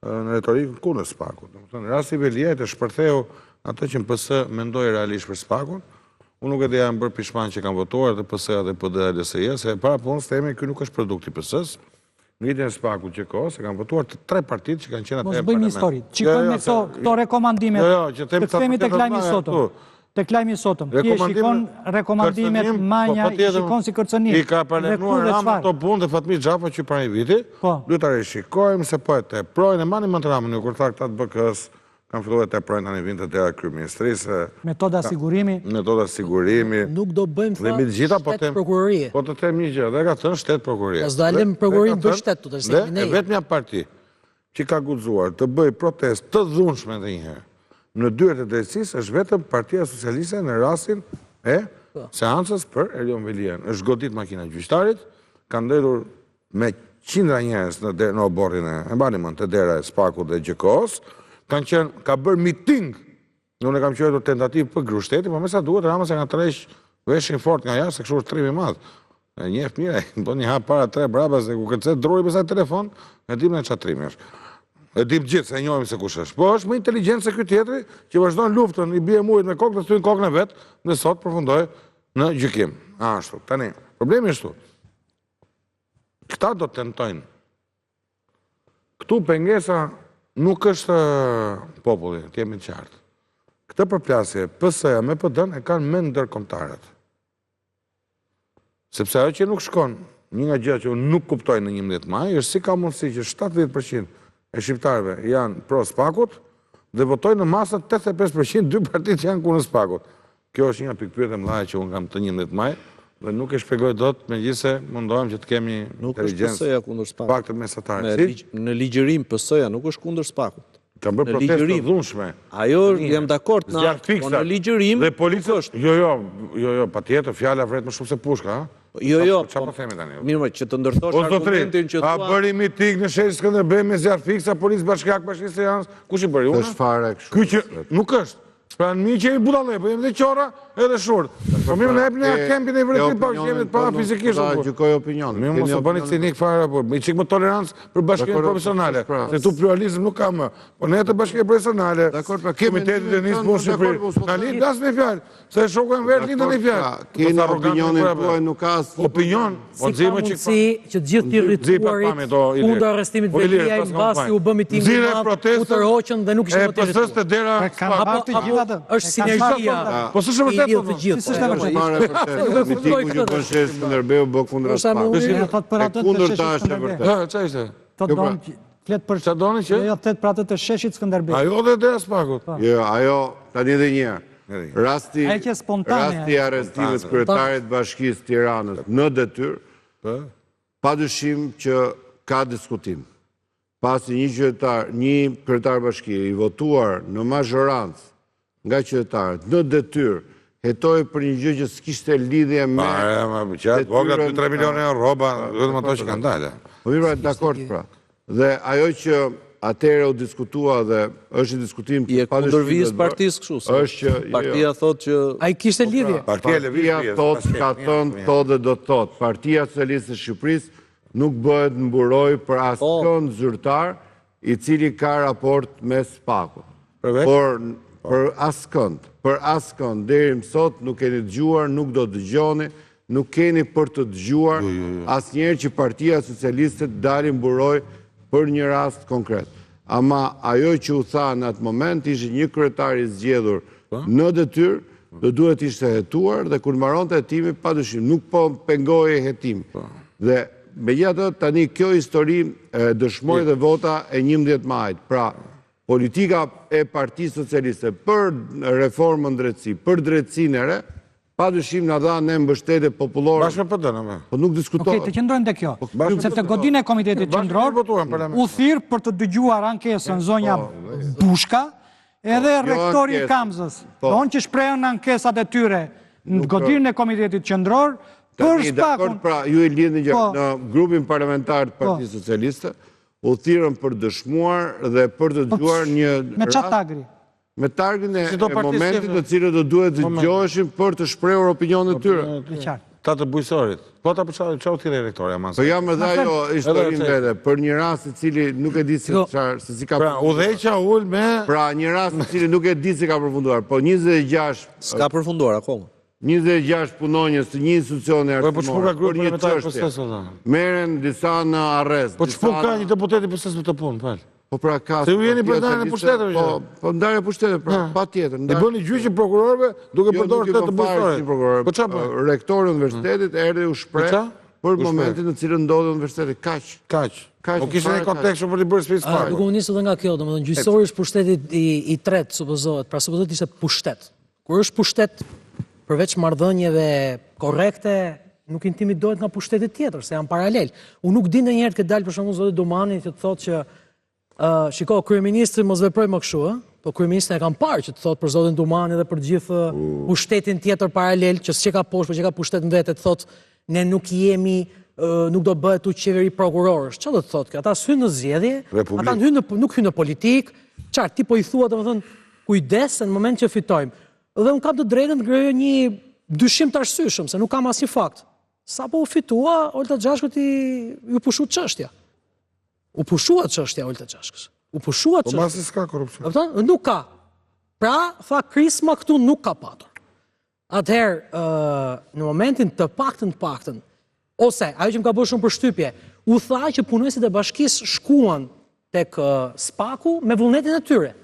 në retorikën kundër SPAK-ut. Në rasti Velia të shpërtheu atë që në PS mendoi realisht për SPAK-un. Unë nuk e di janë bërë pishman që kanë votuar dhe PS-ja dhe PD-ja dhe LSI-ja, se para punës themi ky nuk është produkt i PS-s. Në vitën e SPAK-ut që kohë, se kanë votuar të 3 partitë që kanë qenë atë Mos bëjmë histori. Qikojmë këto rekomandimet. Të kthehemi tek lajmi i sotëm. Tek lajmi i sotëm. Ti shikon rekomandimet Manja, i shikon si kërcënim. I ka pranuar Rama to punë dhe Fatmi Xhafa që para një viti. Duhet ta rishikojmë se po e teprojnë, e mani më të Ramën, kur tha këta të BK-s kanë filluar të teprojnë tani vinte dera kryeministrisë. Metoda sigurimi. Nuk do bëjmë dhe mbi të gjitha shtet prokurorie. Po të them një gjë, dhe ka thënë shtet prokurorie. Pas dalim prokurorin për shtet të tërësimi ne. Dhe vetmja parti që ka guxuar të bëj protestë të dhunshme ndonjëherë në dyert e drejtësisë është vetëm Partia Socialiste në rastin e seancës për Erion Velian. Është godit makina e gjyqtarit, ka ndërur me qindra njerëz në oborrin e mbani mend të dera e SPAK-ut dhe GK-s, ka bërë miting. Unë e kam quajtur tentativë për grushteti, por me sa duhet Rama se ka tresh veshin fort nga jashtë, se kështu është trimi i madh. E njeh mirë, bën një hap para 3 brapa se ku kërcet druri me sa telefon, e dim në çfarë trimi është. E dim gjithë se e njohim se kush është. Po është më inteligent se ky tjetri që vazhdon luftën, i bie mujit me kokë, thyn kokën e vet, dhe sot përfundoi në gjykim. Ashtu. Tani, problemi është këtu. Këta do të tentojnë. Këtu pengesa nuk është populli, të jemi të qartë. Këtë përplasje, PS-ja me PD-n e kanë me ndërkombëtarët. Sepse ajo që nuk shkon, një nga gjërat që unë nuk kuptoj në 11 maj, është si ka mundësi që 70% e shqiptarëve janë pro SPAK-ut dhe votojnë në masën 85% dy partitë që janë kundër SPAK-ut. Kjo është një pikpyetje e mëdha që unë kam të 11 maj dhe nuk e shpjegoj dot, megjithëse mundohem që të kemi inteligjencë pak të mesatare. Në ligjërim PS-ja nuk është kundër SPAK-ut. Ka bërë protestë të dhunshme. Ajo jam dakord në atë, po në ligjërim dhe policia është. Jo, patjetër fjala vret më shumë se pushka, ha? Jo, çfarë po themi tani? Mirë, që të ndërtosh argumentin që thua. A bëri miting në shesh Skënderbej me zjarr fiksa, policë bashkiak bashkisë Seancë, kush i bëri? Unë. Është fare kështu. Ky që nuk është. Pra në mi që i budallë, po jemi dhe qora edhe shurt. Po mirë në epë në kempin e vërëtit pa shqemit pa fizikisht. Da gjykoj opinionin. Mirë mos të bëni cinik fare, po i qikë më tolerancë për bashkërinë profesionale. Se tu pluralizm nuk ka më. Po ne të bashkërinë profesionale, Komitetit e Nisë Punë Shqipëri. Në linë dasë një fjallë, se shoku e më verë linë një fjallë. Keni opinionin tuaj nuk ka asë. Opinion, si ka mundësi që gjithë të rrituarit kundër arrestimit Velia i basi u bë miting i madh, u tërhoqën dhe nuk ishte më të rrituar. Është sinergjia. Po s'është vërtet. S'është vërtet. Mitingu që bën shesh Skënderbeu bë kundër SPAK. Kundër ta është e vërtet. Çfarë ishte? To don flet për çfarë doni që? Jo, flet për atë të sheshit Skënderbeu. Ajo dhe dera SPAK-ut. Jo, ajo tani edhe një herë. Rasti i arrestimit kryetarit Bashkisë Tiranës në detyrë, padyshim që ka diskutim. Pasi një qytetar, një kryetar bashkie i votuar në mazhorancë nga qytetarët në detyrë, hetoi për një gjë që s'kishte lidhje me voga 3 milionë euro rroba, vetëm ato që kanë dalë. Po mirë, dakord pra. Dhe ajo që atëherë u diskutua dhe është një diskutim i kundër vijës partisë kështu. Është që partia thotë që ai kishte lidhje. Partia thotë ka thënë thotë dhe do të thotë. Partia Socialiste e Shqipërisë nuk bëhet mburoj për askënd zyrtar i cili ka raport me SPAK-un. Por për askënd deri më sot nuk keni dëgjuar, nuk do dëgjoni, nuk keni për të dëgjuar asnjëherë që Partia Socialiste dalin mburoj për një rast konkret. Ama ajo që u tha në atë moment ishte një kryetar i zgjedhur në detyrë, do duhet ishte hetuar dhe kur mbaronte hetimi padyshim nuk po pengohej hetim. Dhe megjithatë tani kjo histori dëshmoi dhe vota e 11 majit. Pra, politika e Partisë Socialiste për reformën drejtësi, për drejtësinë e re, padyshim na dha ne mbështetje popullore. Bashkë me PD-n. Po nuk diskutohet. Okej, të qëndrojmë te kjo. Sepse godina e Komitetit Qendror u thirr për të dëgjuar ankesën zonja Bushka, edhe rektori Kamzës. Donë që shprehën ankesat e tyre në godinën e Komitetit Qendror për spakun. Pra, ju e lidhni në grupin parlamentar të Partisë Socialiste, u thirrën për dëshmuar dhe për të dëgjuar një me çfarë tagri? Me targin e momentit në cilët do duhet të dëgjoheshin për të shprehur opinionin e tyre. Ta të bujësorit. Po ta përçau u thirrë rektoria Po jam edhe ajo historinë vete, për një rast i cili nuk e di se si ka. Pra, udhëheqja ul me. Pra, një rast i cili nuk e di se ka përfunduar, po 26 s'ka përfunduar akoma. 26 punonjës të një institucioni arsimor për një çështje. Merren disa në arrest. Po ç'po ka një deputeti për sesë të punë, fal. Po pra ka. Se ju jeni për ndarjen e pushtetit. Po ndarja e pushtetit, pra, patjetër. E bëni gjyqin prokurorëve duke përdorur këtë të bujësorit. Po çfarë? Rektori i universitetit erdhi u shpreh për momentin në cilën ndodhi universiteti. Kaq. Po kishte një kontekst për të bërë specifik. Duke u nisur edhe nga kjo, domethënë gjyqësori është pushtetit i tretë supozohet, pra supozohet ishte pushtet. Kur është pushtet përveç marrëdhënieve korrekte, nuk intimidohet nga pushtetit tjetër, se janë paralel. Unë nuk di ndonjëherë të dalë për shembull zoti Domani që të thotë që shiko, kryeministri mos veproj më kështu, po kryeministri e kam parë që të thotë për zotin Domani dhe për gjithë pushtetin tjetër paralel, që s'ka poshtë, po që ka pushtet në vete, të thotë ne nuk jemi, nuk do bëhet tu qeveri prokurorësh. Çfarë do të thotë kjo? Ata hynë në zgjedhje, ata nuk hynë në politik, çfarë ti po i thua domethënë kujdes në moment që fitojmë. Dhe unë kam të drejtën të krijoj një dyshim të arsyeshëm, se nuk kam asnjë fakt. Sapo u fitua, Olta Gjashkët ju pushu çështja. U pushua çështja Olta Gjashkës. U pushua çështja. Po masi s'ka korrupsion. Nuk ka. Pra, tha Krisma këtu nuk ka patur. Atëherë, në momentin të paktën, ose ajo që më ka bërë shumë përshtypje, u tha që punojësit e bashkisë shkuan tek Spaku me vullnetin e tyre.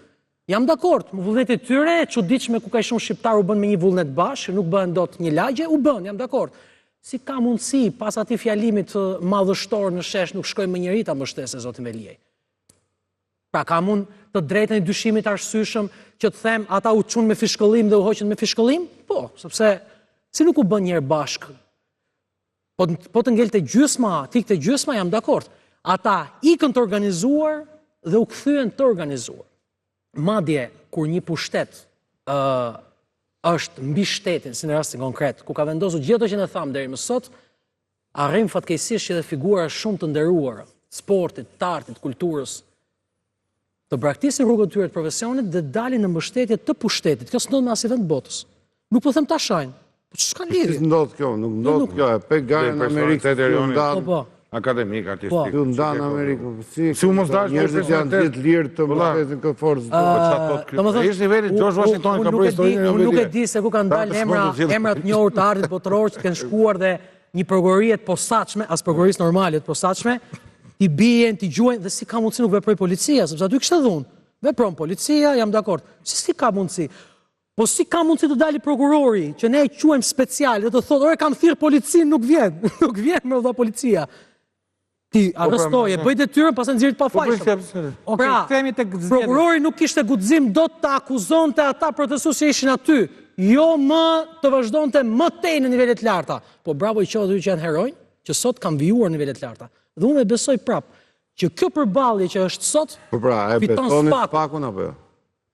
Jam dakord, me vullnetin e tyre, e çuditshme ku ka shumë shqiptar u bën me një vullnet bashkë, nuk bëhen dot një lagje, u bën, jam dakord. Si ka mundësi pas atij fjalimit madhështor në shesh nuk shkojmë më njëri ta mbështesë zotin Veliaj. Pra ka mund të drejtën e dyshimit arsyeshëm që të them ata u çun me fishkëllim dhe u hoqën me fishkëllim? Po, sepse si nuk u bën njëherë bashkë. Po të ngelte gjysma, tikte gjysma, jam dakord. Ata ikën të organizuar dhe u kthyen të organizuar. Madje kur një pushtet është mbi shtetin, si në rastin konkret, ku ka vendosur gjithë ato që ne tham deri më sot, arrim fatkeqësisht që edhe figura shumë të nderuara, sportit, të artit, kulturës, të braktisin rrugën e tyre të profesionit dhe dalin në mbështetje të pushtetit. Kjo s'ndodh me asnjë vend të botës. Nuk po them ta shajnë. Po ç'ka lidhje? Ndodh kjo, nuk ndodh kjo. E pe garën në Amerikë. Po. Akademik, artistik. Ju ndan Amerikën. Si u mos dash njerëzit janë gjithë lirë të mbështesin këtë forcë. Ish niveli George Washington ka bërë historinë. Unë nuk e di se ku kanë dalë emra të njohur të artit botëror që kanë shkuar dhe një prokurorie të posaçme, as prokurorisë normale të posaçme, ti bien, ti gjuajnë dhe si ka mundësi nuk veproj policia, sepse aty kishte dhunë. Vepron policia, jam dakord. Si ka mundësi? Po si ka mundësi të dali prokurori që ne e quajmë special dhe të thotë, "Ore kam thirr policinë, nuk vjen." Nuk vjen me dha policia. Ti arrestoje, bëj detyrën, pastaj nxjerrit pa fajshëm. Pra, themi tek prokurori nuk kishte guxim dot të akuzonte ata protestues që ishin aty. Jo më të vazhdonte më tej në nivele të larta. Po bravo i qoftë që janë heronj, që sot kanë vijuar në nivele të larta. Dhe unë e besoj prap që kjo përballje që është sot, po pra, e besoni Spakun apo jo?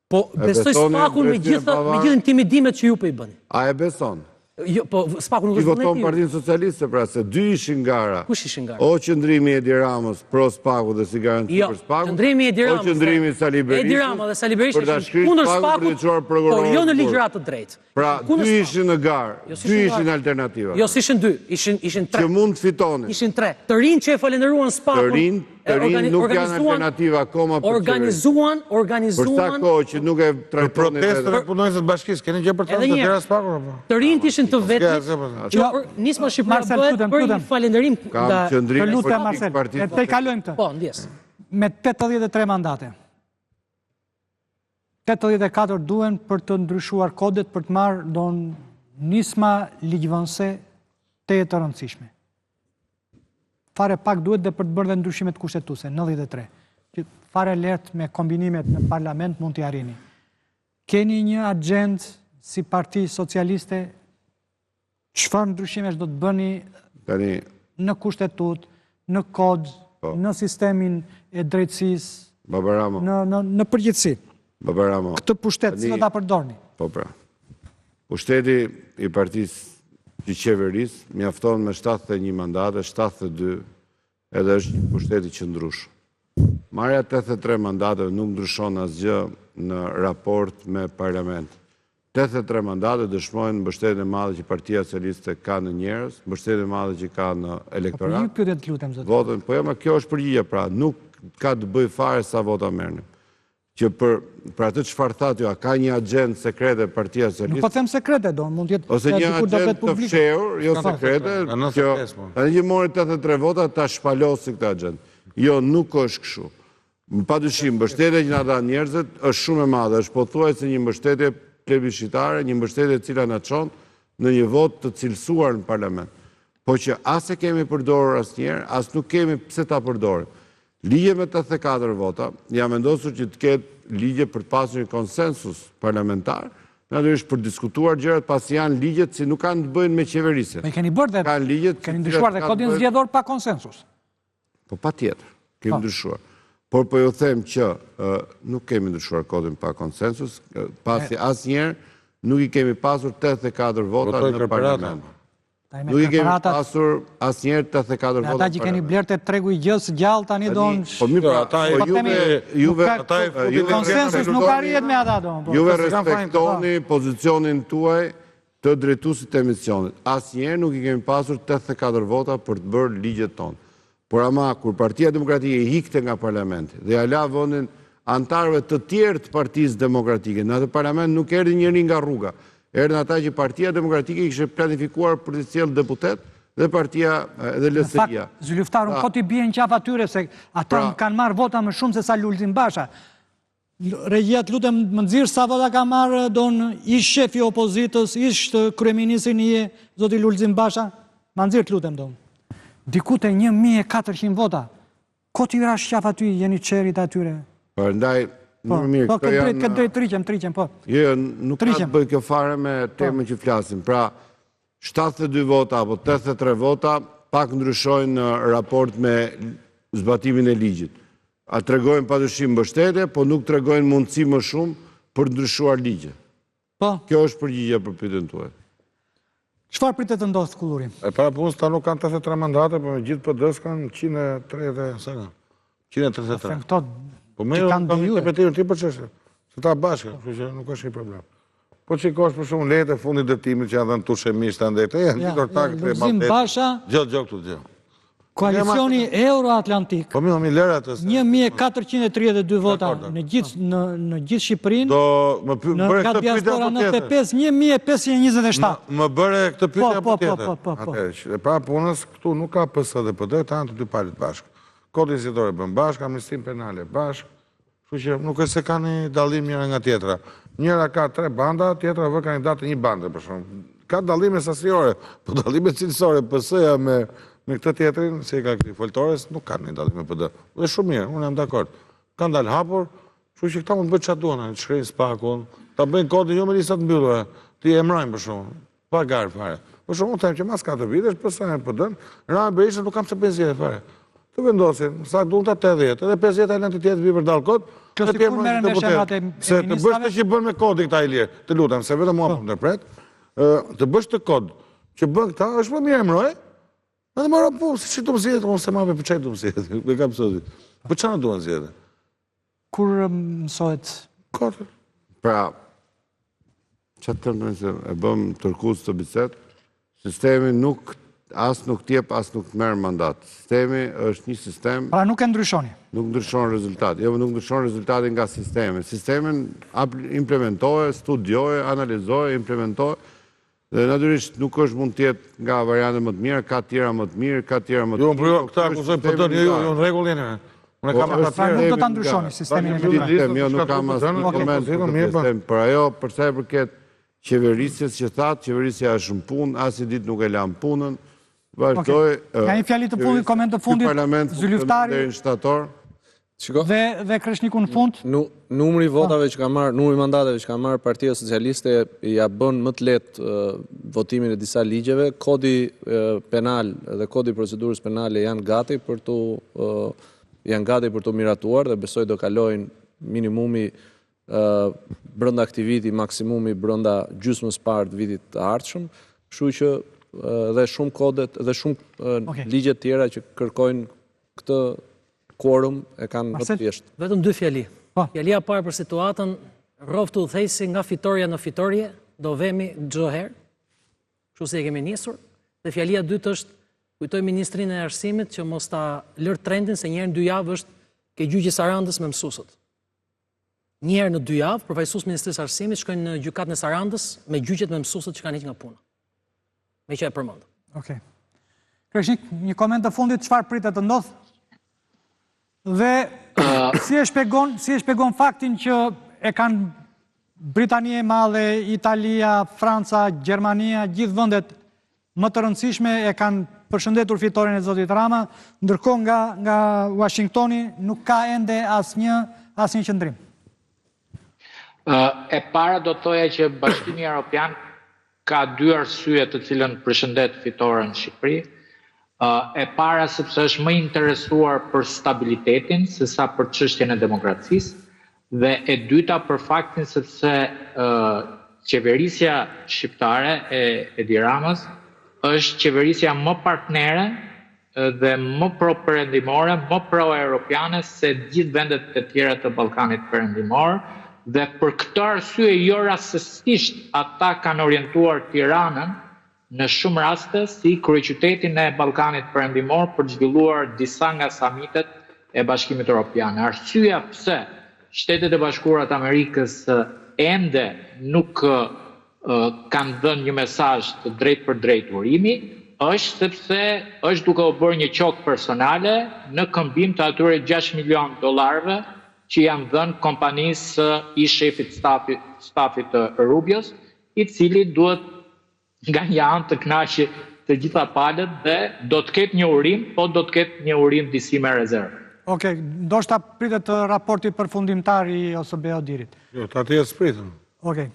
Po besoj Spakun me gjithë intimidimet që ju po i bëni. A e beson? Jo, po Spaku nuk Ti është vullneti. voton Partinë Socialiste, pra se dy ishin gara. Kush ishin gara? O qëndrimi i Edi Ramës pro Spaku dhe si garanci për Spaku. Qëndrimi i Edi Ramës. O qëndrimi Sali Berishit. Edi Rama dhe Sali Berishit për ta shkruar kundër Spakut Spakut, për të çuar prokurorë. por jo në ligjërat të drejtë. Pra, dy ishin në garë, dy ishin alternativa. Jo, s'ishin dy, ishin tre. Që mund të fitonin. Ishin tre. Të rinë që e falenderuan Spakun. Të rinë nuk janë alternativa akoma për organizuan. Për sa kohë që nuk e trajtonin. Protestën e punonjësve të bashkisë, keni gjë për të thënë dera Spakun apo? Të rinë ishin të vetmi. Nisma Shqipëria bëhet për një falënderim. Kam qëndrim politik partisë. Te kalojmë këtë. Po, ndjes. Me 83 mandate. 84 duhen për të ndryshuar kodet për të marrë nisma ligjvënëse të rëndësishme. fare pak duhet dhe për të bërë dhe ndryshimet kushtetuese, 93. Që fare lehtë me kombinimet në parlament mund t'i arrini. Keni një agjendë si Parti Socialiste, çfarë ndryshimesh do të bëni në kushtetut, në kod, në sistemin e drejtësisë, në përgjithësi? Këtë pushtet, si do ta përdorni? Po pra. Pushteti i partisë i qeverisë mjafton me 71 mandate, 72 edhe është një pushteti qëndrueshëm. Marrja 83 mandate nuk ndryshon asgjë në raport me parlament. 83 mandate dëshmojnë mbështetjen e madhe që Partia Socialiste ka në njerëz, mbështetjen e madhe që ka në elektorat. Po ju pyetet lutem zot. Votën, po jo, ma kjo është përgjigje pra, nuk ka të bëj fare sa vota merrnim. Që për atë çfarë thatë ju, a ka një agjendë sekrete Partia Socialiste? Nuk po them sekrete, mund jetë ose një agjendë të fshehur, jo sekrete, që tani që mori 83 vota ta shpalosi këtë agjendë. Jo, nuk është kështu. Padyshim, mbështetja që na dhan njerëzit është shumë e madhe, është pothuajse një mbështetje plebiscitare, një mbështetje e cila na çon në një votë të cilësuar në parlament. Po që as e kemi përdorur asnjëherë, as nuk kemi pse ta përdorim. Ligje me 84 vota, jam vendosur që të ketë ligje për të pasur një konsensus parlamentar, natyrisht për diskutuar gjërat, pasi janë ligjet që nuk kanë të bëjnë me qeverisjen. Me keni bërë dhe keni ndryshuar dhe kodin zgjedhor pa konsensus. Po patjetër, kemi ndryshuar. Por po ju them që nuk kemi ndryshuar kodin pa konsensus, pasi asnjëherë nuk i kemi pasur 84 vota në parlament. Nuk i kemi pasur asnjëherë 84 vota. Ata që keni blerë te tregu i gjallë tani donë. Po mirë, ata konsensus nuk arrihet me ata donë. Juve respektoni pozicionin tuaj të drejtuesit të emisionit. Asnjëherë nuk i kemi pasur 84 vota për të bërë ligjet tonë. Por ama, kur Partia Demokratike i hikte nga parlamenti dhe ja la vendin antarëve të tjerë të Partisë Demokratike, në atë parlament nuk erdhi njëri nga rruga. Erdhën ata që Partia Demokratike kishte planifikuar për të sjellë deputet dhe partia dhe LSI-ja. Në fakt, zyliftarun po t'i bien qaf atyre se ata kanë marrë vota më shumë se sa Lulzim Basha. Regjia, lutem më nxirr sa vota ka marrë ish shefi i opozitës, ish kryeministri një zoti Lulzim Basha. Ma nxirr lutem don. Diku te 1400 vota. Ko t'i rash qaf aty, jeni çerit atyre. Prandaj mirë, po, këtë drejt triqem, po. Jo, nuk ka të bëj kjo fare me temën që flasim. Pra, 72 vota apo 83 vota pak ndryshojnë në raport me zbatimin e ligjit. A tregojnë padyshim mbështetje, po nuk tregojnë mundësi më shumë për të ndryshuar ligje. Po. Kjo është përgjigja për pyetjen tuaj. Çfarë pritet të ndodhë Kulluri? E para punës ta nuk kanë 83 mandate, po me gjithë PD-s kanë 133. Po me kanë interpretimin ti për çështje. Se ta bashkë, kështu që nuk është një problem. Po çikosh për shumë lehtë fundit dëtimit që janë dhënë tushemisht andaj. Janë gjithë ortakët e Lulzim Basha. Gjë këtu gjë. Koalicioni Euro-Atlantik. Po mi lera atë. 1432 vota në gjithë Shqipërinë. Në nga diaspora 95 1527. Më bëre këtë pyetje apo tjetër. Po. E para punës këtu nuk ka PS dhe PD, ta janë të dy palët bashkë. Kodin zgjedhor bën bashkë, amnistin penale bashkë. Kështu që nuk është se kanë një dallim njëra nga tjetra. Njëra ka 3 banda, tjetra vë kandidat të një bande për shkak. Ka dallime sasiore, po dallime cilësore PS-ja me këtë tjetrin, se i ka këti foltores, nuk kanë një dallim me PD. Dhe shumë mirë, unë jam dakord. Kanë dalë hapur, kështu që këta mund të bëjnë çfarë duan, të shkrijnë spakun, ta bëjnë kodin jo me lista të mbyllura, ti emrojnë për shkak, pa garë fare. Për shkak unë them që mas 4 vitesh PS-ja me PD-n, Rama Berisha nuk kam se 50 fare. Të vendosin, sa duan ta 80, edhe 50 janë të tjetë vi për dalë kod. Kjo si kur merren në shemrat e ministrave? Se të bësh të që bën me kodi këta i lirë, të lutem, se vetëm mua po ndërpret, të bësh të kod që bën këta, është më mirë emroj, edhe marrë po, si që të më zjedhe, unë se ma për qaj të më zjedhe, me kam sotit. Po që në duan zjedhe? Kur mësohet? Kodë. Pra, që të tërmë se e bëm tërkus të biset, sistemi as nuk tjep, as nuk të merë mandat. Sistemi është një sistem... Pra nuk e ndryshoni? Nuk ndryshon rezultat. Jo, nuk ndryshon rezultatin nga sistemi. Sistemin implementohet, studiohet, analizohet, implementohet, dhe natyrisht nuk është mund tjetë nga variante më të mirë, ka tjera më të mirë, ka tjera më të mirë. Jo, këta akusojnë për tërë, jo, në regull jene. Unë kam ata tjera. Nuk do të ndryshoni sistemin elektoral. Jo, nuk kam asë një koment për të sistem. Për ajo, përsa e përket qeverisjes që thatë, qeverisja është në punë, as i ditë nuk e lanë punën, Vazhdoj. Nga një fjali të fundit, koment të fundit, zylluftari deri në shtator. dhe Kreshniku në fund. Numri votave që ka marrë, numri mandateve që ka marrë Partia Socialiste ja bën më të lehtë votimin e disa ligjeve. Kodi penal dhe kodi procedurës penale janë gati për të miratuar dhe besoj do kalojnë minimumi brenda këtij viti, maksimumi brenda gjysmës parë të vitit të ardhshëm, kështu që dhe shumë kodet dhe shumë ligje tjera që kërkojnë këtë quorum e kanë më të thjeshtë. Vetëm 2 fjali. Fjalia parë për situatën, rroftu udhëheqësi nga fitoria në fitorje, do vemi çdo herë, kështu si e kemi nisur. Dhe fjalia dytë është, kujtoj Ministrinë e Arsimit që mos ta lër trendin se një herë në 2 javë është ke gjyqi Sarandës me mësuesët. Një herë në 2 javë, përfaqësues Ministrisë së Arsimit shkojnë në gjykatën e Sarandës me gjyqet me mësuesët që kanë ikur nga puna. Me që e përmend. Okej. Kreshnik, një koment të fundit, çfarë pritet të ndodhë? Dhe si e shpjegon faktin që e kanë Britania e Madhe, Italia, Franca, Gjermania, gjithë vendet më të rëndësishme e kanë përshëndetur fitoren e zotit Rama, ndërkohë nga Washingtoni nuk ka ende asnjë qëndrim. E para do të thoja që Bashkimi Evropian ka 2 arsye të cilën përshëndet fitoren në Shqipëri. E para sepse është më interesuar për stabilitetin se sa për çështjen e demokracisë, dhe e dyta për faktin sepse qeverisja shqiptare e Edi Ramës është qeverisja më partnere dhe më pro-perëndimore, më pro-europiane se gjithë vendet e tjera të Ballkanit Perëndimor, dhe për këtë arsye jo rastësisht ata kanë orientuar Tiranën në shumë raste si kryeqytetin e Ballkanit Perëndimor për të zhvilluar disa nga samitet e Bashkimit Evropian. Arsyeja pse Shtetet e Bashkuara të Amerikës ende nuk kanë dhënë një mesazh të drejtë për drejtë urimi është sepse është duke u bërë një qok personale në këmbim të atyre $6 milion që janë dhënë kompanisë i shefit stafit të Rubios, i cili duhet nga një anë të kënaqë të gjitha palët dhe do të ketë një urim, po do të ketë një urim disi me rezervë. Okej, ndoshta pritet raporti përfundimtar i OSBE Odirit. Jo, ta të jetë pritën. Okej.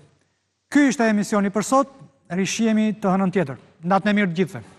Ky ishte emisioni për sot, rishihemi të hënën tjetër. Natë e mirë të gjithëve.